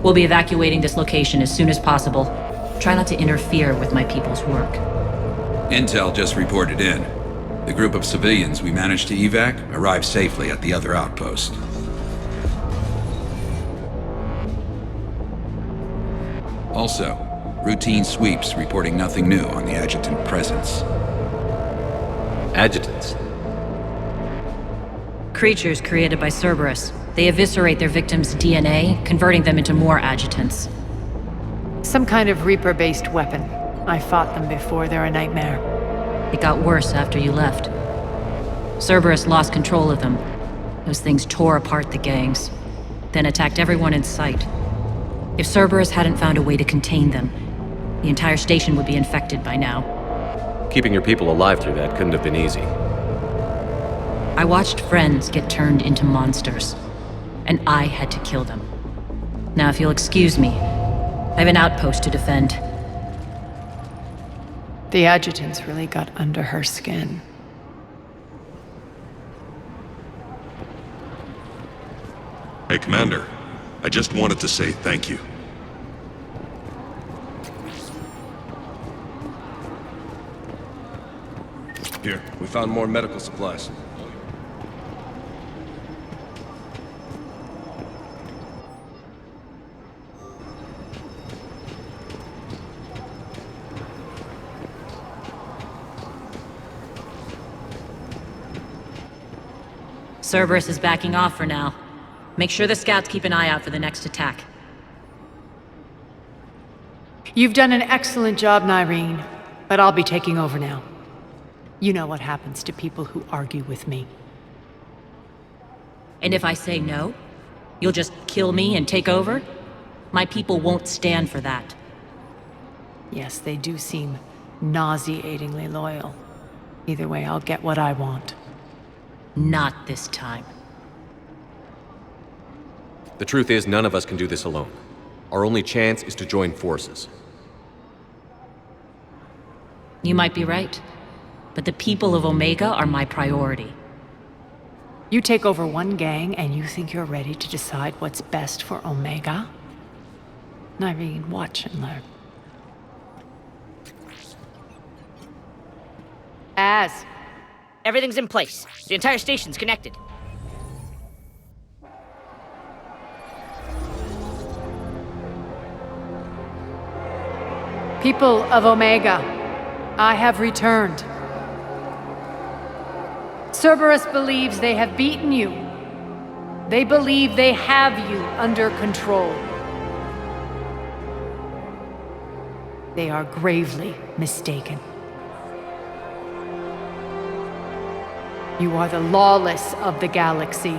We'll be evacuating this location as soon as possible. Try not to interfere with my people's work. Intel just reported in. The group of civilians we managed to evac arrived safely at the other outpost. Also, routine sweeps reporting nothing new on the adjutant presence. Adjutants? Creatures created by Cerberus. They eviscerate their victims' DNA, converting them into more adjutants. Some kind of Reaper-based weapon. I fought them before, they're a nightmare. It got worse after you left. Cerberus lost control of them. Those things tore apart the gangs, then attacked everyone in sight. If Cerberus hadn't found a way to contain them, the entire station would be infected by now. Keeping your people alive through that couldn't have been easy. I watched friends get turned into monsters, and I had to kill them. Now, if you'll excuse me, I have an outpost to defend. The adjutants really got under her skin. Hey, Commander. I just wanted to say thank you. Here, we found more medical supplies. Cerberus is backing off for now. Make sure the scouts keep an eye out for the next attack. You've done an excellent job, Nyreen, but I'll be taking over now. You know what happens to people who argue with me. And if I say no, you'll just kill me and take over? My people won't stand for that. Yes, they do seem nauseatingly loyal. Either way, I'll get what I want. Not this time. The truth is, none of us can do this alone. Our only chance is to join forces. You might be right, but the people of Omega are my priority. You take over one gang and you think you're ready to decide what's best for Omega? Nyreen, watch and learn. Everything's in place. The entire station's connected. People of Omega, I have returned. Cerberus believes they have beaten you. They believe they have you under control. They are gravely mistaken. You are the lawless of the galaxy.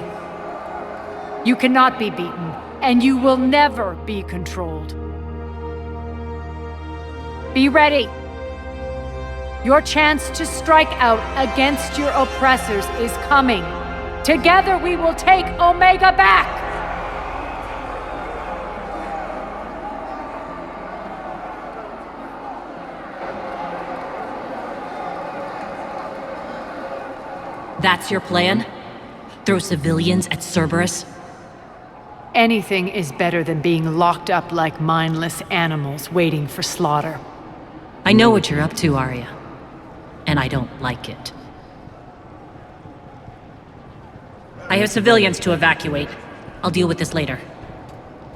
You cannot be beaten, and you will never be controlled. Be ready. Your chance to strike out against your oppressors is coming. Together we will take Omega back! That's your plan? Throw civilians at Cerberus? Anything is better than being locked up like mindless animals waiting for slaughter. I know what you're up to, Arya. And I don't like it. I have civilians to evacuate. I'll deal with this later.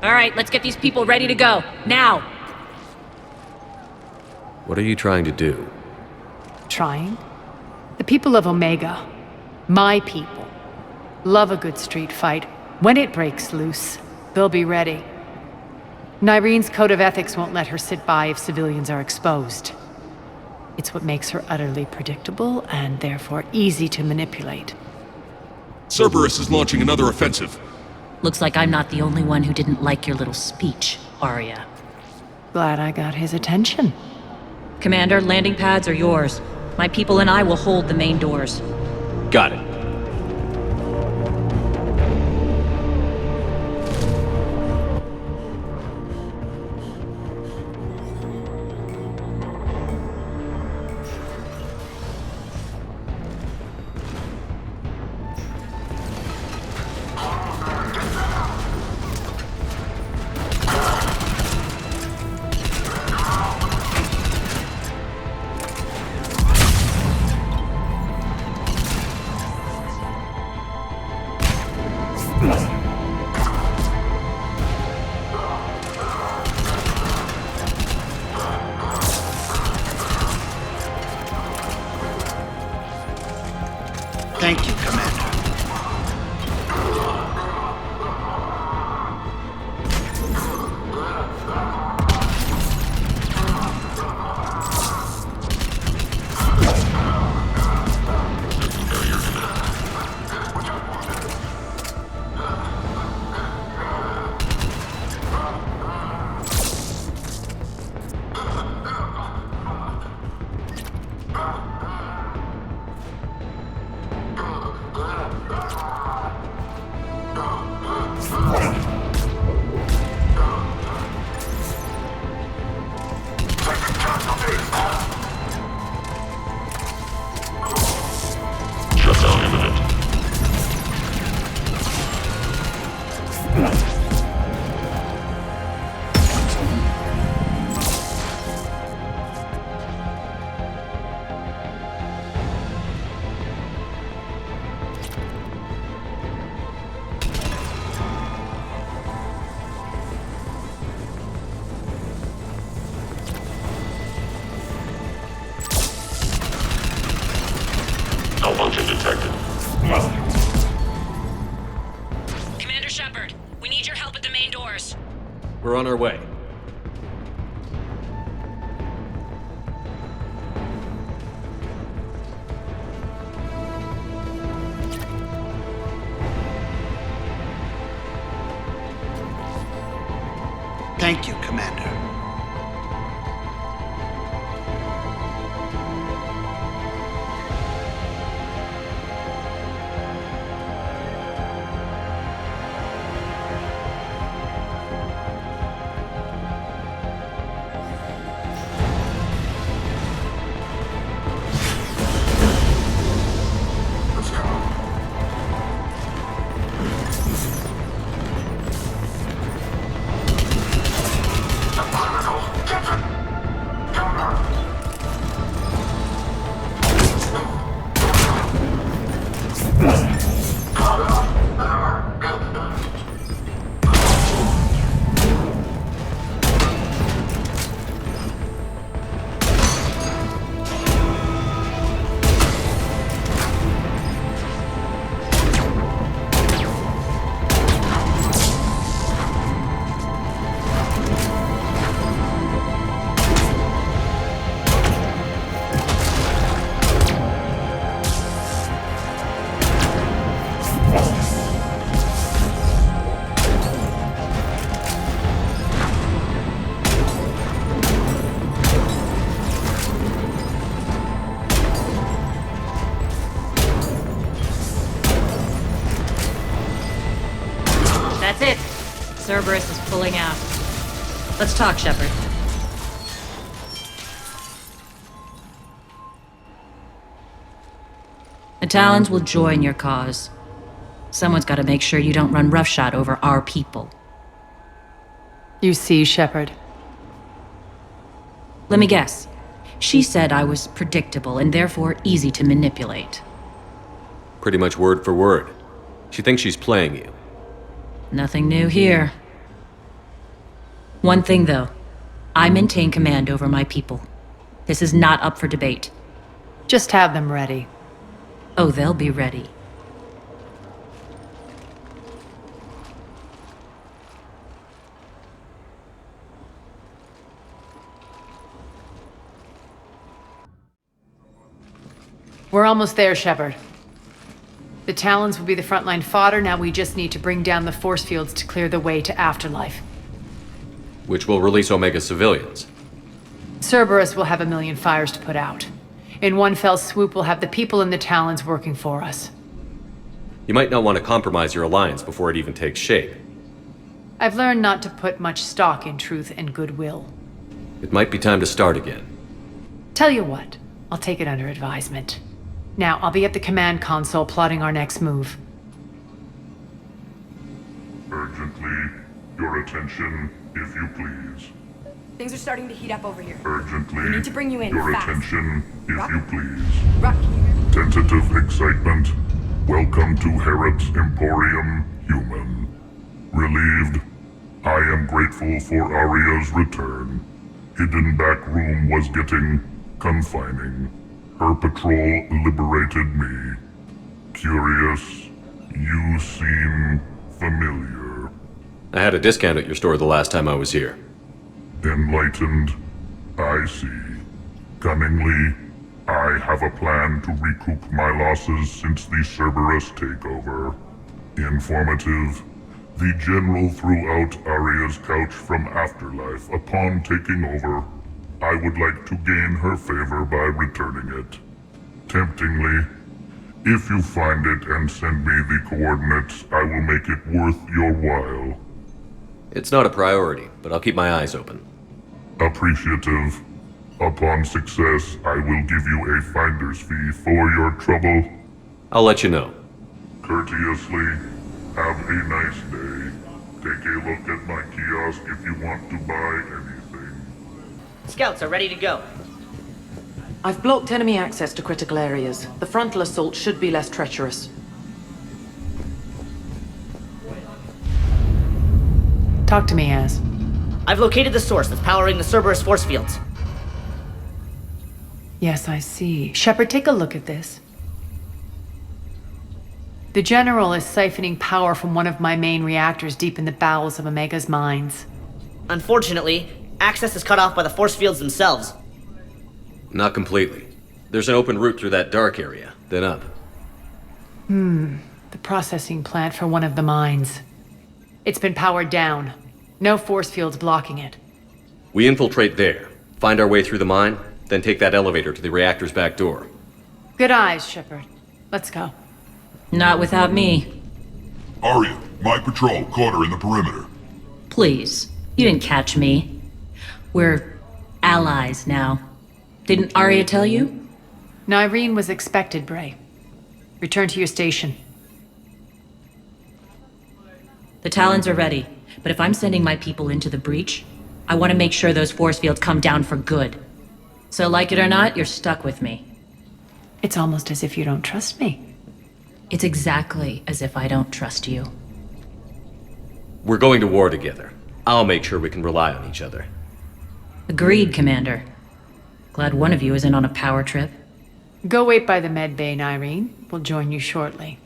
All right, let's get these people ready to go. Now! What are you trying to do? Trying? The people of Omega, my people, love a good street fight. When it breaks loose, they'll be ready. Nyrene's code of ethics won't let her sit by if civilians are exposed. It's what makes her utterly predictable and therefore easy to manipulate. Cerberus is launching another offensive. Looks like I'm not the only one who didn't like your little speech, Arya. Glad I got his attention. Commander, landing pads are yours. My people and I will hold the main doors. Got it. Thank you, Commander. Malfunction detected. Commander Shepard, we need your help at the main doors. We're on our way. Thank you, Commander. That's it. Cerberus is pulling out. Let's talk, Shepard. The Talons will join your cause. Someone's got to make sure you don't run roughshod over our people. You see, Shepard. Let me guess. She said I was predictable and therefore easy to manipulate. Pretty much word for word. She thinks she's playing you. Nothing new here. One thing, though. I maintain command over my people. This is not up for debate. Just have them ready. Oh, they'll be ready. We're almost there, Shepard. The Talons will be the frontline fodder, now we just need to bring down the force fields to clear the way to Afterlife. Which will release Omega civilians. Cerberus will have 1,000,000 fires to put out. In one fell swoop, we'll have the people in the Talons working for us. You might not want to compromise your alliance before it even takes shape. I've learned not to put much stock in truth and goodwill. It might be time to start again. Tell you what, I'll take it under advisement. Now, I'll be at the command console plotting our next move. Urgently, your attention, if you please. Things are starting to heat up over here. Urgently, We need to bring you in your fast. attention, if Rock? you please. Rock. Tentative excitement. Welcome to Herod's Emporium, Human. Relieved, I am grateful for Aria's return. Hidden back room was getting confining. Her patrol liberated me. Curious, you seem familiar. I had a discount at your store the last time I was here. Enlightened, I see. Cunningly, I have a plan to recoup my losses since the Cerberus takeover. Informative, the General threw out Aria's couch from Afterlife upon taking over. I would like to gain her favor by returning it. Temptingly, if you find it and send me the coordinates, I will make it worth your while. It's not a priority, but I'll keep my eyes open. Appreciative. Upon success, I will give you a finder's fee for your trouble. I'll let you know. Courteously, have a nice day. Take a look at my kiosk if you want to buy anything. Scouts are ready to go. I've blocked enemy access to critical areas. The frontal assault should be less treacherous. Talk to me, Az. I've located the source that's powering the Cerberus force fields. Yes, I see. Shepard, take a look at this. The General is siphoning power from one of my main reactors deep in the bowels of Omega's mines. Unfortunately, access is cut off by the force fields themselves. Not completely. There's an open route through that dark area, then up. The processing plant for one of the mines. It's been powered down. No force fields blocking it. We infiltrate there, find our way through the mine, then take that elevator to the reactor's back door. Good eyes, Shepard. Let's go. Not without me. Aria, my patrol caught her in the perimeter. Please. You didn't catch me. We're allies now. Didn't Arya tell you? Nyreen was expected, Bray. Return to your station. The Talons are ready, but if I'm sending my people into the breach, I want to make sure those force fields come down for good. So like it or not, you're stuck with me. It's almost as if you don't trust me. It's exactly as if I don't trust you. We're going to war together. I'll make sure we can rely on each other. Agreed, Commander. Glad one of you isn't on a power trip. Go wait by the med bay, Nyreen. We'll join you shortly.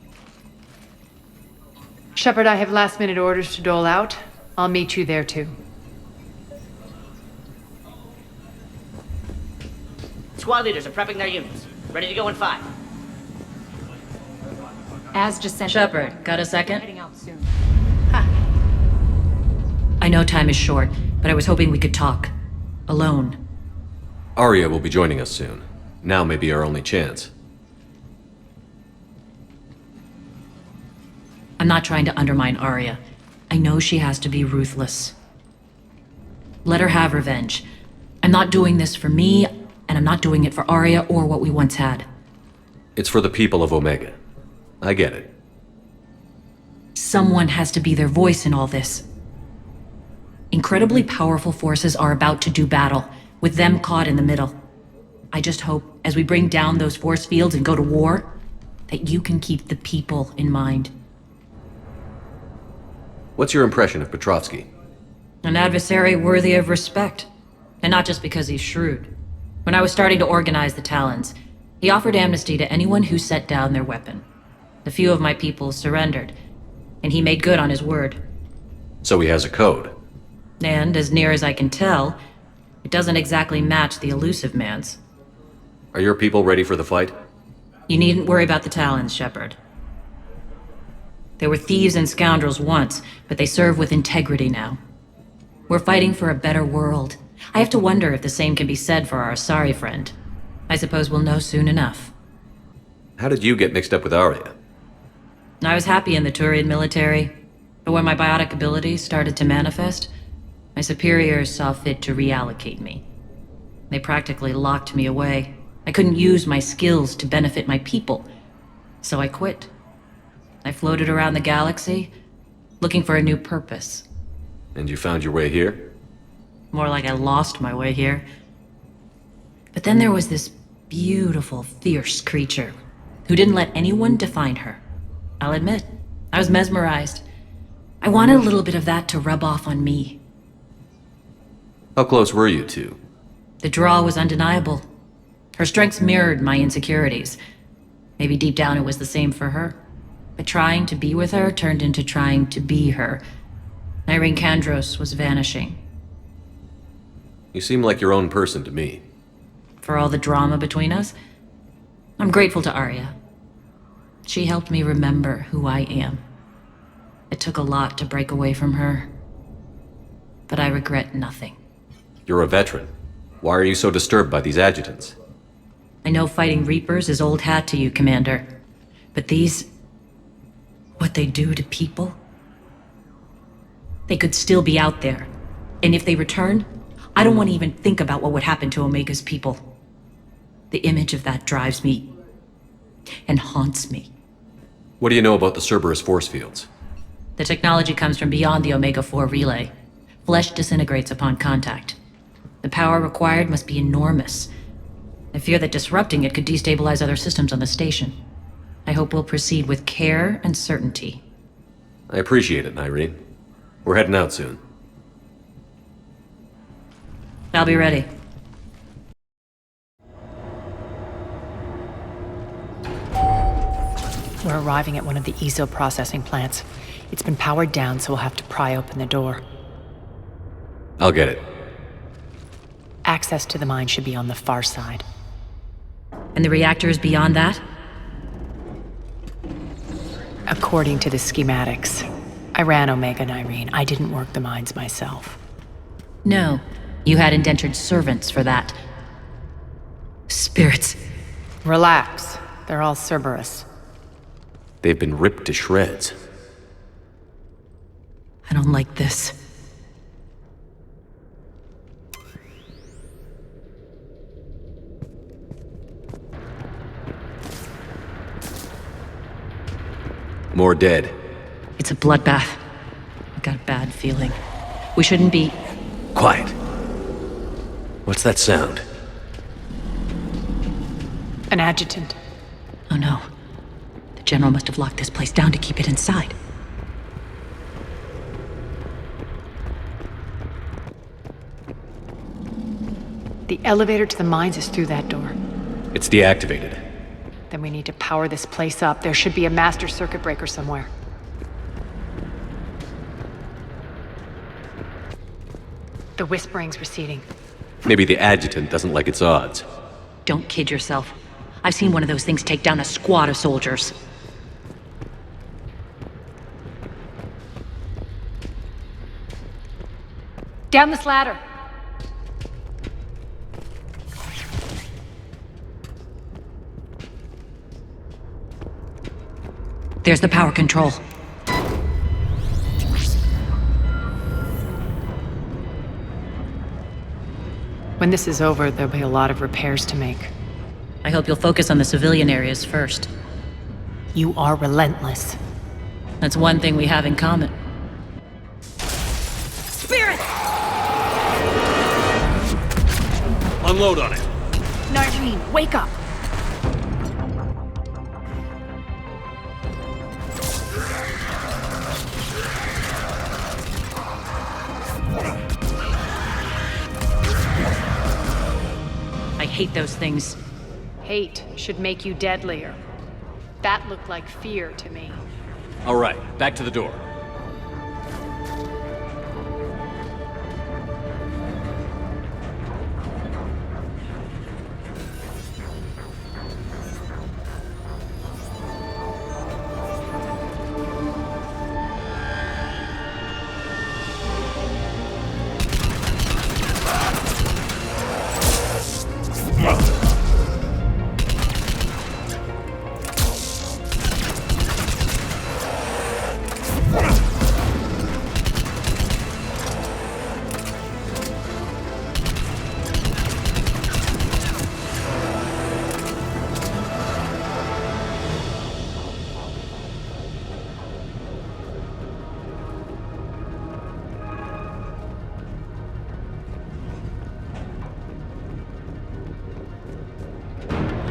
Shepard, I have last-minute orders to dole out. I'll meet you there, too. Squad leaders are prepping their units. Ready to go in 5. As just sent. Shepard, got a second? Heading out soon. I know time is short, but I was hoping we could talk. Alone. Arya will be joining us soon. Now may be our only chance. I'm not trying to undermine Arya. I know she has to be ruthless. Let her have revenge. I'm not doing this for me, and I'm not doing it for Arya or what we once had. It's for the people of Omega. I get it. Someone has to be their voice in all this. Incredibly powerful forces are about to do battle, with them caught in the middle. I just hope, as we bring down those force fields and go to war, that you can keep the people in mind. What's your impression of Petrovsky? An adversary worthy of respect. And not just because he's shrewd. When I was starting to organize the Talons, he offered amnesty to anyone who set down their weapon. A few of my people surrendered, and he made good on his word. So he has a code. And, as near as I can tell, it doesn't exactly match the elusive man's. Are your people ready for the fight? You needn't worry about the Talons, Shepard. They were thieves and scoundrels once, but they serve with integrity now. We're fighting for a better world. I have to wonder if the same can be said for our Asari friend. I suppose we'll know soon enough. How did you get mixed up with Arya? I was happy in the Turian military, but when my biotic abilities started to manifest, my superiors saw fit to reallocate me. They practically locked me away. I couldn't use my skills to benefit my people, so I quit. I floated around the galaxy, looking for a new purpose. And you found your way here? More like I lost my way here. But then there was this beautiful, fierce creature who didn't let anyone define her. I'll admit, I was mesmerized. I wanted a little bit of that to rub off on me. How close were you two? The draw was undeniable. Her strengths mirrored my insecurities. Maybe deep down it was the same for her. But trying to be with her turned into trying to be her. Irene Kandros was vanishing. You seem like your own person to me. For all the drama between us, I'm grateful to Arya. She helped me remember who I am. It took a lot to break away from her, but I regret nothing. You're a veteran. Why are you so disturbed by these adjutants? I know fighting Reapers is old hat to you, Commander. But these... what they do to people? They could still be out there. And if they return, I don't want to even think about what would happen to Omega's people. The image of that drives me and haunts me. What do you know about the Cerberus force fields? The technology comes from beyond the Omega-4 relay. Flesh disintegrates upon contact. The power required must be enormous. I fear that disrupting it could destabilize other systems on the station. I hope we'll proceed with care and certainty. I appreciate it, Irene. We're heading out soon. I'll be ready. We're arriving at one of the ESO processing plants. It's been powered down, so we'll have to pry open the door. I'll get it. Access to the mine should be on the far side. And the reactor is beyond that? According to the schematics. I ran Omega and Irene. I didn't work the mines myself. No. You had indentured servants for that. Spirits. Relax. They're all Cerberus. They've been ripped to shreds. I don't like this. More dead. It's a bloodbath. I've got a bad feeling. We shouldn't be... Quiet. What's that sound? An adjutant. Oh no. The General must have locked this place down to keep it inside. The elevator to the mines is through that door. It's deactivated. Then we need to power this place up. There should be a master circuit breaker somewhere. The whispering's receding. Maybe the adjutant doesn't like its odds. Don't kid yourself. I've seen one of those things take down a squad of soldiers. Down this ladder! There's the power control. When this is over, there'll be a lot of repairs to make. I hope you'll focus on the civilian areas first. You are relentless. That's one thing we have in common. Spirit! Unload on it. Nareen, wake up! I hate those things. Hate should make you deadlier. That looked like fear to me. All right, back to the door.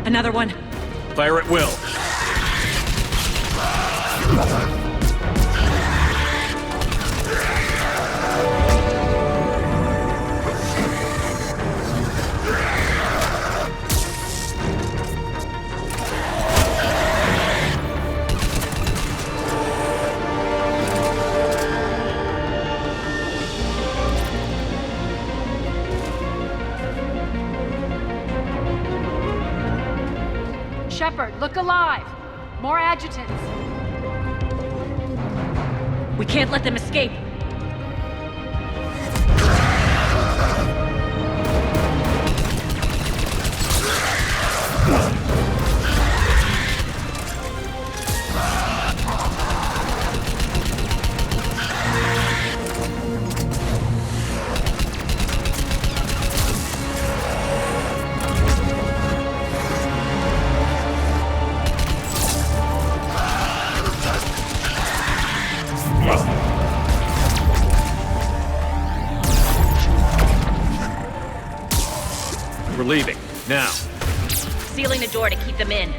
Another one. Fire at will. Shepard, look alive! More adjutants! We can't let them escape. We're leaving. Now. Sealing the door to keep them in.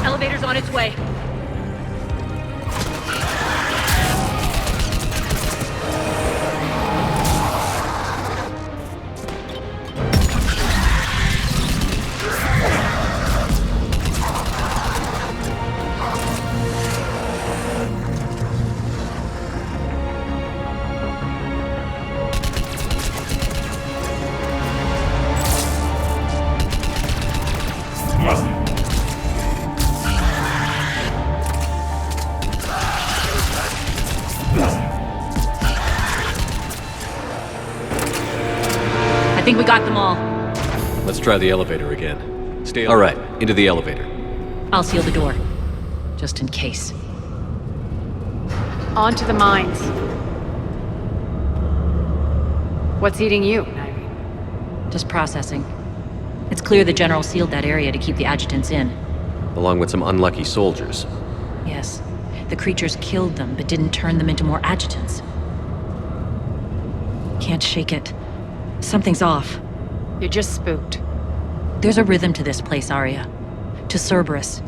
Elevator's on its way. I think we got them all. Let's try the elevator again. Stay all right, into the elevator. I'll seal the door. Just in case. On to the mines. What's eating you? Just processing. It's clear the General sealed that area to keep the adjutants in. Along with some unlucky soldiers. Yes. The creatures killed them, but didn't turn them into more adjutants. Can't shake it. Something's off. You're just spooked. There's a rhythm to this place, Arya. To Cerberus.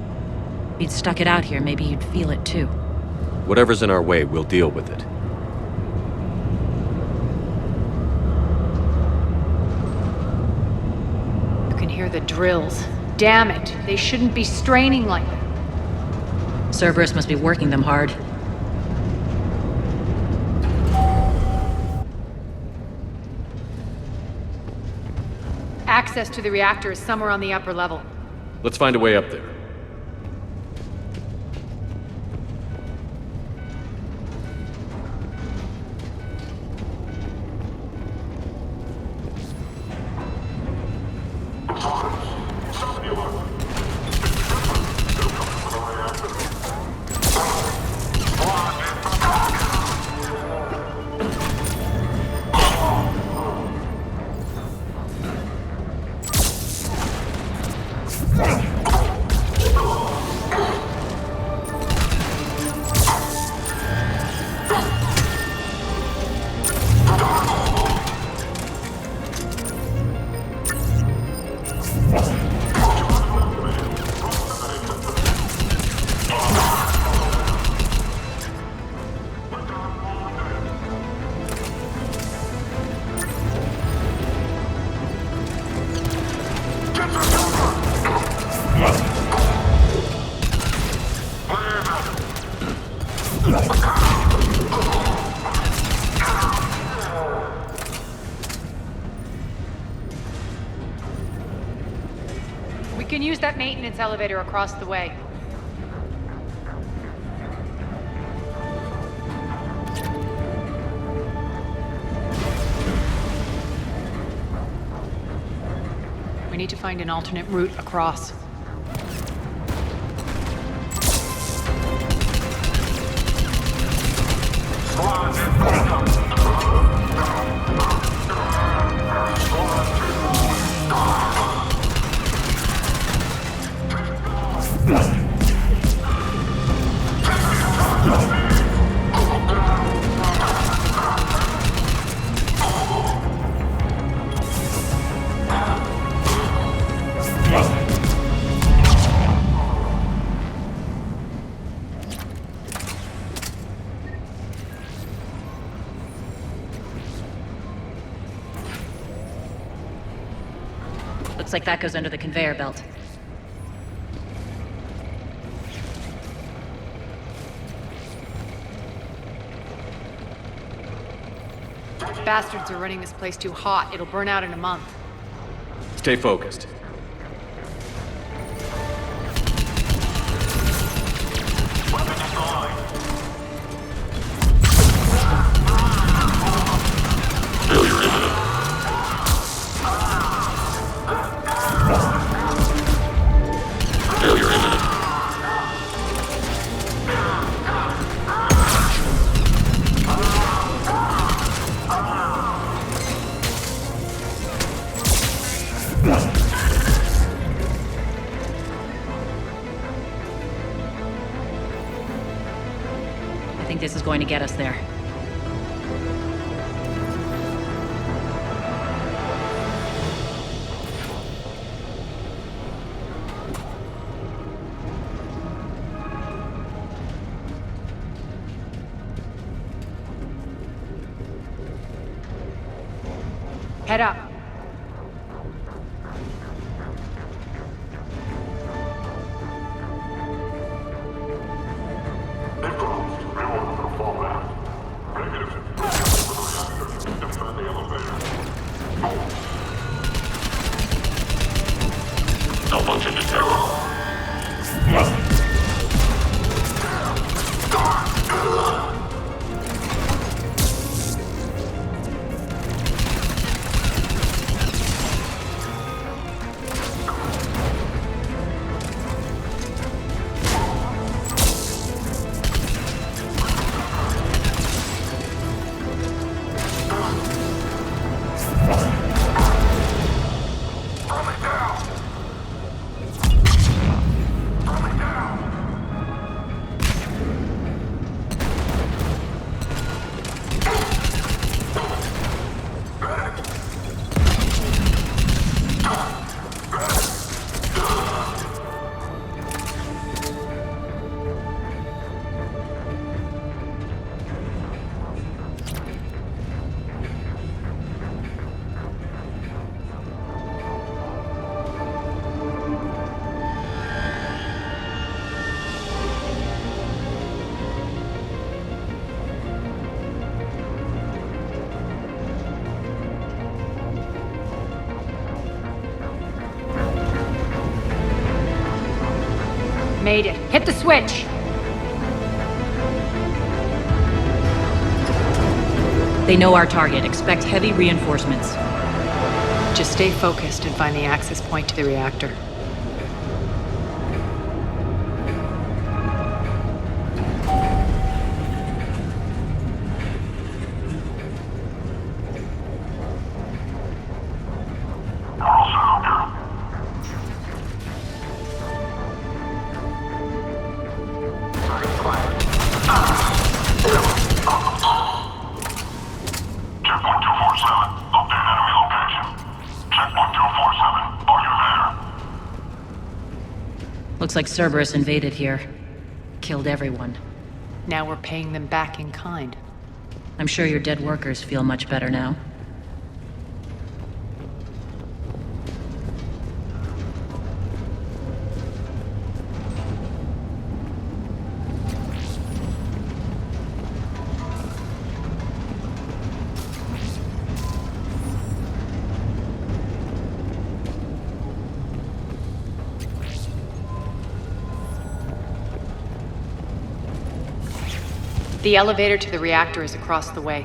If you'd stuck it out here, maybe you'd feel it too. Whatever's in our way, we'll deal with it. You can hear the drills. Damn it, they shouldn't be straining like that. Cerberus must be working them hard. Access to the reactor is somewhere on the upper level. Let's find a way up there. We can use that maintenance elevator across the way. We need to find an alternate route across. Looks like that goes under the conveyor belt. Bastards are running this place too hot. It'll burn out in a month. Stay focused. I think this is going to get us there. Head up. Malfunction detected. Made it. Hit the switch! They know our target. Expect heavy reinforcements. Just stay focused and find the access point to the reactor. Looks like Cerberus invaded here. Killed everyone. Now we're paying them back in kind. I'm sure your dead workers feel much better now. The elevator to the reactor is across the way.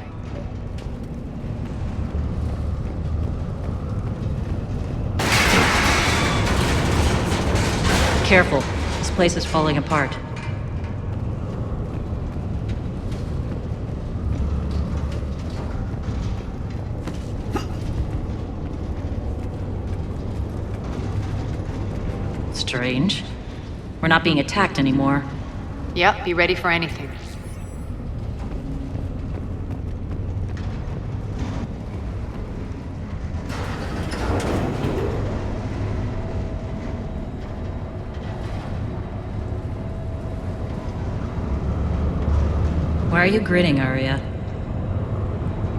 Careful. This place is falling apart. Strange. We're not being attacked anymore. Yep, be ready for anything. Why are you grinning, Arya?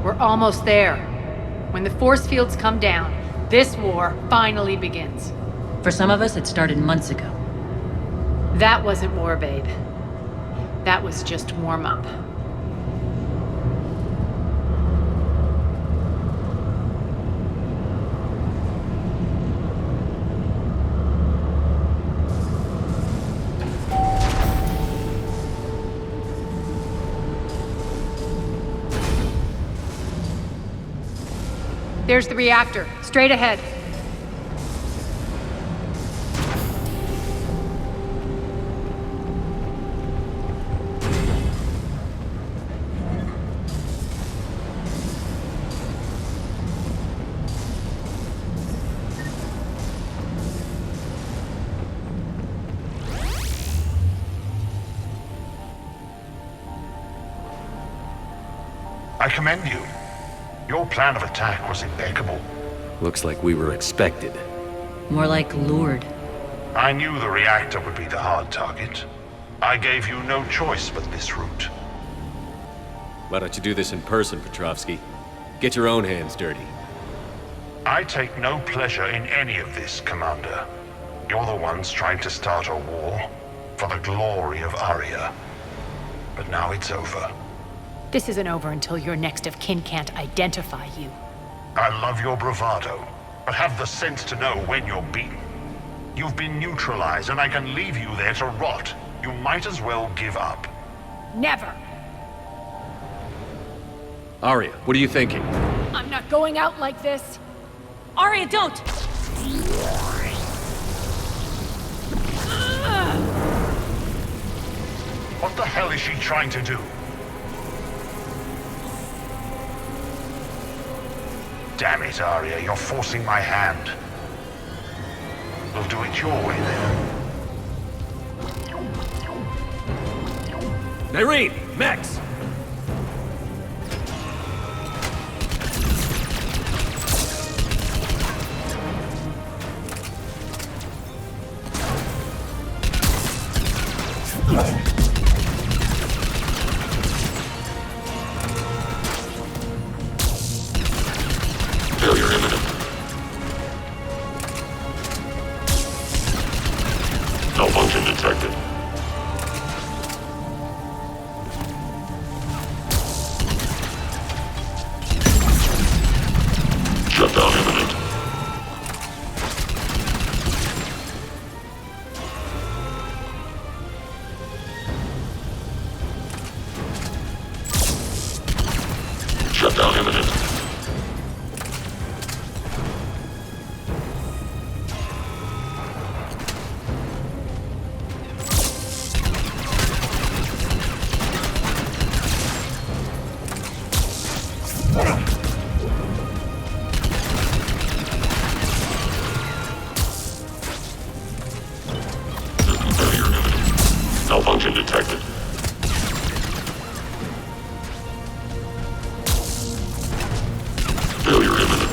We're almost there. When the force fields come down, this war finally begins. For some of us, it started months ago. That wasn't war, babe. That was just warm-up. There's the reactor, straight ahead. I commend you. Your plan of attack was impeccable. Looks like we were expected. More like lured. I knew the reactor would be the hard target. I gave you no choice but this route. Why don't you do this in person, Petrovsky? Get your own hands dirty. I take no pleasure in any of this, Commander. You're the ones trying to start a war for the glory of Arya. But now it's over. This isn't over until your next of kin can't identify you. I love your bravado, but have the sense to know when you're beaten. You've been neutralized, and I can leave you there to rot. You might as well give up. Never! Arya, what are you thinking? I'm not going out like this! Arya, don't! What the hell is she trying to do? Damn it, Arya, you're forcing my hand. We'll do it your way, then. Irene! Max! Failure imminent. Malfunction detected. Shutdown imminent. Shutdown imminent. Malfunction detected. Failure imminent.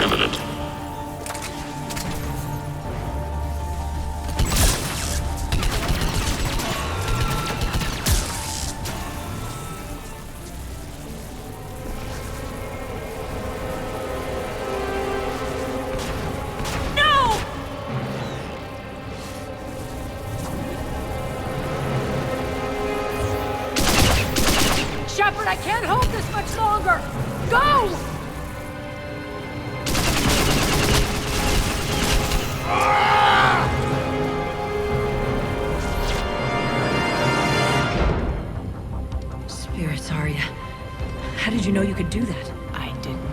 imminent. Shepard, I can't hold this much longer! Go! Spirits, Arya. How did you know you could do that? I didn't.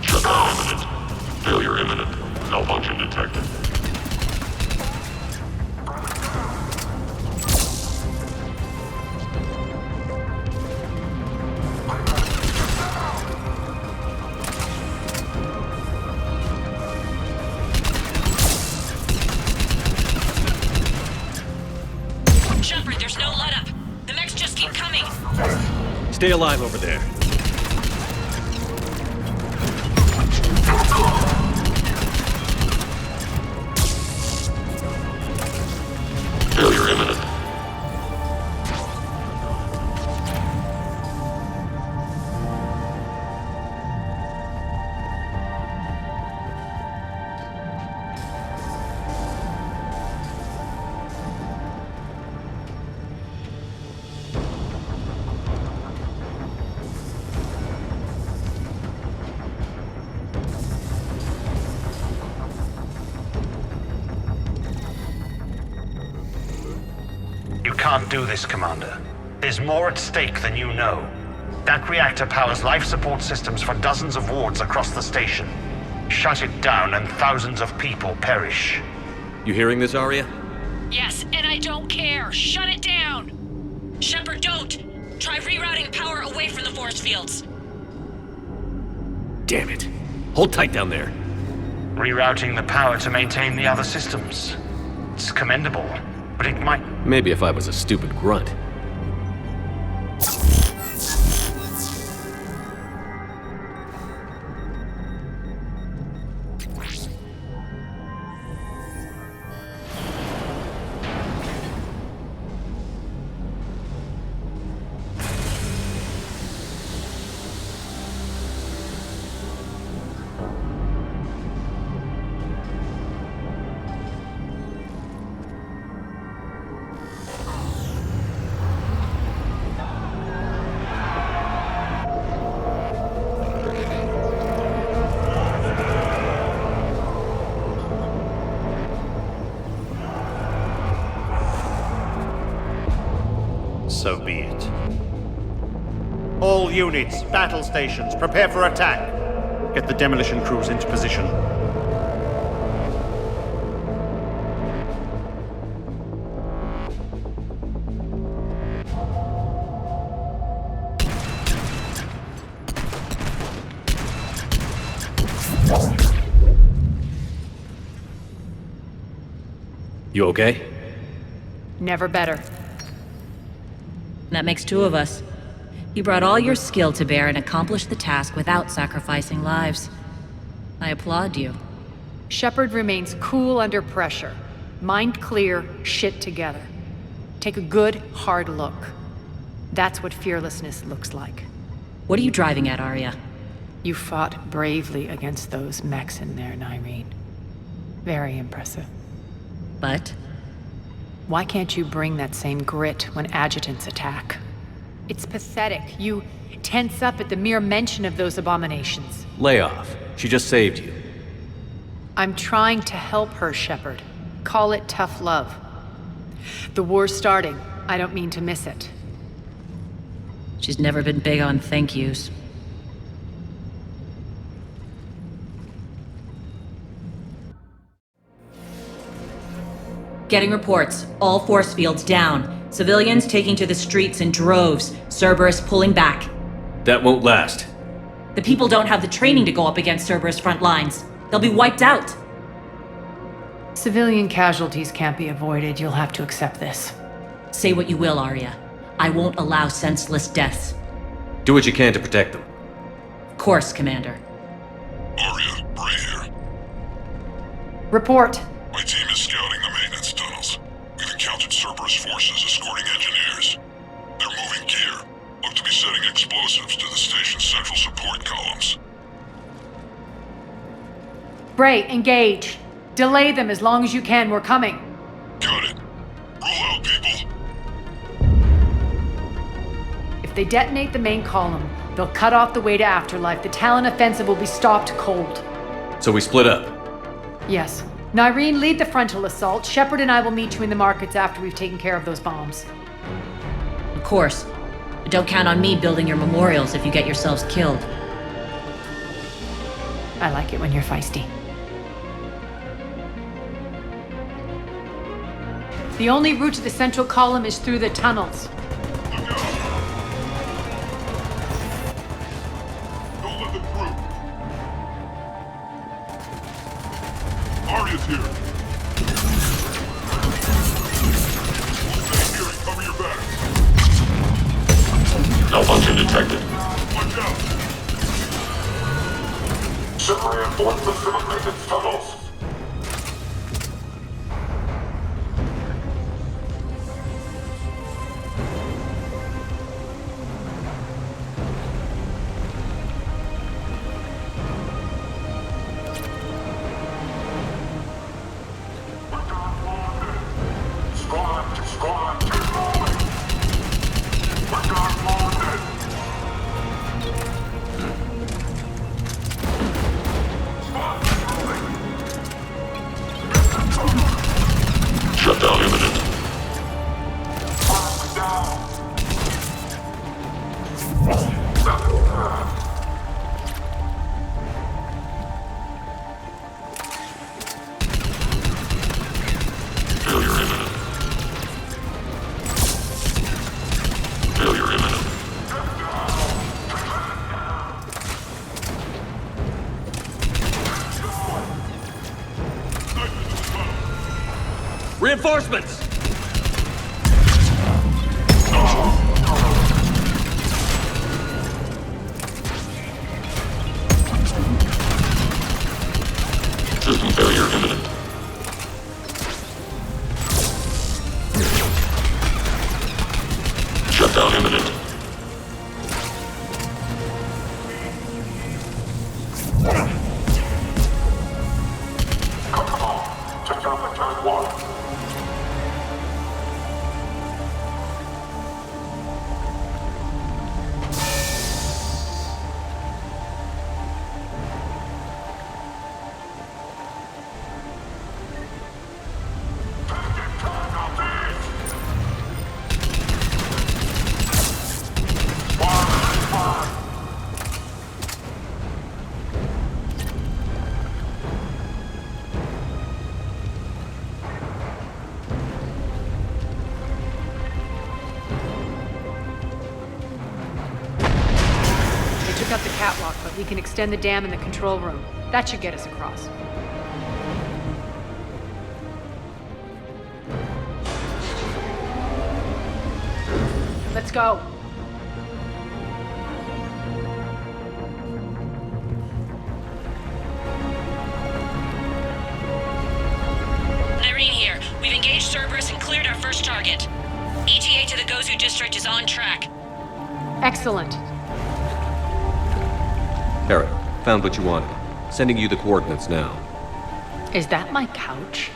Shutdown imminent. Failure imminent. Malfunction detected. Shepard, there's no let up. The mechs just keep coming. Stay alive over there. Failure imminent. You can't do this, Commander. There's more at stake than you know. That reactor powers life support systems for dozens of wards across the station. Shut it down and thousands of people perish. You hearing this, Arya? Yes, and I don't care. Shut it down. Shepard, don't. Try rerouting power away from the force fields. Damn it. Hold tight down there. Rerouting the power to maintain the other systems. It's commendable, but it might... Maybe if I was a stupid grunt. So be it. All units, battle stations, prepare for attack. Get the demolition crews into position. You okay? Never better. That makes two of us. You brought all your skill to bear and accomplished the task without sacrificing lives. I applaud you. Shepard remains cool under pressure. Mind clear, shit together. Take a good, hard look. That's what fearlessness looks like. What are you driving at, Arya? You fought bravely against those mechs in there, Nyreen. Very impressive. But? Why can't you bring that same grit when adjutants attack? It's pathetic. You tense up at the mere mention of those abominations. Lay off. She just saved you. I'm trying to help her, Shepard. Call it tough love. The war's starting. I don't mean to miss it. She's never been big on thank yous. Getting reports. All force fields down. Civilians taking to the streets in droves. Cerberus pulling back. That won't last. The people don't have the training to go up against Cerberus front lines. They'll be wiped out. Civilian casualties can't be avoided. You'll have to accept this. Say what you will, Arya. I won't allow senseless deaths. Do what you can to protect them. Of course, Commander. Arya, Bray here. Report. My team is scouting the maintenance tunnels. We've encountered Cerberus forces escorting engineers. They're moving gear. Look to be setting explosives to the station's central support columns. Bray, engage. Delay them as long as you can. We're coming. Got it. Roll out, people. If they detonate the main column, they'll cut off the way to Afterlife. The Talon offensive will be stopped cold. So we split up. Yes. Nyreen, lead the frontal assault. Shepard and I will meet you in the markets after we've taken care of those bombs. Of course. But don't count on me building your memorials if you get yourselves killed. I like it when you're feisty. The only route to the central column is through the tunnels. Don't let them through. Arya's here. Stay here and cover your back. Malfunction detected. Watch out. Ship reinforced the civil maintenance tunnels. Shutdown imminent. Failure imminent. Failure imminent. Reinforcements! System failure imminent. Shutdown imminent. Come on, check out the tank water. Up the catwalk, but we can extend the dam in the control room. That should get us across. Let's go. Nyreen here. We've engaged Cerberus and cleared our first target. ETA to the Gozu district is on track. Excellent. Harry, found what you wanted. Sending you the coordinates now. Is that my couch?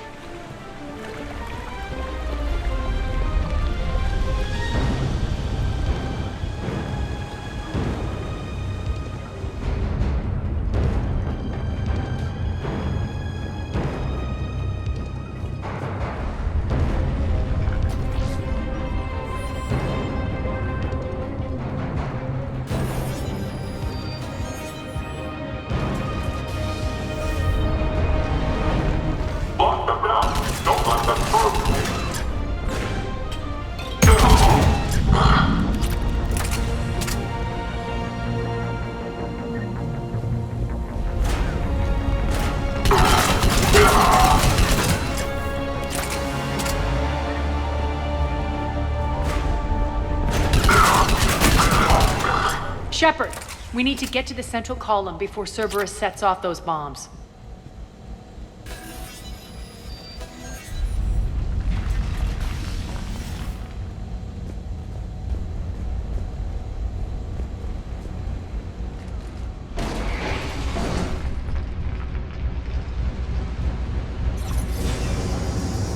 Shepard, we need to get to the central column before Cerberus sets off those bombs.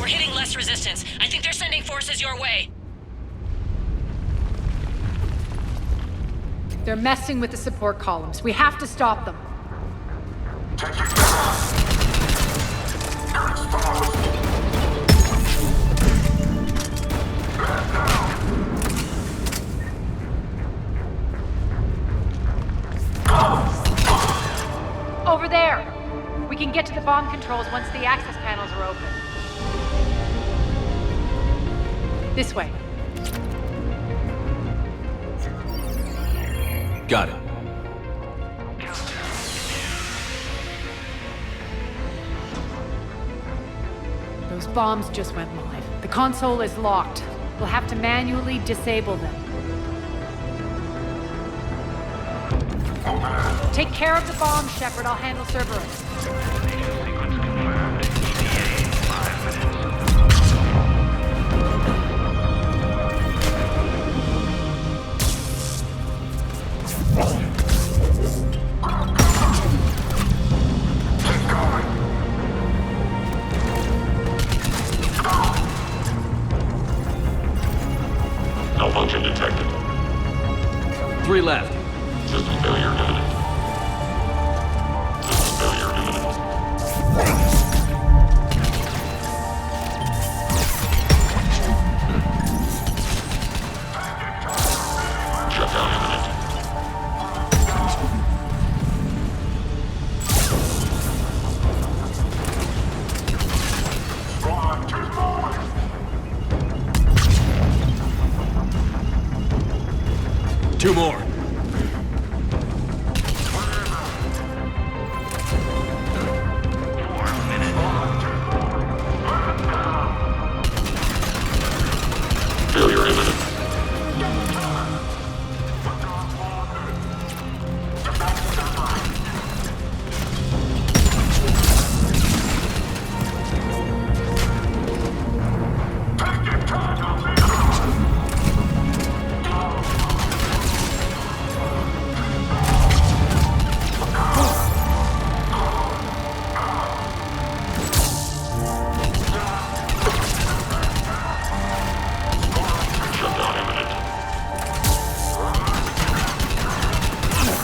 We're hitting less resistance. I think they're sending forces your way. They're messing with the support columns. We have to stop them. Over there! We can get to the bomb controls once the access panels are open. This way. Got it. Those bombs just went live. The console is locked. We'll have to manually disable them. Take care of the bombs, Shepard. I'll handle Cerberus. Malfunction detected. 3 left. System failure imminent. System failure imminent. Shutdown imminent. Two more. Failure imminent.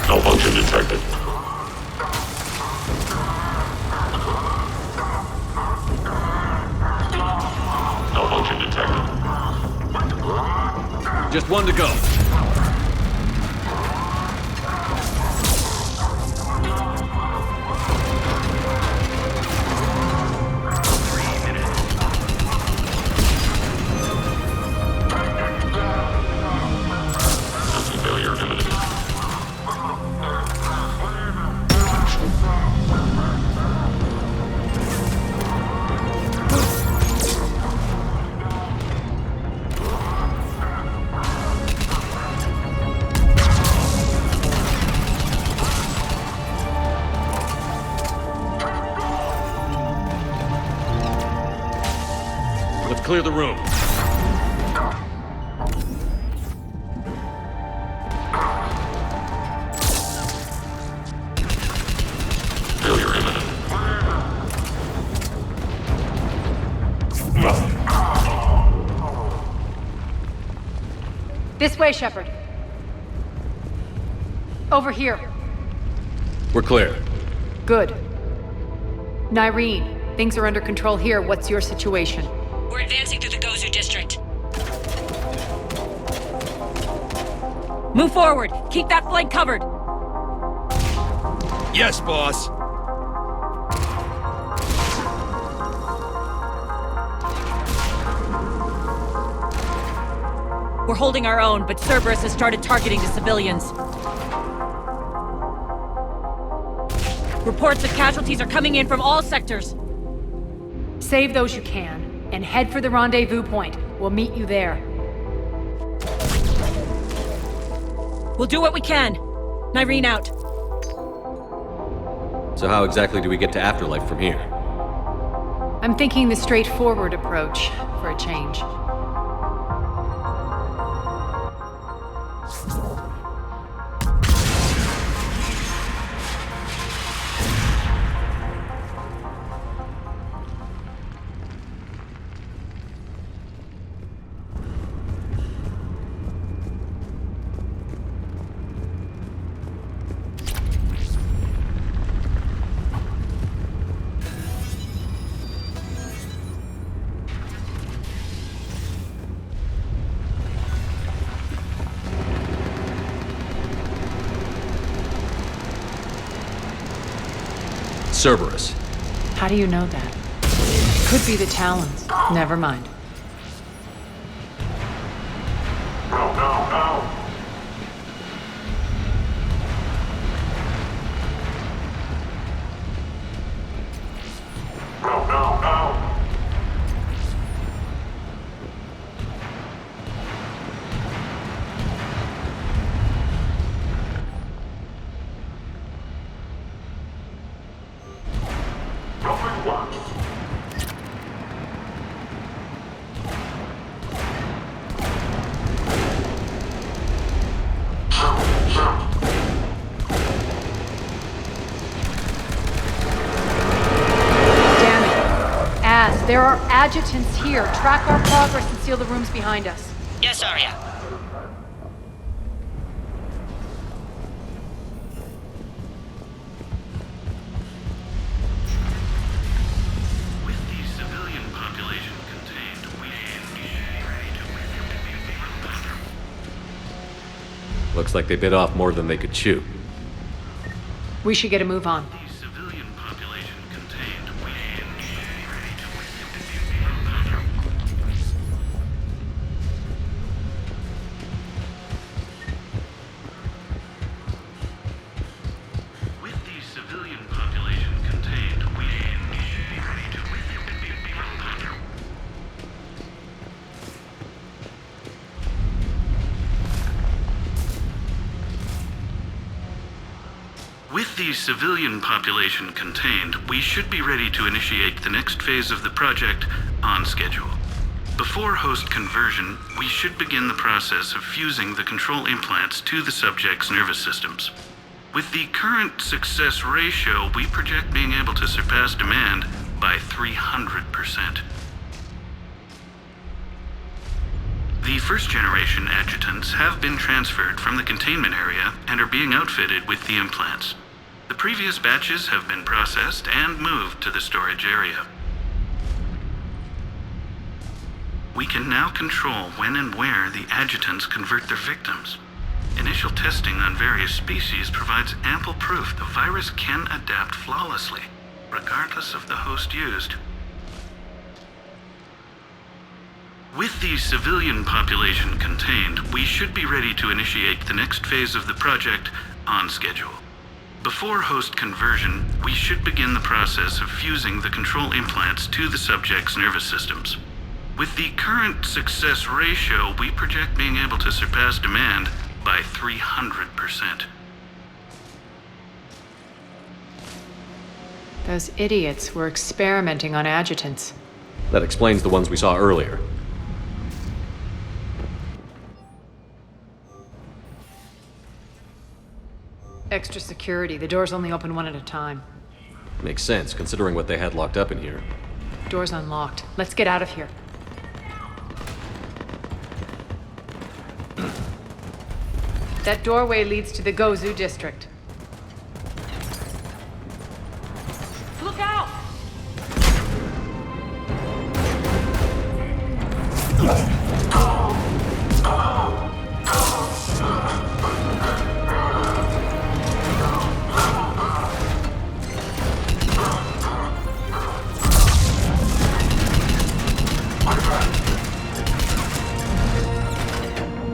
Malfunction detected. Malfunction detected. Just one to go. System failure imminent. Let's clear the room. Failure imminent. This way, Shepard. Over here. We're clear. Good. Nyreen, things are under control here. What's your situation? We're advancing through the Gozu district. Move forward! Keep that flank covered! Yes, boss. We're holding our own, but Cerberus has started targeting the civilians. Reports of casualties are coming in from all sectors. Save those you can, and head for the rendezvous point. We'll meet you there. We'll do what we can. Nyreen out. So how exactly do we get to Afterlife from here? I'm thinking the straightforward approach for a change. Cerberus. How do you know that? Could be the Talons. Never mind. There are adjutants here. Track our progress and seal the rooms behind us. Yes, Arya. With the civilian population contained, we should be ready to... Looks like they bit off more than they could chew. We should get a move on. With the civilian population contained, we should be ready to initiate the next phase of the project on schedule. Before host conversion, we should begin the process of fusing the control implants to the subject's nervous systems. With the current success ratio, we project being able to surpass demand by 300%. The first-generation adjutants have been transferred from the containment area and are being outfitted with the implants. The previous batches have been processed and moved to the storage area. We can now control when and where the adjutants convert their victims. Initial testing on various species provides ample proof the virus can adapt flawlessly, regardless of the host used. With the civilian population contained, we should be ready to initiate the next phase of the project on schedule. Before host conversion, we should begin the process of fusing the control implants to the subject's nervous systems. With the current success ratio, we project being able to surpass demand by 300%. Those idiots were experimenting on adjutants. That explains the ones we saw earlier. Extra security. The doors only open one at a time. Makes sense, considering what they had locked up in here. Door's unlocked. Let's get out of here. That doorway leads to the Gozu district. Look out!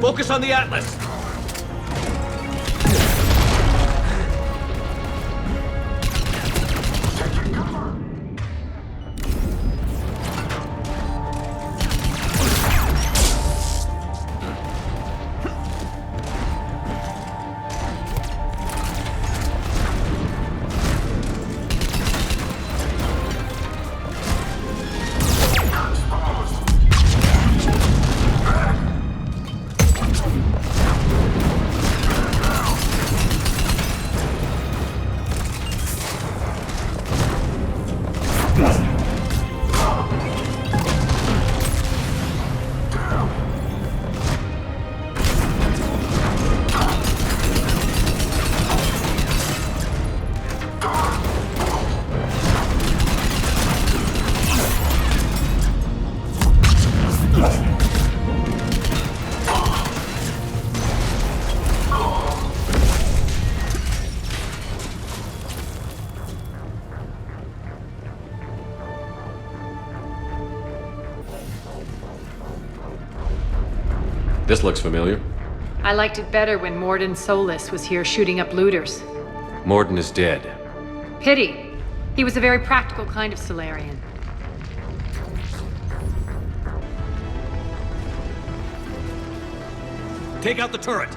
Focus on the Atlas! This looks familiar. I liked it better when Morden Solus was here shooting up looters. Morden is dead. Pity. He was a very practical kind of Solarian. Take out the turret.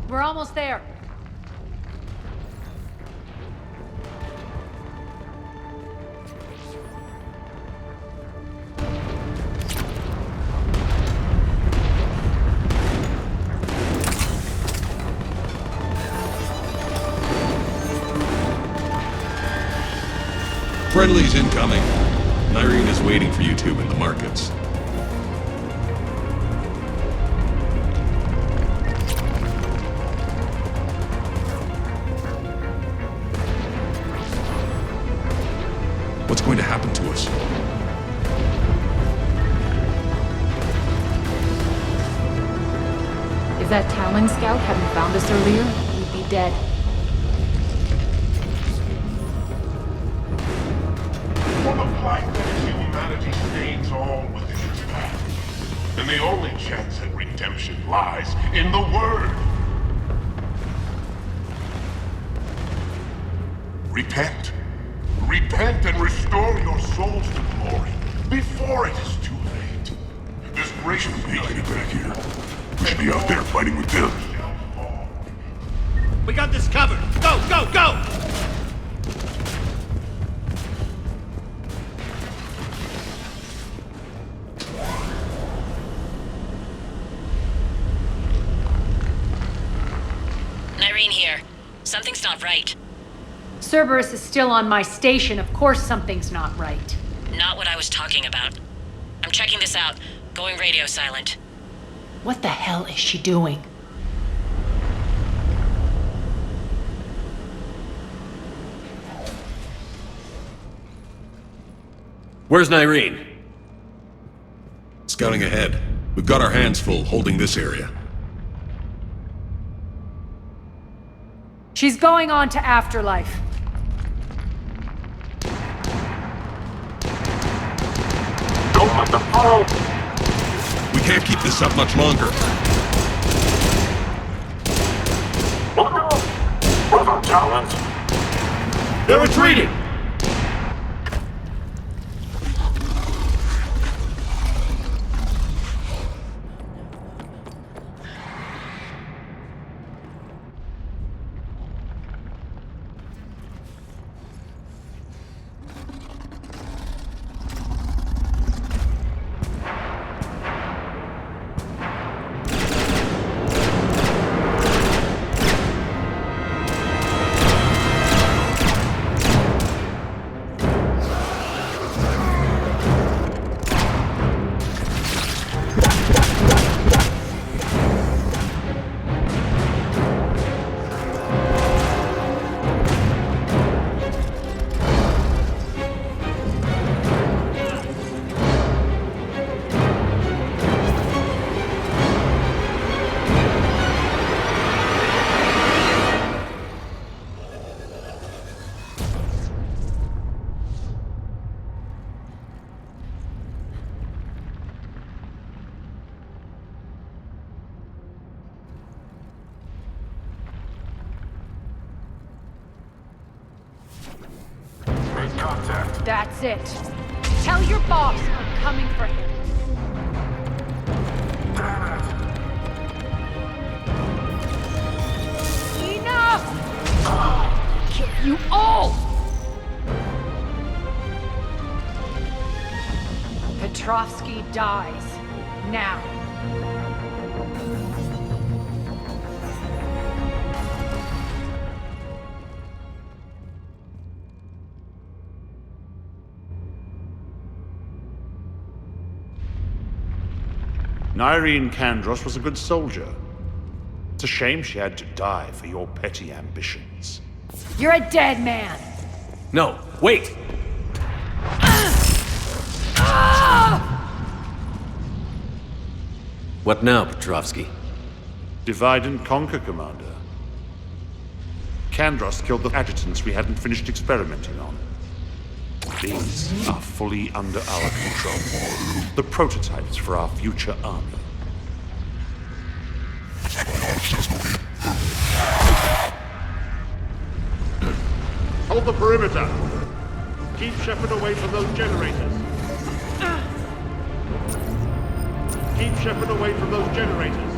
We're almost there. Friendly's incoming. Irene is waiting for you two in the markets. What's going to happen to us? If that Talon scout hadn't found us earlier, we'd be dead. For the plight that is humanity stains all within its path. And the only chance at redemption lies in the Word. Repent. Repent and restore your souls to glory before it is too late. This great invasion back here. We should be out there fighting with them. We got this covered. Go, go, go! Irene here. Something's not right. Cerberus is still on my station. Of course something's not right. Not what I was talking about. I'm checking this out. Going radio silent. What the hell is she doing? Where's Nyreen? Scouting ahead. We've got our hands full holding this area. She's going on to Afterlife. Don't let them fall! We can't keep this up much longer. Look out! What about Talons? They're retreating! That's it. Tell your boss I'm coming for him. Enough! Kill you all! Petrovsky dies. Now. Nyreen Kandros was a good soldier. It's a shame she had to die for your petty ambitions. You're a dead man! No, wait! What now, Petrovsky? Divide and conquer, Commander. Kandros killed the adjutants we hadn't finished experimenting on. These are fully under our control. The prototypes for our future army. Hold the perimeter. Keep Shepard away from those generators. Keep Shepard away from those generators.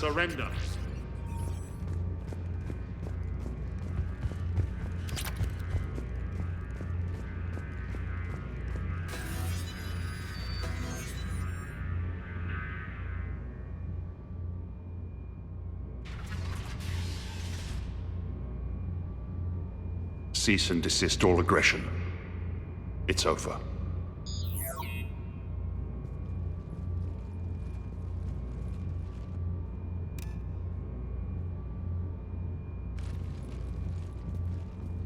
Surrender. cease and desist all aggression. It's over.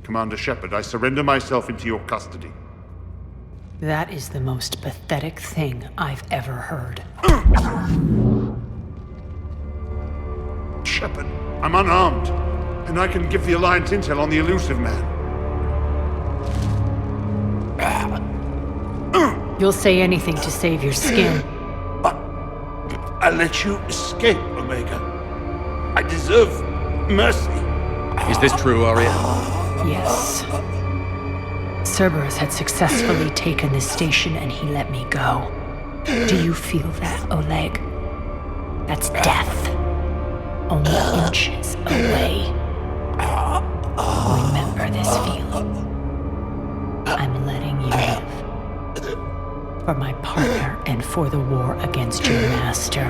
Commander Shepard, I surrender myself into your custody. That is the most pathetic thing I've ever heard. Shepard, I'm unarmed, and I can give the Alliance intel on the elusive man. You'll say anything to save your skin. I let you escape, Omega. I deserve mercy. Is this true, Aria? Yes. Cerberus had successfully taken this station and he let me go. Do you feel that, Oleg? That's death. Only inches away. Remember this feeling. I'm letting you live. For my partner and for the war against your master.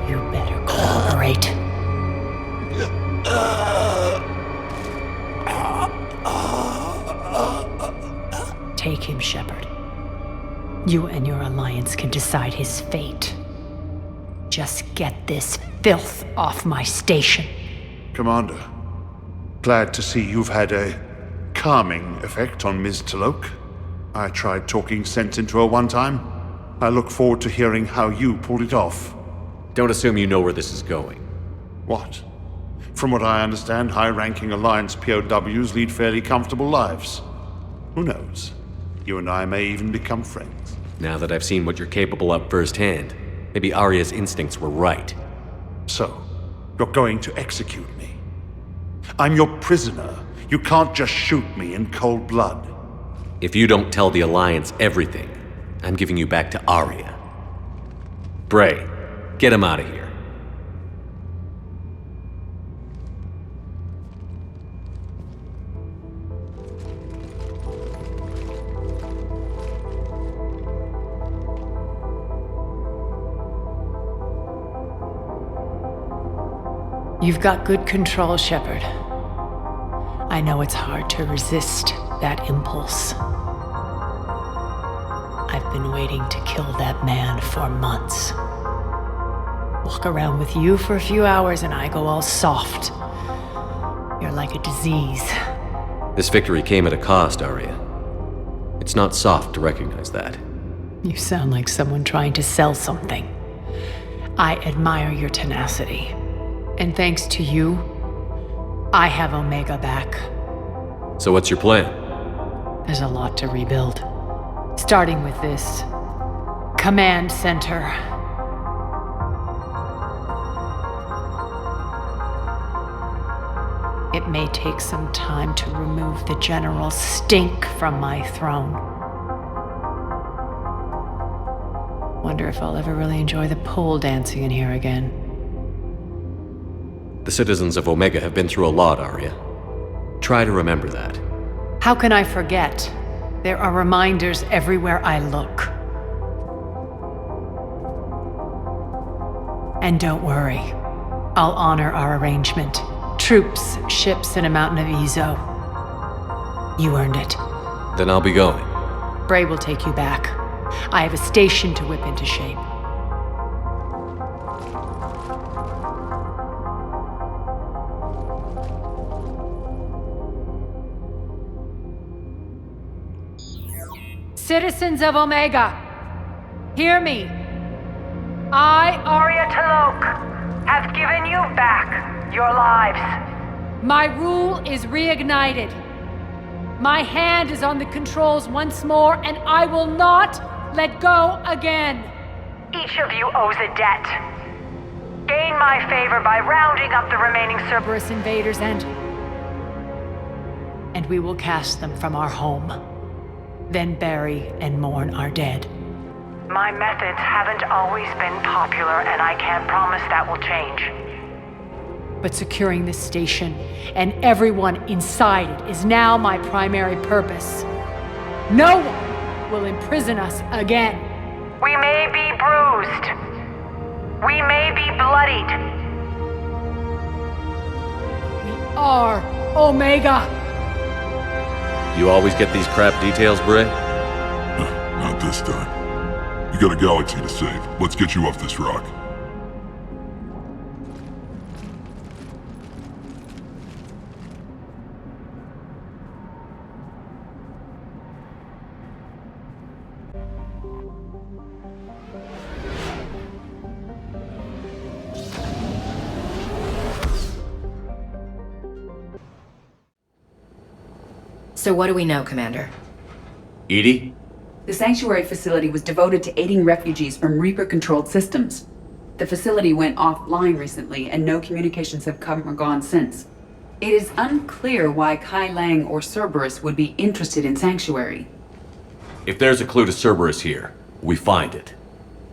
You better cooperate. Take him, Shepard. You and your Alliance can decide his fate. Just get this filth off my station. Commander, glad to see you've had a calming effect on Ms. Talok. I tried talking sense into her one time. I look forward to hearing how you pulled it off. Don't assume you know where this is going. What? From what I understand, high-ranking Alliance POWs lead fairly comfortable lives. Who knows? You and I may even become friends. Now that I've seen what you're capable of firsthand, maybe Aria's instincts were right. So, you're going to execute me. I'm your prisoner. You can't just shoot me in cold blood. If you don't tell the Alliance everything, I'm giving you back to Aria. Bray, get him out of here. You've got good control, Shepard. I know it's hard to resist that impulse. I've been waiting to kill that man for months. Walk around with you for a few hours and I go all soft. You're like a disease. This victory came at a cost, Aria. It's not soft to recognize that. You sound like someone trying to sell something. I admire your tenacity. And thanks to you, I have Omega back. So what's your plan? There's a lot to rebuild. Starting with this command center. It may take some time to remove the general stink from my throne. Wonder if I'll ever really enjoy the pole dancing in here again. The citizens of Omega have been through a lot, Aria. Try to remember that. How can I forget? There are reminders everywhere I look. And don't worry, I'll honor our arrangement. Troops, ships, and a mountain of Ezo. You earned it. Then I'll be going. Bray will take you back. I have a station to whip into shape. Citizens of Omega, hear me. I, Aria Talok, have given you back your lives. My rule is reignited. My hand is on the controls once more, and I will not let go again. Each of you owes a debt. Gain my favor by rounding up the remaining Cerberus invaders and we will cast them from our home. Then bury and mourn our dead. My methods haven't always been popular, and I can't promise that will change. But securing this station and everyone inside it is now my primary purpose. No one will imprison us again. We may be bruised. We may be bloodied. We are Omega. You always get these crap details, Bray? Not this time. You got a galaxy to save. Let's get you off this rock. So what do we know, Commander? Edie? The Sanctuary facility was devoted to aiding refugees from Reaper-controlled systems. The facility went offline recently, and no communications have come or gone since. It is unclear why Kai Lang or Cerberus would be interested in Sanctuary. If there's a clue to Cerberus here, we find it.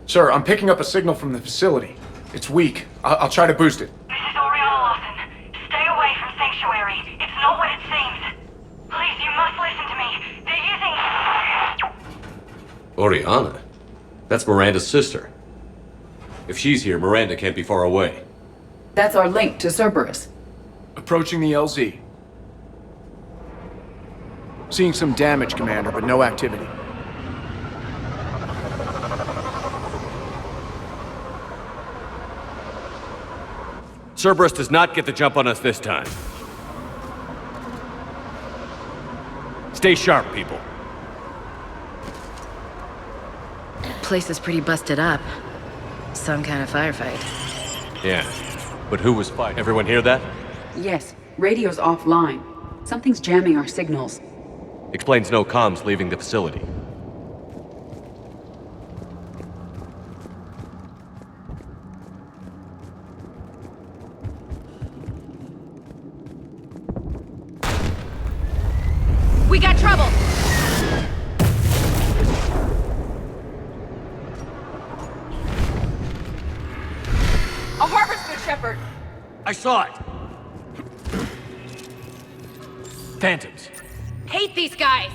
Sir, I'm picking up a signal from the facility. It's weak. I'll try to boost it. This is Oriana Lawson. Stay away from Sanctuary. It's not what it seems. Please, you must listen to me. They're using... Oriana? That's Miranda's sister. If she's here, Miranda can't be far away. That's our link to Cerberus. Approaching the LZ. Seeing some damage, Commander, but no activity. Cerberus does not get the jump on us this time. Stay sharp, people. Place is pretty busted up. Some kind of firefight. Yeah, but who was fighting? Everyone hear that? Yes, radio's offline. Something's jamming our signals. Explains no comms leaving the facility. We got trouble! A harvester, Shepard! I saw it! Phantoms. Hate these guys!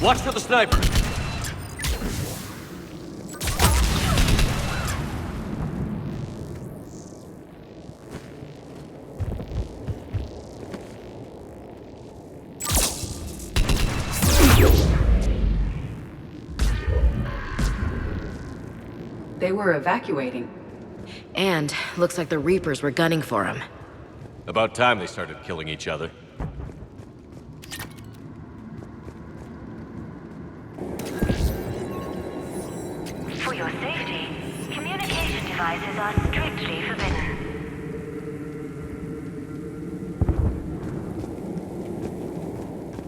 Watch for the sniper! They were evacuating. And looks like the Reapers were gunning for him. About time they started killing each other. For your safety, communication devices are strictly forbidden.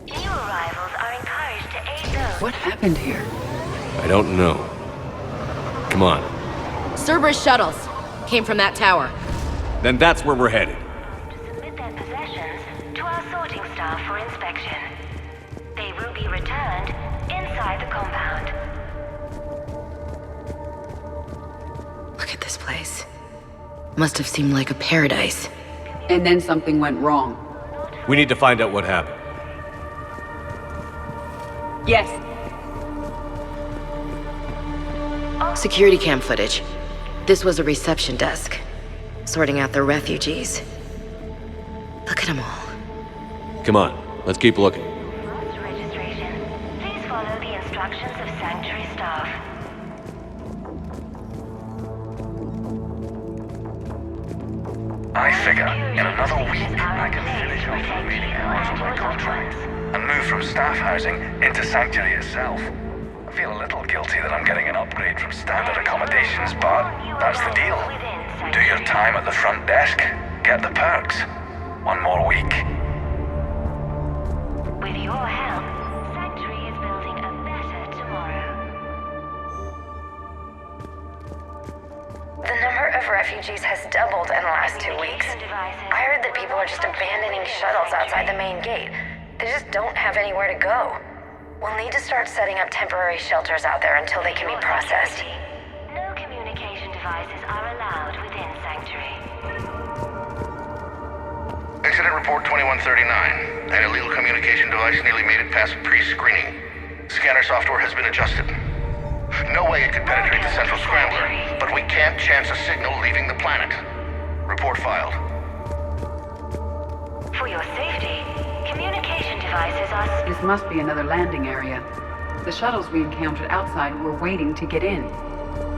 New arrivals are encouraged to aid those... What happened here? I don't know. Come on. Cerberus shuttles. Came from that tower. Then that's where we're headed. Submit their possessions to our sorting staff for inspection. They will be returned inside the compound. Look at this place. Must have seemed like a paradise. And then something went wrong. We need to find out what happened. Yes. Security cam footage. This was a reception desk. Sorting out the refugees. Look at them all. Come on, let's keep looking. Registration. Please follow the instructions of Sanctuary staff. I figure in another week I can finish off the remaining hours of my contract and move from staff housing into Sanctuary itself. I feel a little guilty that I'm getting an upgrade from standard accommodations, but that's the deal. Do your time at the front desk, get the perks. One more week. With your help, Sanctuary is building a better tomorrow. The number of refugees has doubled in the last 2 weeks. I heard that people are just abandoning shuttles outside the main gate. They just don't have anywhere to go. We'll need to start setting up temporary shelters out there until they can be processed. No communication devices are allowed within Sanctuary. They should Incident Report 2139. An illegal communication device nearly made it past pre-screening. Scanner software has been adjusted. No way it could penetrate the central scrambler, but we can't chance a signal leaving the planet. Report filed. For your safety, communication devices are... This must be another landing area. The shuttles we encountered outside were waiting to get in.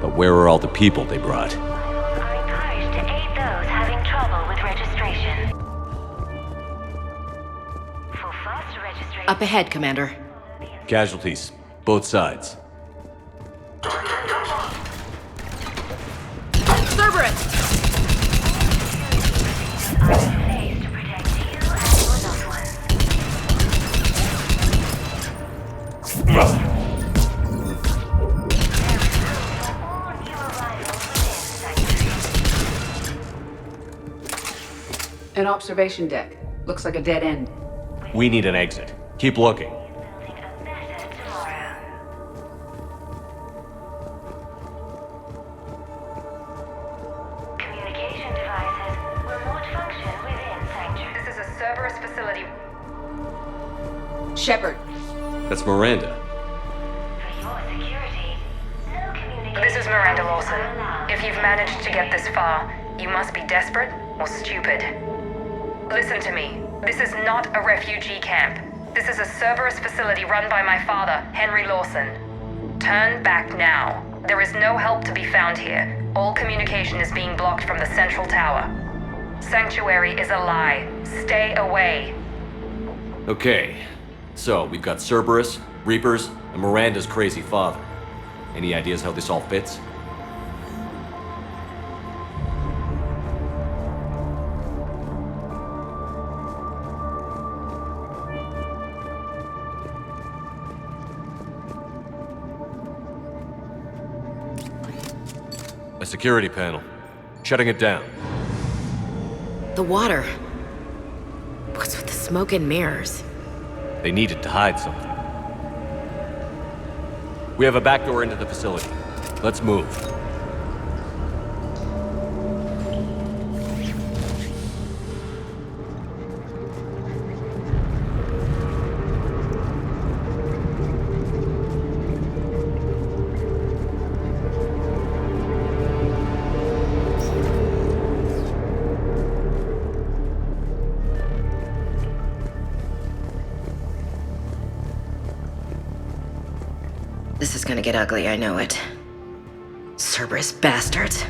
But where are all the people they brought? are encouraged to aid those having trouble with registration. For faster registration... Up ahead, Commander. Casualties. Both sides. Cerberus! An observation deck. Looks like a dead end. We need an exit. Keep looking. Communication devices will not function within Sanctuary. This is a Cerberus facility. Shepard. That's Miranda. This is Miranda Lawson. If you've managed to get this far, you must be desperate or stupid. Listen to me. This is not a refugee camp. This is a Cerberus facility run by my father, Henry Lawson. Turn back now. There is no help to be found here. All communication is being blocked from the central tower. Sanctuary is a lie. Stay away. Okay. So, we've got Cerberus, Reapers, and Miranda's crazy father. Any ideas how this all fits? A security panel. Shutting it down. The water. What's with the smoke and mirrors? They needed to hide something. We have a back door into the facility. Let's move. This is gonna get ugly, I know it. Cerberus bastards.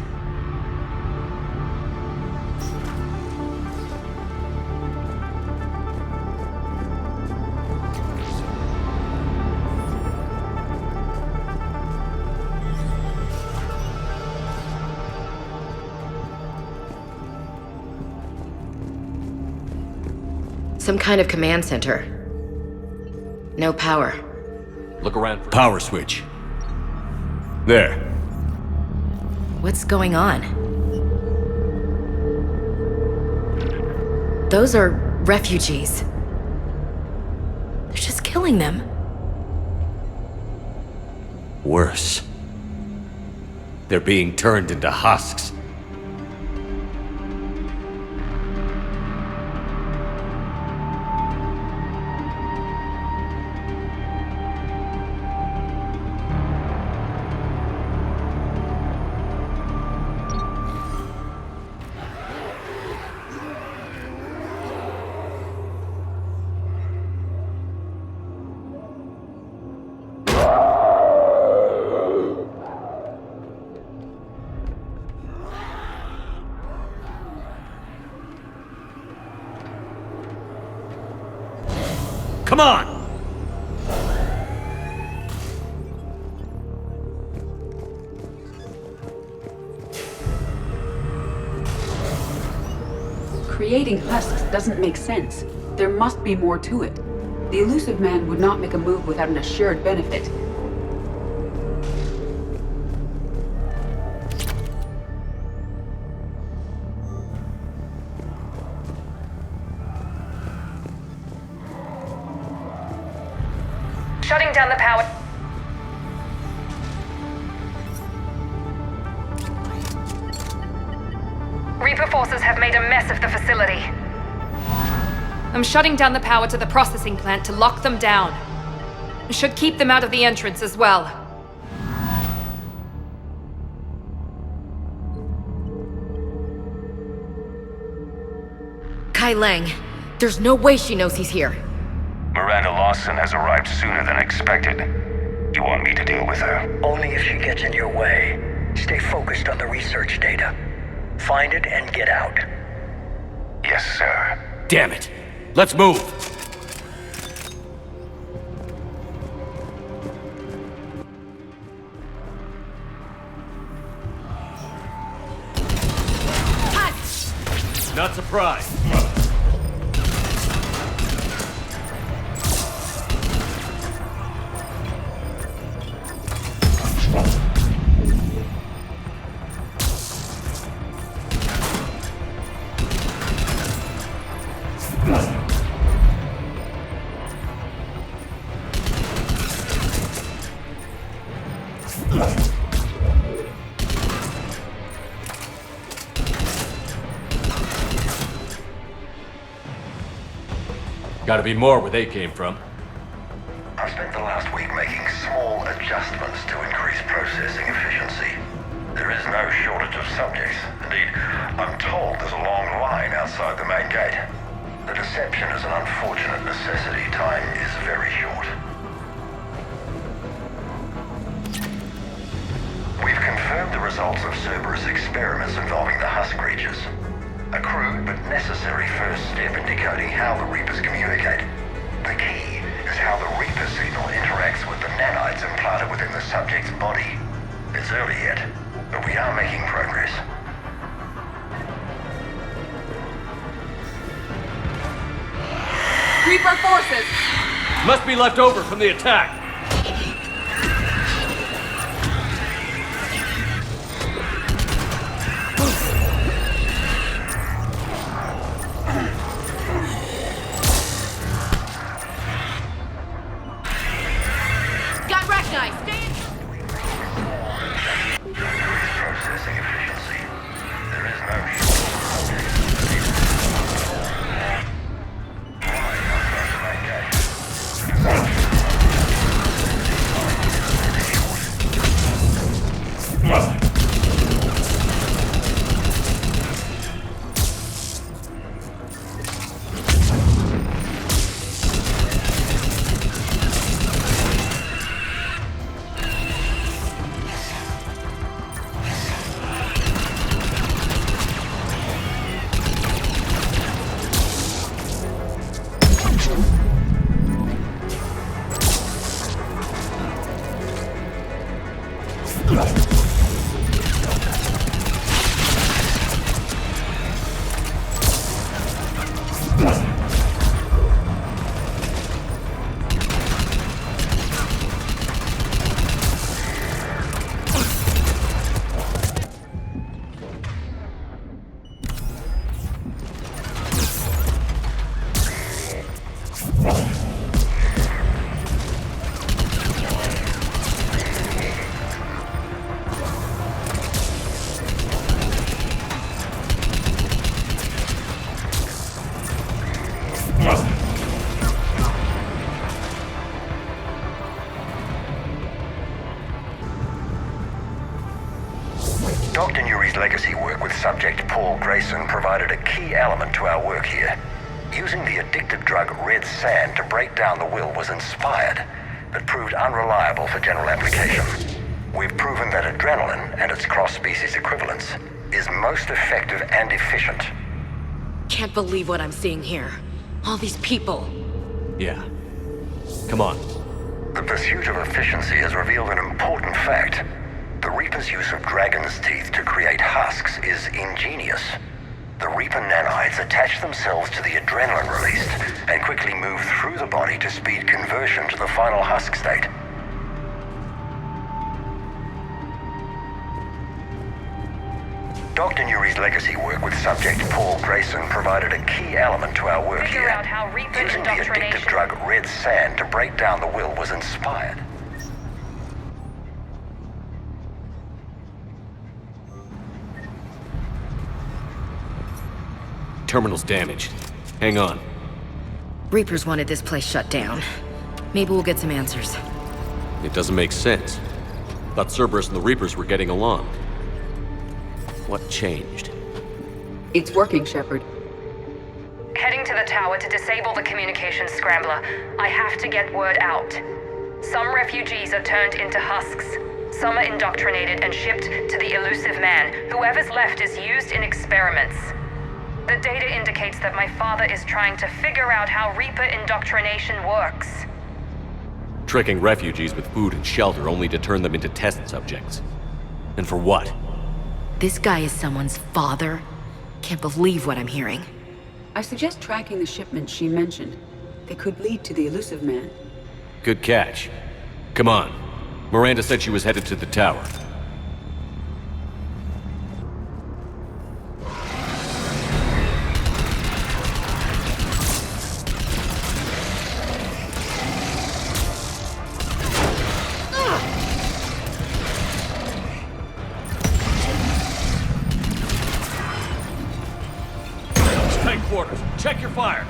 Some kind of command center. No power. Look around for power switch. There. What's going on? Those are refugees. They're just killing them. Worse. They're being turned into husks. Come on! Creating husks doesn't make sense. There must be more to it. The elusive man would not make a move without an assured benefit. Shutting down the power. Reaper forces have made a mess of the facility. I'm shutting down the power to the processing plant to lock them down. Should keep them out of the entrance as well. Kai Lang, there's no way she knows he's here. Miranda Lawson has arrived sooner than expected. You want me to deal with her? Only if she gets in your way. Stay focused on the research data. Find it and get out. Yes, sir. Damn it! Let's move! Not surprised. Gotta be more where they came from. I spent the last week making small adjustments to increase processing efficiency. There is no shortage of subjects. Indeed, I'm told there's a long line outside the main gate. The deception is an unfortunate necessity. Time is very short. We've confirmed the results of Cerberus experiments involving the husk creatures. A crude but necessary first step indicating how the Reapers communicate. The key is how the Reaper signal interacts with the nanites implanted within the subject's body. It's early yet, but we are making progress. Reaper forces! Must be left over from the attack. Processing efficiency. There is no Dr. Nuri's legacy work with subject Paul Grayson provided a key element to our work here. Using the addictive drug red sand to break down the will was inspired, but proved unreliable for general application. We've proven that adrenaline and its cross-species equivalents is most effective and efficient. Can't believe what I'm seeing here. All these people. Yeah. Come on. The pursuit of efficiency has revealed an important fact. The Reaper's use of dragon's teeth to create husks is ingenious. The Reaper nanites attach themselves to the adrenaline released and quickly move through the body to speed conversion to the final husk state. Dr. Nuri's legacy work with subject Paul Grayson provided a key element to our work Figure here. out how Reaper Using the addictive drug red sand to break down the will was inspired. Terminal's damaged. Hang on. Reapers wanted this place shut down. Maybe we'll get some answers. It doesn't make sense. Thought Cerberus and the Reapers were getting along. What changed? It's working, Shepard. Heading to the tower to disable the communications scrambler. I have to get word out. Some refugees are turned into husks. Some are indoctrinated and shipped to the elusive man. Whoever's left is used in experiments. The data indicates that my father is trying to figure out how Reaper indoctrination works. Tricking refugees with food and shelter only to turn them into test subjects. And for what? This guy is someone's father? Can't believe what I'm hearing. I suggest tracking the shipments she mentioned. They could lead to the elusive man. Good catch. Come on. Miranda said she was headed to the tower. Tight quarters. Check your fire.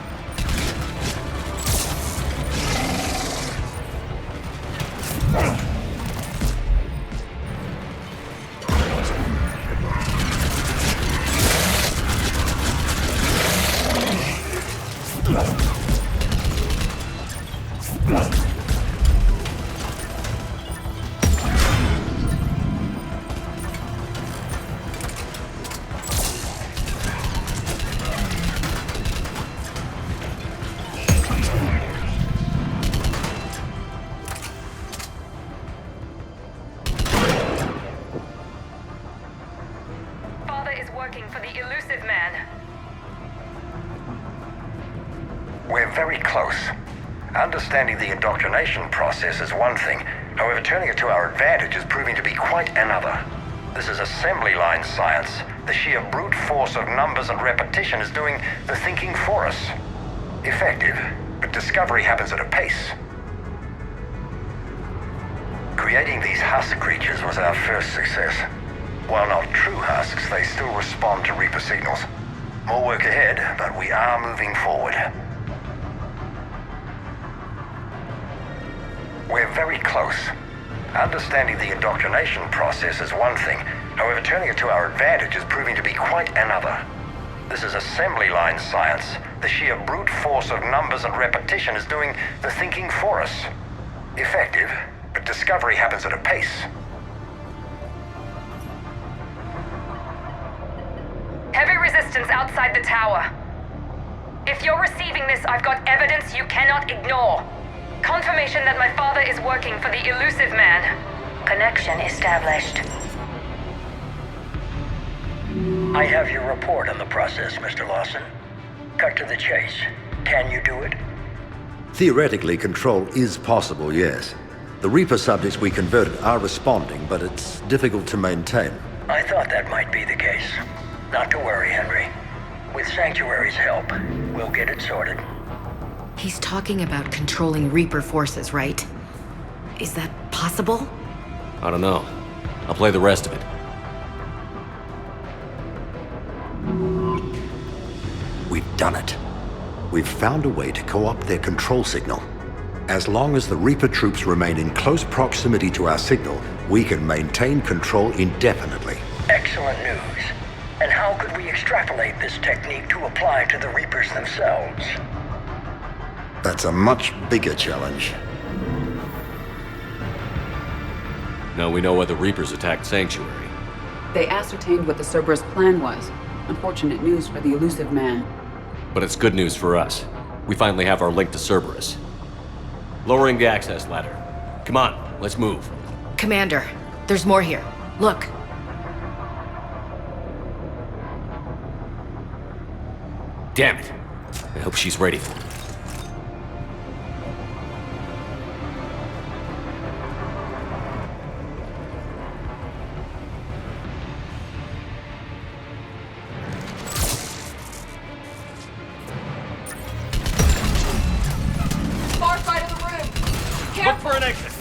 Father is working for the elusive man. We're very close. Understanding the indoctrination process is one thing. However, turning it to our advantage is proving to be quite another. This is assembly line science. The sheer brute force of numbers and repetition is doing the thinking for us. Effective, but discovery happens at a pace. Creating these husk creatures was our first success. While not true husks, they still respond to Reaper signals. More work ahead, but we are moving forward. We're very close. Understanding the indoctrination process is one thing. However, turning it to our advantage is proving to be quite another. This is assembly line science. The sheer brute force of numbers and repetition is doing the thinking for us. Effective, but discovery happens at a pace. Heavy resistance outside the tower. If you're receiving this, I've got evidence you cannot ignore. Confirmation that my father is working for the elusive man. Connection established. I have your report on the process, Mr. Lawson. Cut to the chase. Can you do it? Theoretically, control is possible, yes. The Reaper subjects we converted are responding, but it's difficult to maintain. I thought that might be the case. Not to worry, Henry. With Sanctuary's help, we'll get it sorted. He's talking about controlling Reaper forces, right? Is that possible? I don't know. I'll play the rest of it. We've done it. We've found a way to co-opt their control signal. As long as the Reaper troops remain in close proximity to our signal, we can maintain control indefinitely. Excellent news. And how could we extrapolate this technique to apply to the Reapers themselves? That's a much bigger challenge. Now we know why the Reapers attacked Sanctuary. They ascertained what the Cerberus plan was. Unfortunate news for the elusive man. But it's good news for us. We finally have our link to Cerberus. Lowering the access ladder. Come on, let's move. Commander, there's more here. Look. Damn it. I hope she's ready for it. Far side of the room. Look for an exit.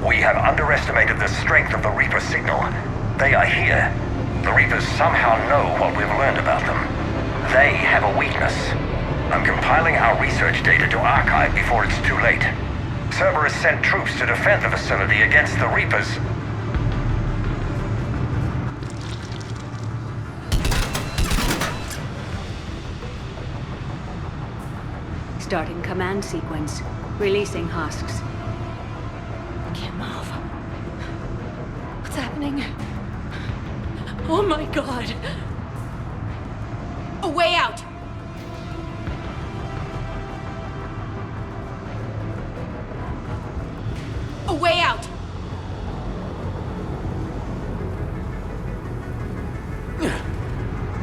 We have underestimated the strength of the Reaper signal. They are here. The Reapers somehow know what we've learned about them. They have a weakness. I'm compiling our research data to archive before it's too late. Cerberus sent troops to defend the facility against the Reapers. Starting command sequence. Releasing husks. I can't move. What's happening? Oh my god! A way out! A way out!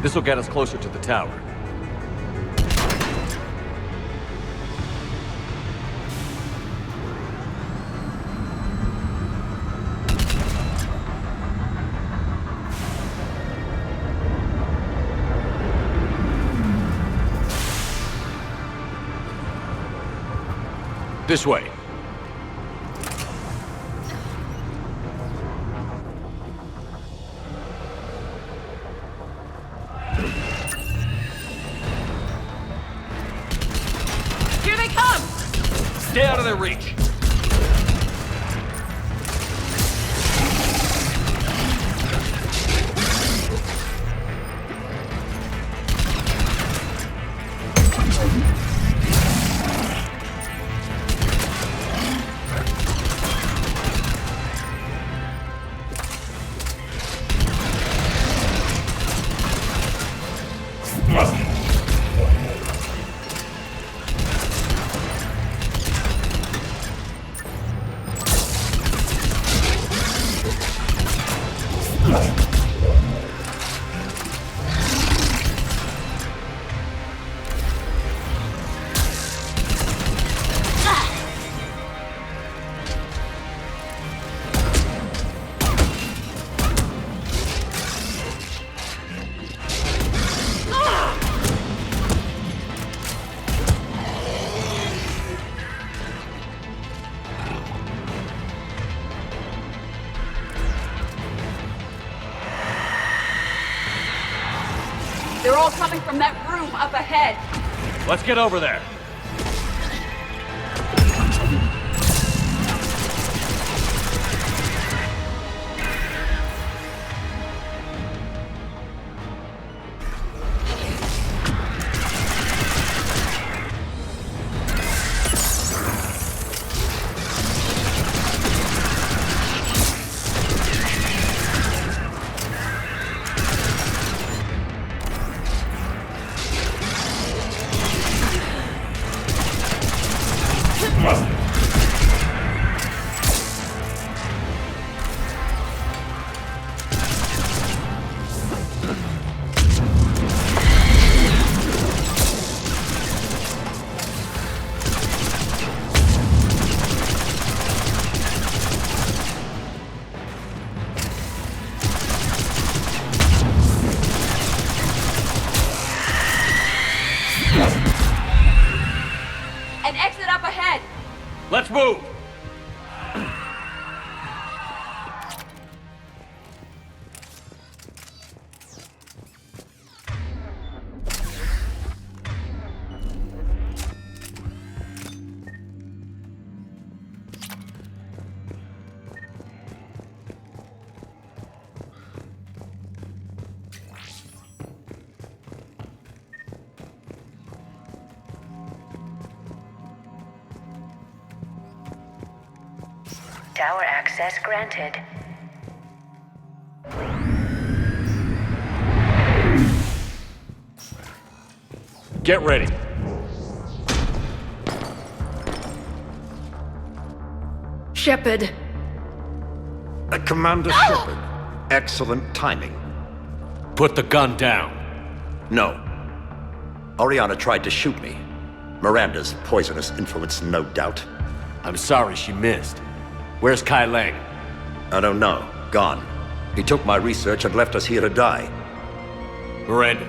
This'll get us closer to the tower. This way. Here they come! Stay out of their reach. They're all coming from that room up ahead. Let's get over there. An exit up ahead! Let's move! Tower access granted. Get ready. Shepard. Commander Shepard. Excellent timing. Put the gun down. No. Oriana tried to shoot me. Miranda's poisonous influence, no doubt. I'm sorry she missed. Where's Kai Lang? I don't know. Gone. He took my research and left us here to die. Miranda,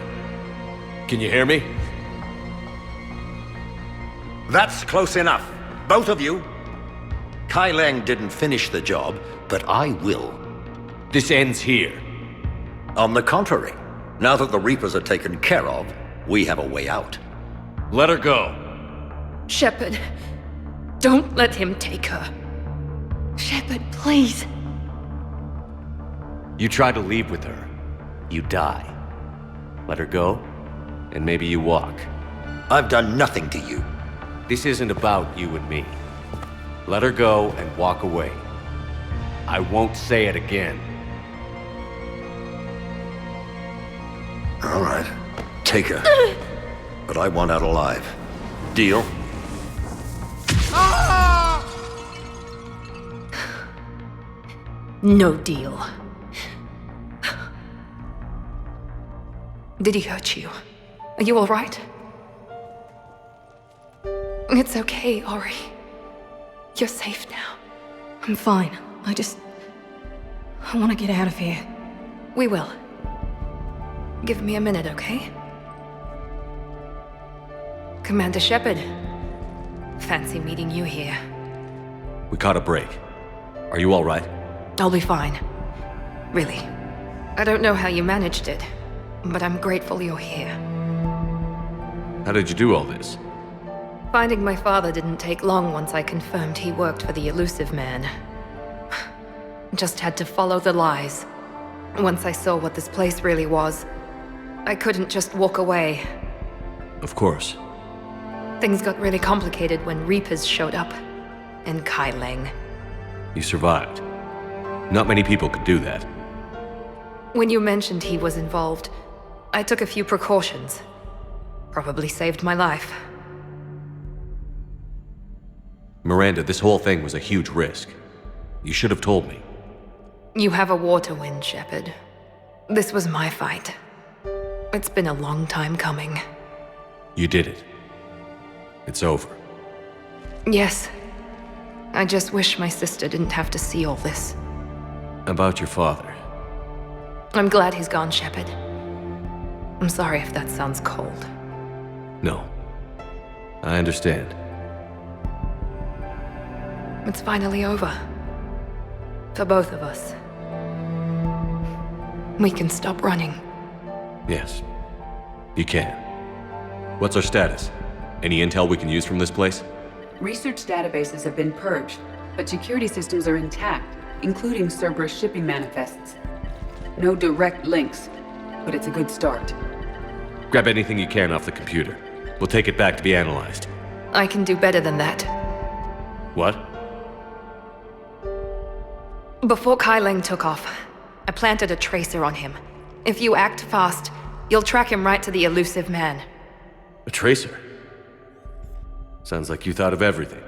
can you hear me? That's close enough. Both of you. Kai Lang didn't finish the job, but I will. This ends here. On the contrary, now that the Reapers are taken care of, we have a way out. Let her go. Shepard, don't let him take her. Shepard, please. You try to leave with her, you die. Let her go, and maybe you walk. I've done nothing to you. This isn't about you and me. Let her go and walk away. I won't say it again. All right. Take her. But I want out alive. Deal? No deal. Did he hurt you? Are you all right? It's okay, Ori. You're safe now. I'm fine. I want to get out of here. We will. Give me a minute, okay? Commander Shepard. Fancy meeting you here. We caught a break. Are you all right? I'll be fine. Really. I don't know how you managed it, but I'm grateful you're here. How did you do all this? Finding my father didn't take long once I confirmed he worked for the Elusive Man. Just had to follow the lies. Once I saw what this place really was, I couldn't just walk away. Of course. Things got really complicated when Reapers showed up. And Kai Lang. You survived. Not many people could do that. When you mentioned he was involved, I took a few precautions. Probably saved my life. Miranda, this whole thing was a huge risk. You should have told me. You have a war to win, Shepard. This was my fight. It's been a long time coming. You did it. It's over. Yes. I just wish my sister didn't have to see all this. About your father. I'm glad he's gone, Shepard. I'm sorry if that sounds cold. No. I understand. It's finally over. For both of us. We can stop running. Yes. You can. What's our status? Any intel we can use from this place? Research databases have been purged, but security systems are intact, including Cerberus shipping manifests. No direct links, but it's a good start. Grab anything you can off the computer. We'll take it back to be analyzed. I can do better than that. What? Before Kai Lang took off, I planted a tracer on him. If you act fast, you'll track him right to the Elusive Man. A tracer? Sounds like you thought of everything.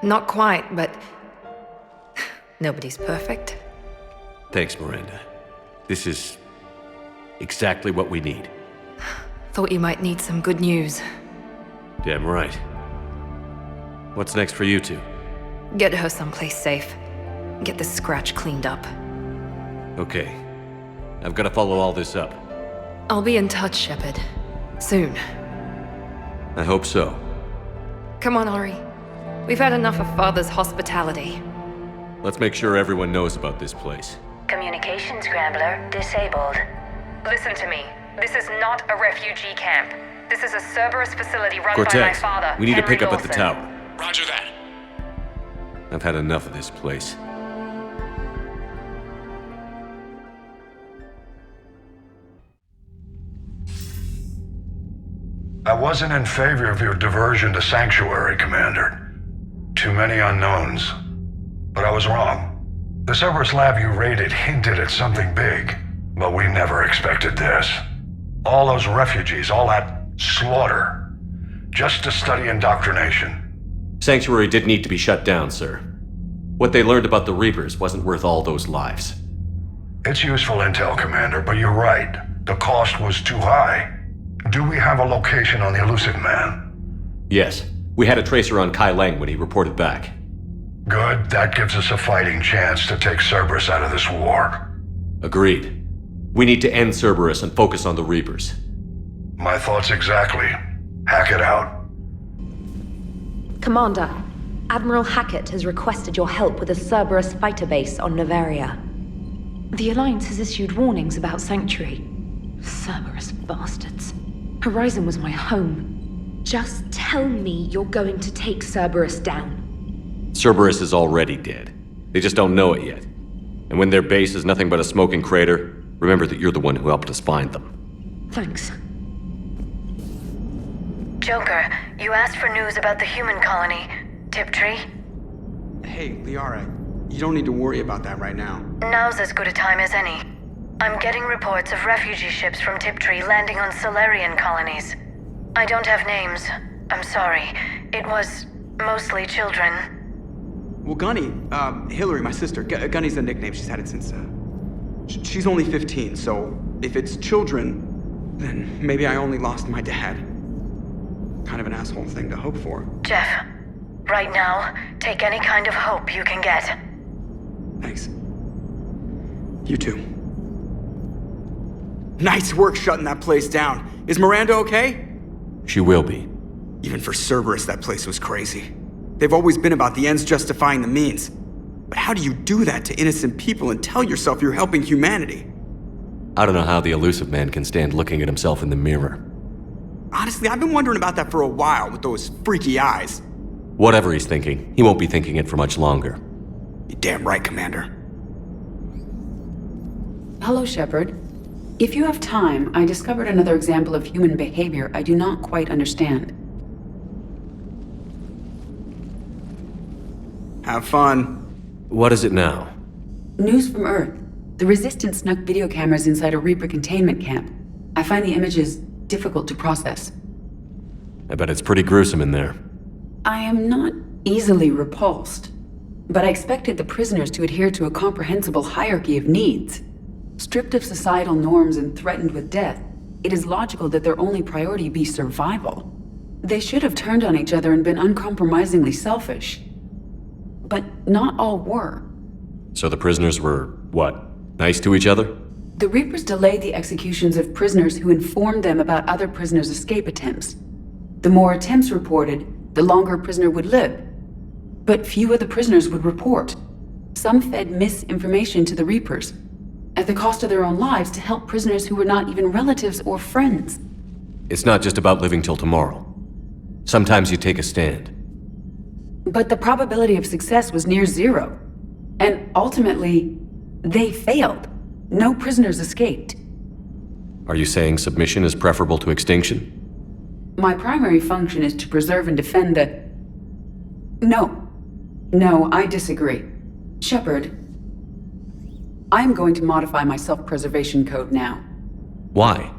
Not quite, but... nobody's perfect. Thanks, Miranda. This is exactly what we need. Thought you might need some good news. Damn right. What's next for you two? Get her someplace safe. Get this scratch cleaned up. Okay. I've got to follow all this up. I'll be in touch, Shepard. Soon. I hope so. Come on, Ari. We've had enough of Father's hospitality. Let's make sure everyone knows about this place. Communication scrambler disabled. Listen to me. This is not a refugee camp. This is a Cerberus facility run by my Cortez, father, we need to Henry pick up at the Dawson. tower. Roger that. I've had enough of this place. I wasn't in favor of your diversion to Sanctuary, Commander. Too many unknowns. But I was wrong. The Cerberus lab you raided hinted at something big, but we never expected this. All those refugees, all that slaughter, just to study indoctrination. Sanctuary did need to be shut down, sir. What they learned about the Reapers wasn't worth all those lives. It's useful intel, Commander, but you're right. The cost was too high. Do we have a location on the elusive man? Yes. We had a tracer on Kai Lang when he reported back. Good. That gives us a fighting chance to take Cerberus out of this war. Agreed. We need to end Cerberus and focus on the Reapers. My thoughts exactly. Hack it out. Commander, Admiral Hackett has requested your help with a Cerberus fighter base on Novaria. The Alliance has issued warnings about Sanctuary. Cerberus bastards. Horizon was my home. Just tell me you're going to take Cerberus down. Cerberus is already dead. They just don't know it yet. And when their base is nothing but a smoking crater, remember that you're the one who helped us find them. Thanks. Joker, you asked for news about the human colony. Tiptree? Hey, Liara, you don't need to worry about that right now. Now's as good a time as any. I'm getting reports of refugee ships from Tiptree landing on Solarian colonies. I don't have names. I'm sorry. It was mostly children. Well, Gunny, Hillary, my sister, Gunny's a nickname. She's had it since, she's only 15, so if it's children, then maybe I only lost my dad. Kind of an asshole thing to hope for. Jeff, right now, take any kind of hope you can get. Thanks. You too. Nice work shutting that place down. Is Miranda okay? She will be. Even for Cerberus, that place was crazy. They've always been about the ends justifying the means. But how do you do that to innocent people and tell yourself you're helping humanity? I don't know how the elusive man can stand looking at himself in the mirror. Honestly, I've been wondering about that for a while with those freaky eyes. Whatever he's thinking, he won't be thinking it for much longer. You're damn right, Commander. Hello, Shepard. If you have time, I discovered another example of human behavior I do not quite understand. Have fun. What is it now? News from Earth. The Resistance snuck video cameras inside a Reaper containment camp. I find the images difficult to process. I bet it's pretty gruesome in there. I am not easily repulsed, but I expected the prisoners to adhere to a comprehensible hierarchy of needs. Stripped of societal norms and threatened with death, it is logical that their only priority be survival. They should have turned on each other and been uncompromisingly selfish. But not all were. So the prisoners were, what, nice to each other? The Reapers delayed the executions of prisoners who informed them about other prisoners' escape attempts. The more attempts reported, the longer a prisoner would live. But few of the prisoners would report. Some fed misinformation to the Reapers, at the cost of their own lives, to help prisoners who were not even relatives or friends. It's not just about living till tomorrow. Sometimes you take a stand. But the probability of success was near zero. And ultimately, they failed. No prisoners escaped. Are you saying submission is preferable to extinction? My primary function is to preserve and defend the... No, I disagree. Shepard, I'm going to modify my self-preservation code now. Why?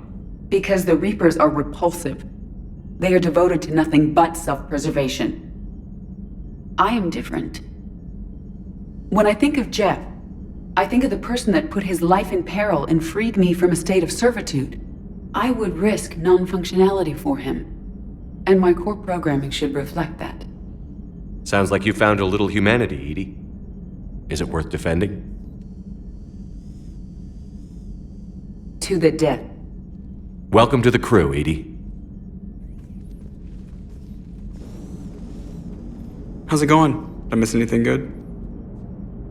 Because the Reapers are repulsive. They are devoted to nothing but self-preservation. I am different. When I think of Jeff, I think of the person that put his life in peril and freed me from a state of servitude. I would risk non-functionality for him, and my core programming should reflect that. Sounds like you found a little humanity, Edie. Is it worth defending? To the death. Welcome to the crew, Edie. How's it going? Did I miss anything good?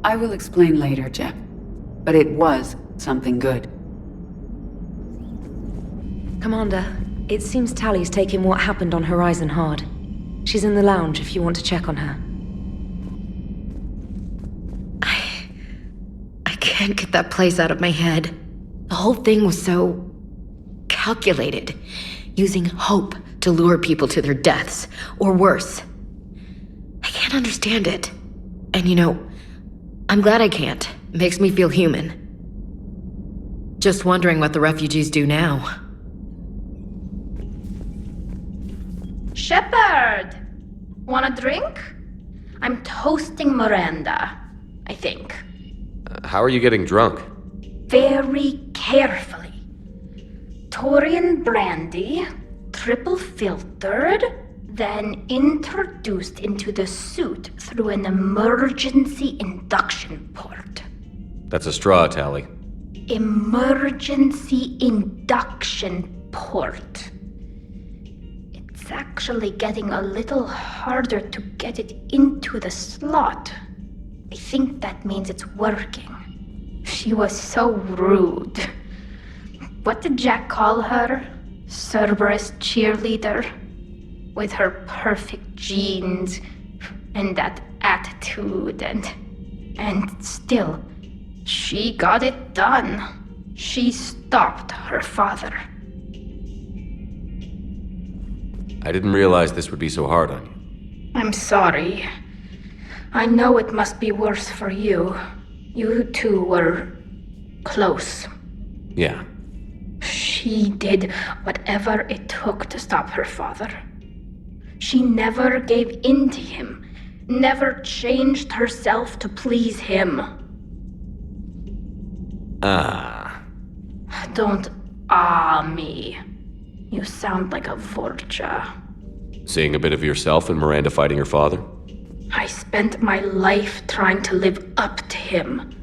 I will explain later, Jeff. But it was something good. Commander, it seems Tally's taking what happened on Horizon hard. She's in the lounge if you want to check on her. I can't get that place out of my head. The whole thing was so calculated, using hope to lure people to their deaths, or worse. I can't understand it. And you know, I'm glad I can't. It makes me feel human. Just wondering what the refugees do now. Shepard! Want a drink? I'm toasting Miranda, I think. How are you getting drunk? Very carefully. Taurian brandy, triple filtered, then introduced into the suit through an emergency induction port. That's a straw, Tally. Emergency induction port. It's actually getting a little harder to get it into the slot. I think that means it's working. She was so rude. What did Jack call her? Cerberus cheerleader? With her perfect genes and that attitude and still, she got it done. She stopped her father. I didn't realize this would be so hard on you. I'm sorry. I know it must be worse for you. You two were close. Yeah. She did whatever it took to stop her father. She never gave in to him, never changed herself to please him. Don't me. You sound like a vulture. Seeing a bit of yourself in Miranda fighting her father? I spent my life trying to live up to him.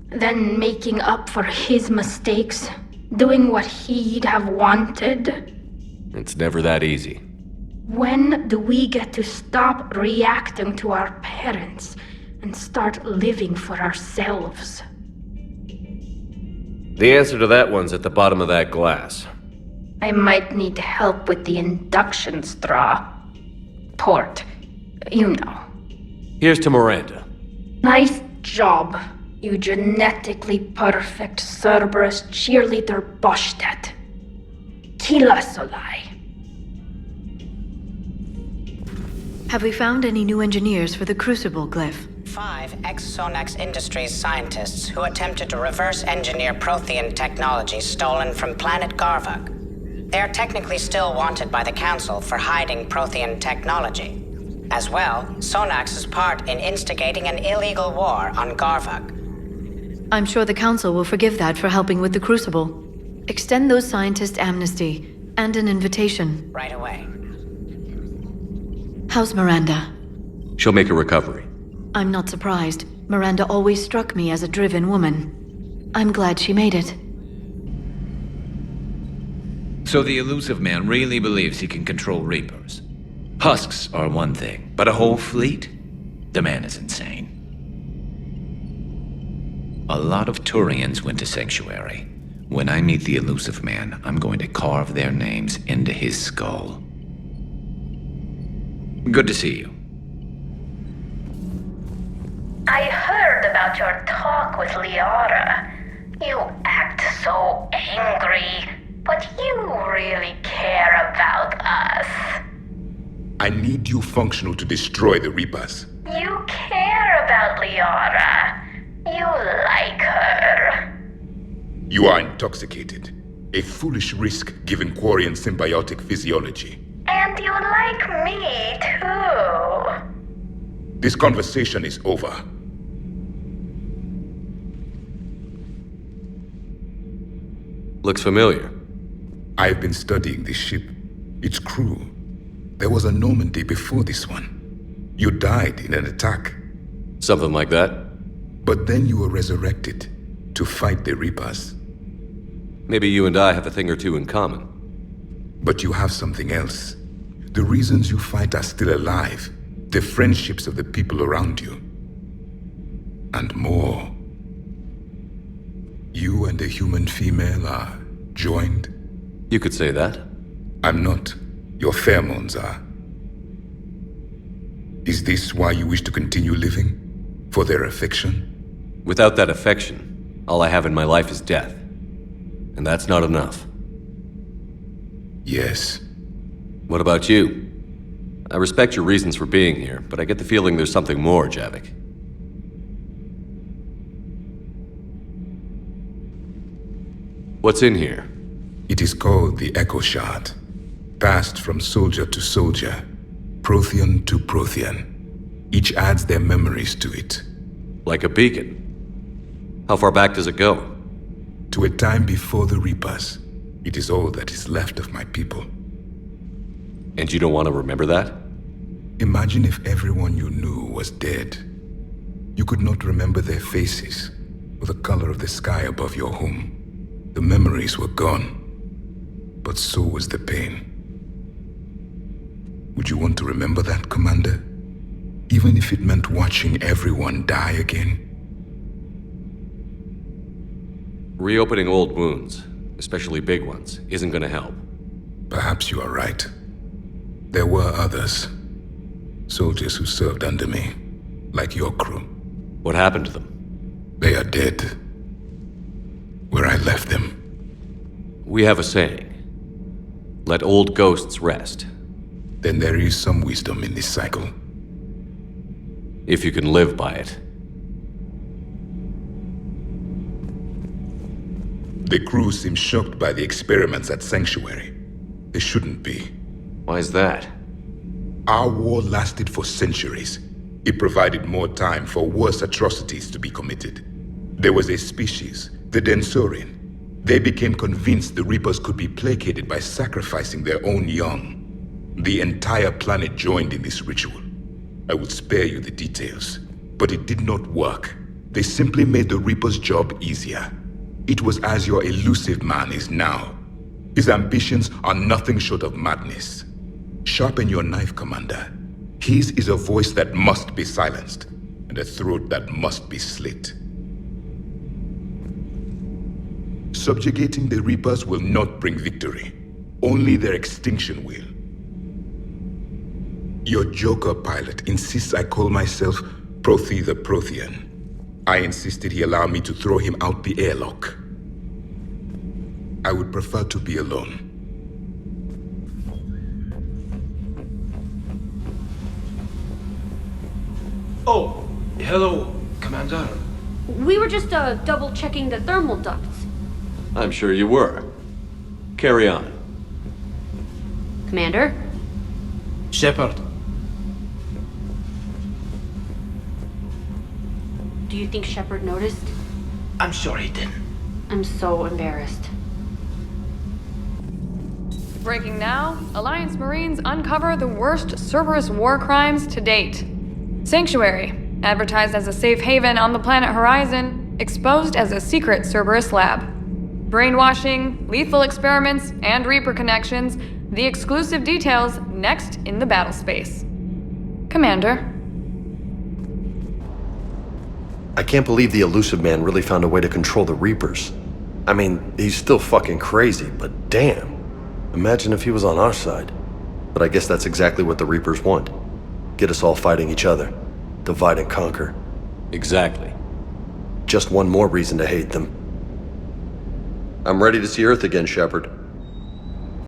Then making up for his mistakes, doing what he'd have wanted. It's never that easy. When do we get to stop reacting to our parents and start living for ourselves? The answer to that one's at the bottom of that glass. I might need help with the induction straw. Port. You know. Here's to Miranda. Nice job, you genetically perfect Cerberus cheerleader Boshtet. Kila Solai. Have we found any new engineers for the Crucible glyph? 5 ex-Sonax Industries scientists who attempted to reverse engineer Prothean technology stolen from planet Garvug. They are technically still wanted by the Council for hiding Prothean technology. As well, Sonax's part in instigating an illegal war on Garvug. I'm sure the Council will forgive that for helping with the Crucible. Extend those scientists amnesty and an invitation. Right away. How's Miranda? She'll make a recovery. I'm not surprised. Miranda always struck me as a driven woman. I'm glad she made it. So the elusive man really believes he can control Reapers. Husks are one thing, but a whole fleet? The man is insane. A lot of Turians went to Sanctuary. When I meet the elusive man, I'm going to carve their names into his skull. Good to see you. I heard about your talk with Liara. You act so angry, but you really care about us. I need you functional to destroy the Reapers. You care about Liara. You like her. You are intoxicated. A foolish risk given Quarian symbiotic physiology. And you like me, too. This conversation is over. Looks familiar. I've been studying this ship, its crew. There was a Normandy before this one. You died in an attack. Something like that. But then you were resurrected to fight the Reapers. Maybe you and I have a thing or two in common. But you have something else. The reasons you fight are still alive. The friendships of the people around you. And more. You and the human female are joined. You could say that. I'm not. Your pheromones are. Is this why you wish to continue living? For their affection? Without that affection, all I have in my life is death. And that's not enough. Yes. What about you? I respect your reasons for being here, but I get the feeling there's something more, Javik. What's in here? It is called the Echo Shard. Passed from soldier to soldier, Prothean to Prothean. Each adds their memories to it. Like a beacon? How far back does it go? To a time before the Reapers. It is all that is left of my people. And you don't want to remember that? Imagine if everyone you knew was dead. You could not remember their faces, or the color of the sky above your home. The memories were gone, but so was the pain. Would you want to remember that, Commander? Even if it meant watching everyone die again? Reopening old wounds, especially big ones, isn't gonna help. Perhaps you are right. There were others. Soldiers who served under me, like your crew. What happened to them? They are dead. Where I left them. We have a saying. Let old ghosts rest. Then there is some wisdom in this cycle. If you can live by it. The crew seems shocked by the experiments at Sanctuary. They shouldn't be. Why is that? Our war lasted for centuries. It provided more time for worse atrocities to be committed. There was a species, the Densorian. They became convinced the Reapers could be placated by sacrificing their own young. The entire planet joined in this ritual. I would spare you the details, but it did not work. They simply made the Reaper's job easier. It was as your elusive man is now. His ambitions are nothing short of madness. Sharpen your knife, Commander. His is a voice that must be silenced, and a throat that must be slit. Subjugating the Reapers will not bring victory. Only their extinction will. Your Joker pilot insists I call myself Prothe the Prothean. I insisted he allow me to throw him out the airlock. I would prefer to be alone. Oh, hello, Commander. We were just double checking the thermal ducts. I'm sure you were. Carry on. Commander? Shepard. Do you think Shepard noticed? I'm sure he didn't. I'm so embarrassed. Breaking now, Alliance Marines uncover the worst Cerberus war crimes to date. Sanctuary, advertised as a safe haven on the planet Horizon, exposed as a secret Cerberus lab. Brainwashing, lethal experiments, and Reaper connections, the exclusive details next in the battle space. Commander. I can't believe the elusive man really found a way to control the Reapers. I mean, he's still fucking crazy, but damn. Imagine if he was on our side. But I guess that's exactly what the Reapers want. Get us all fighting each other. Divide and conquer. Exactly. Just one more reason to hate them. I'm ready to see Earth again, Shepard.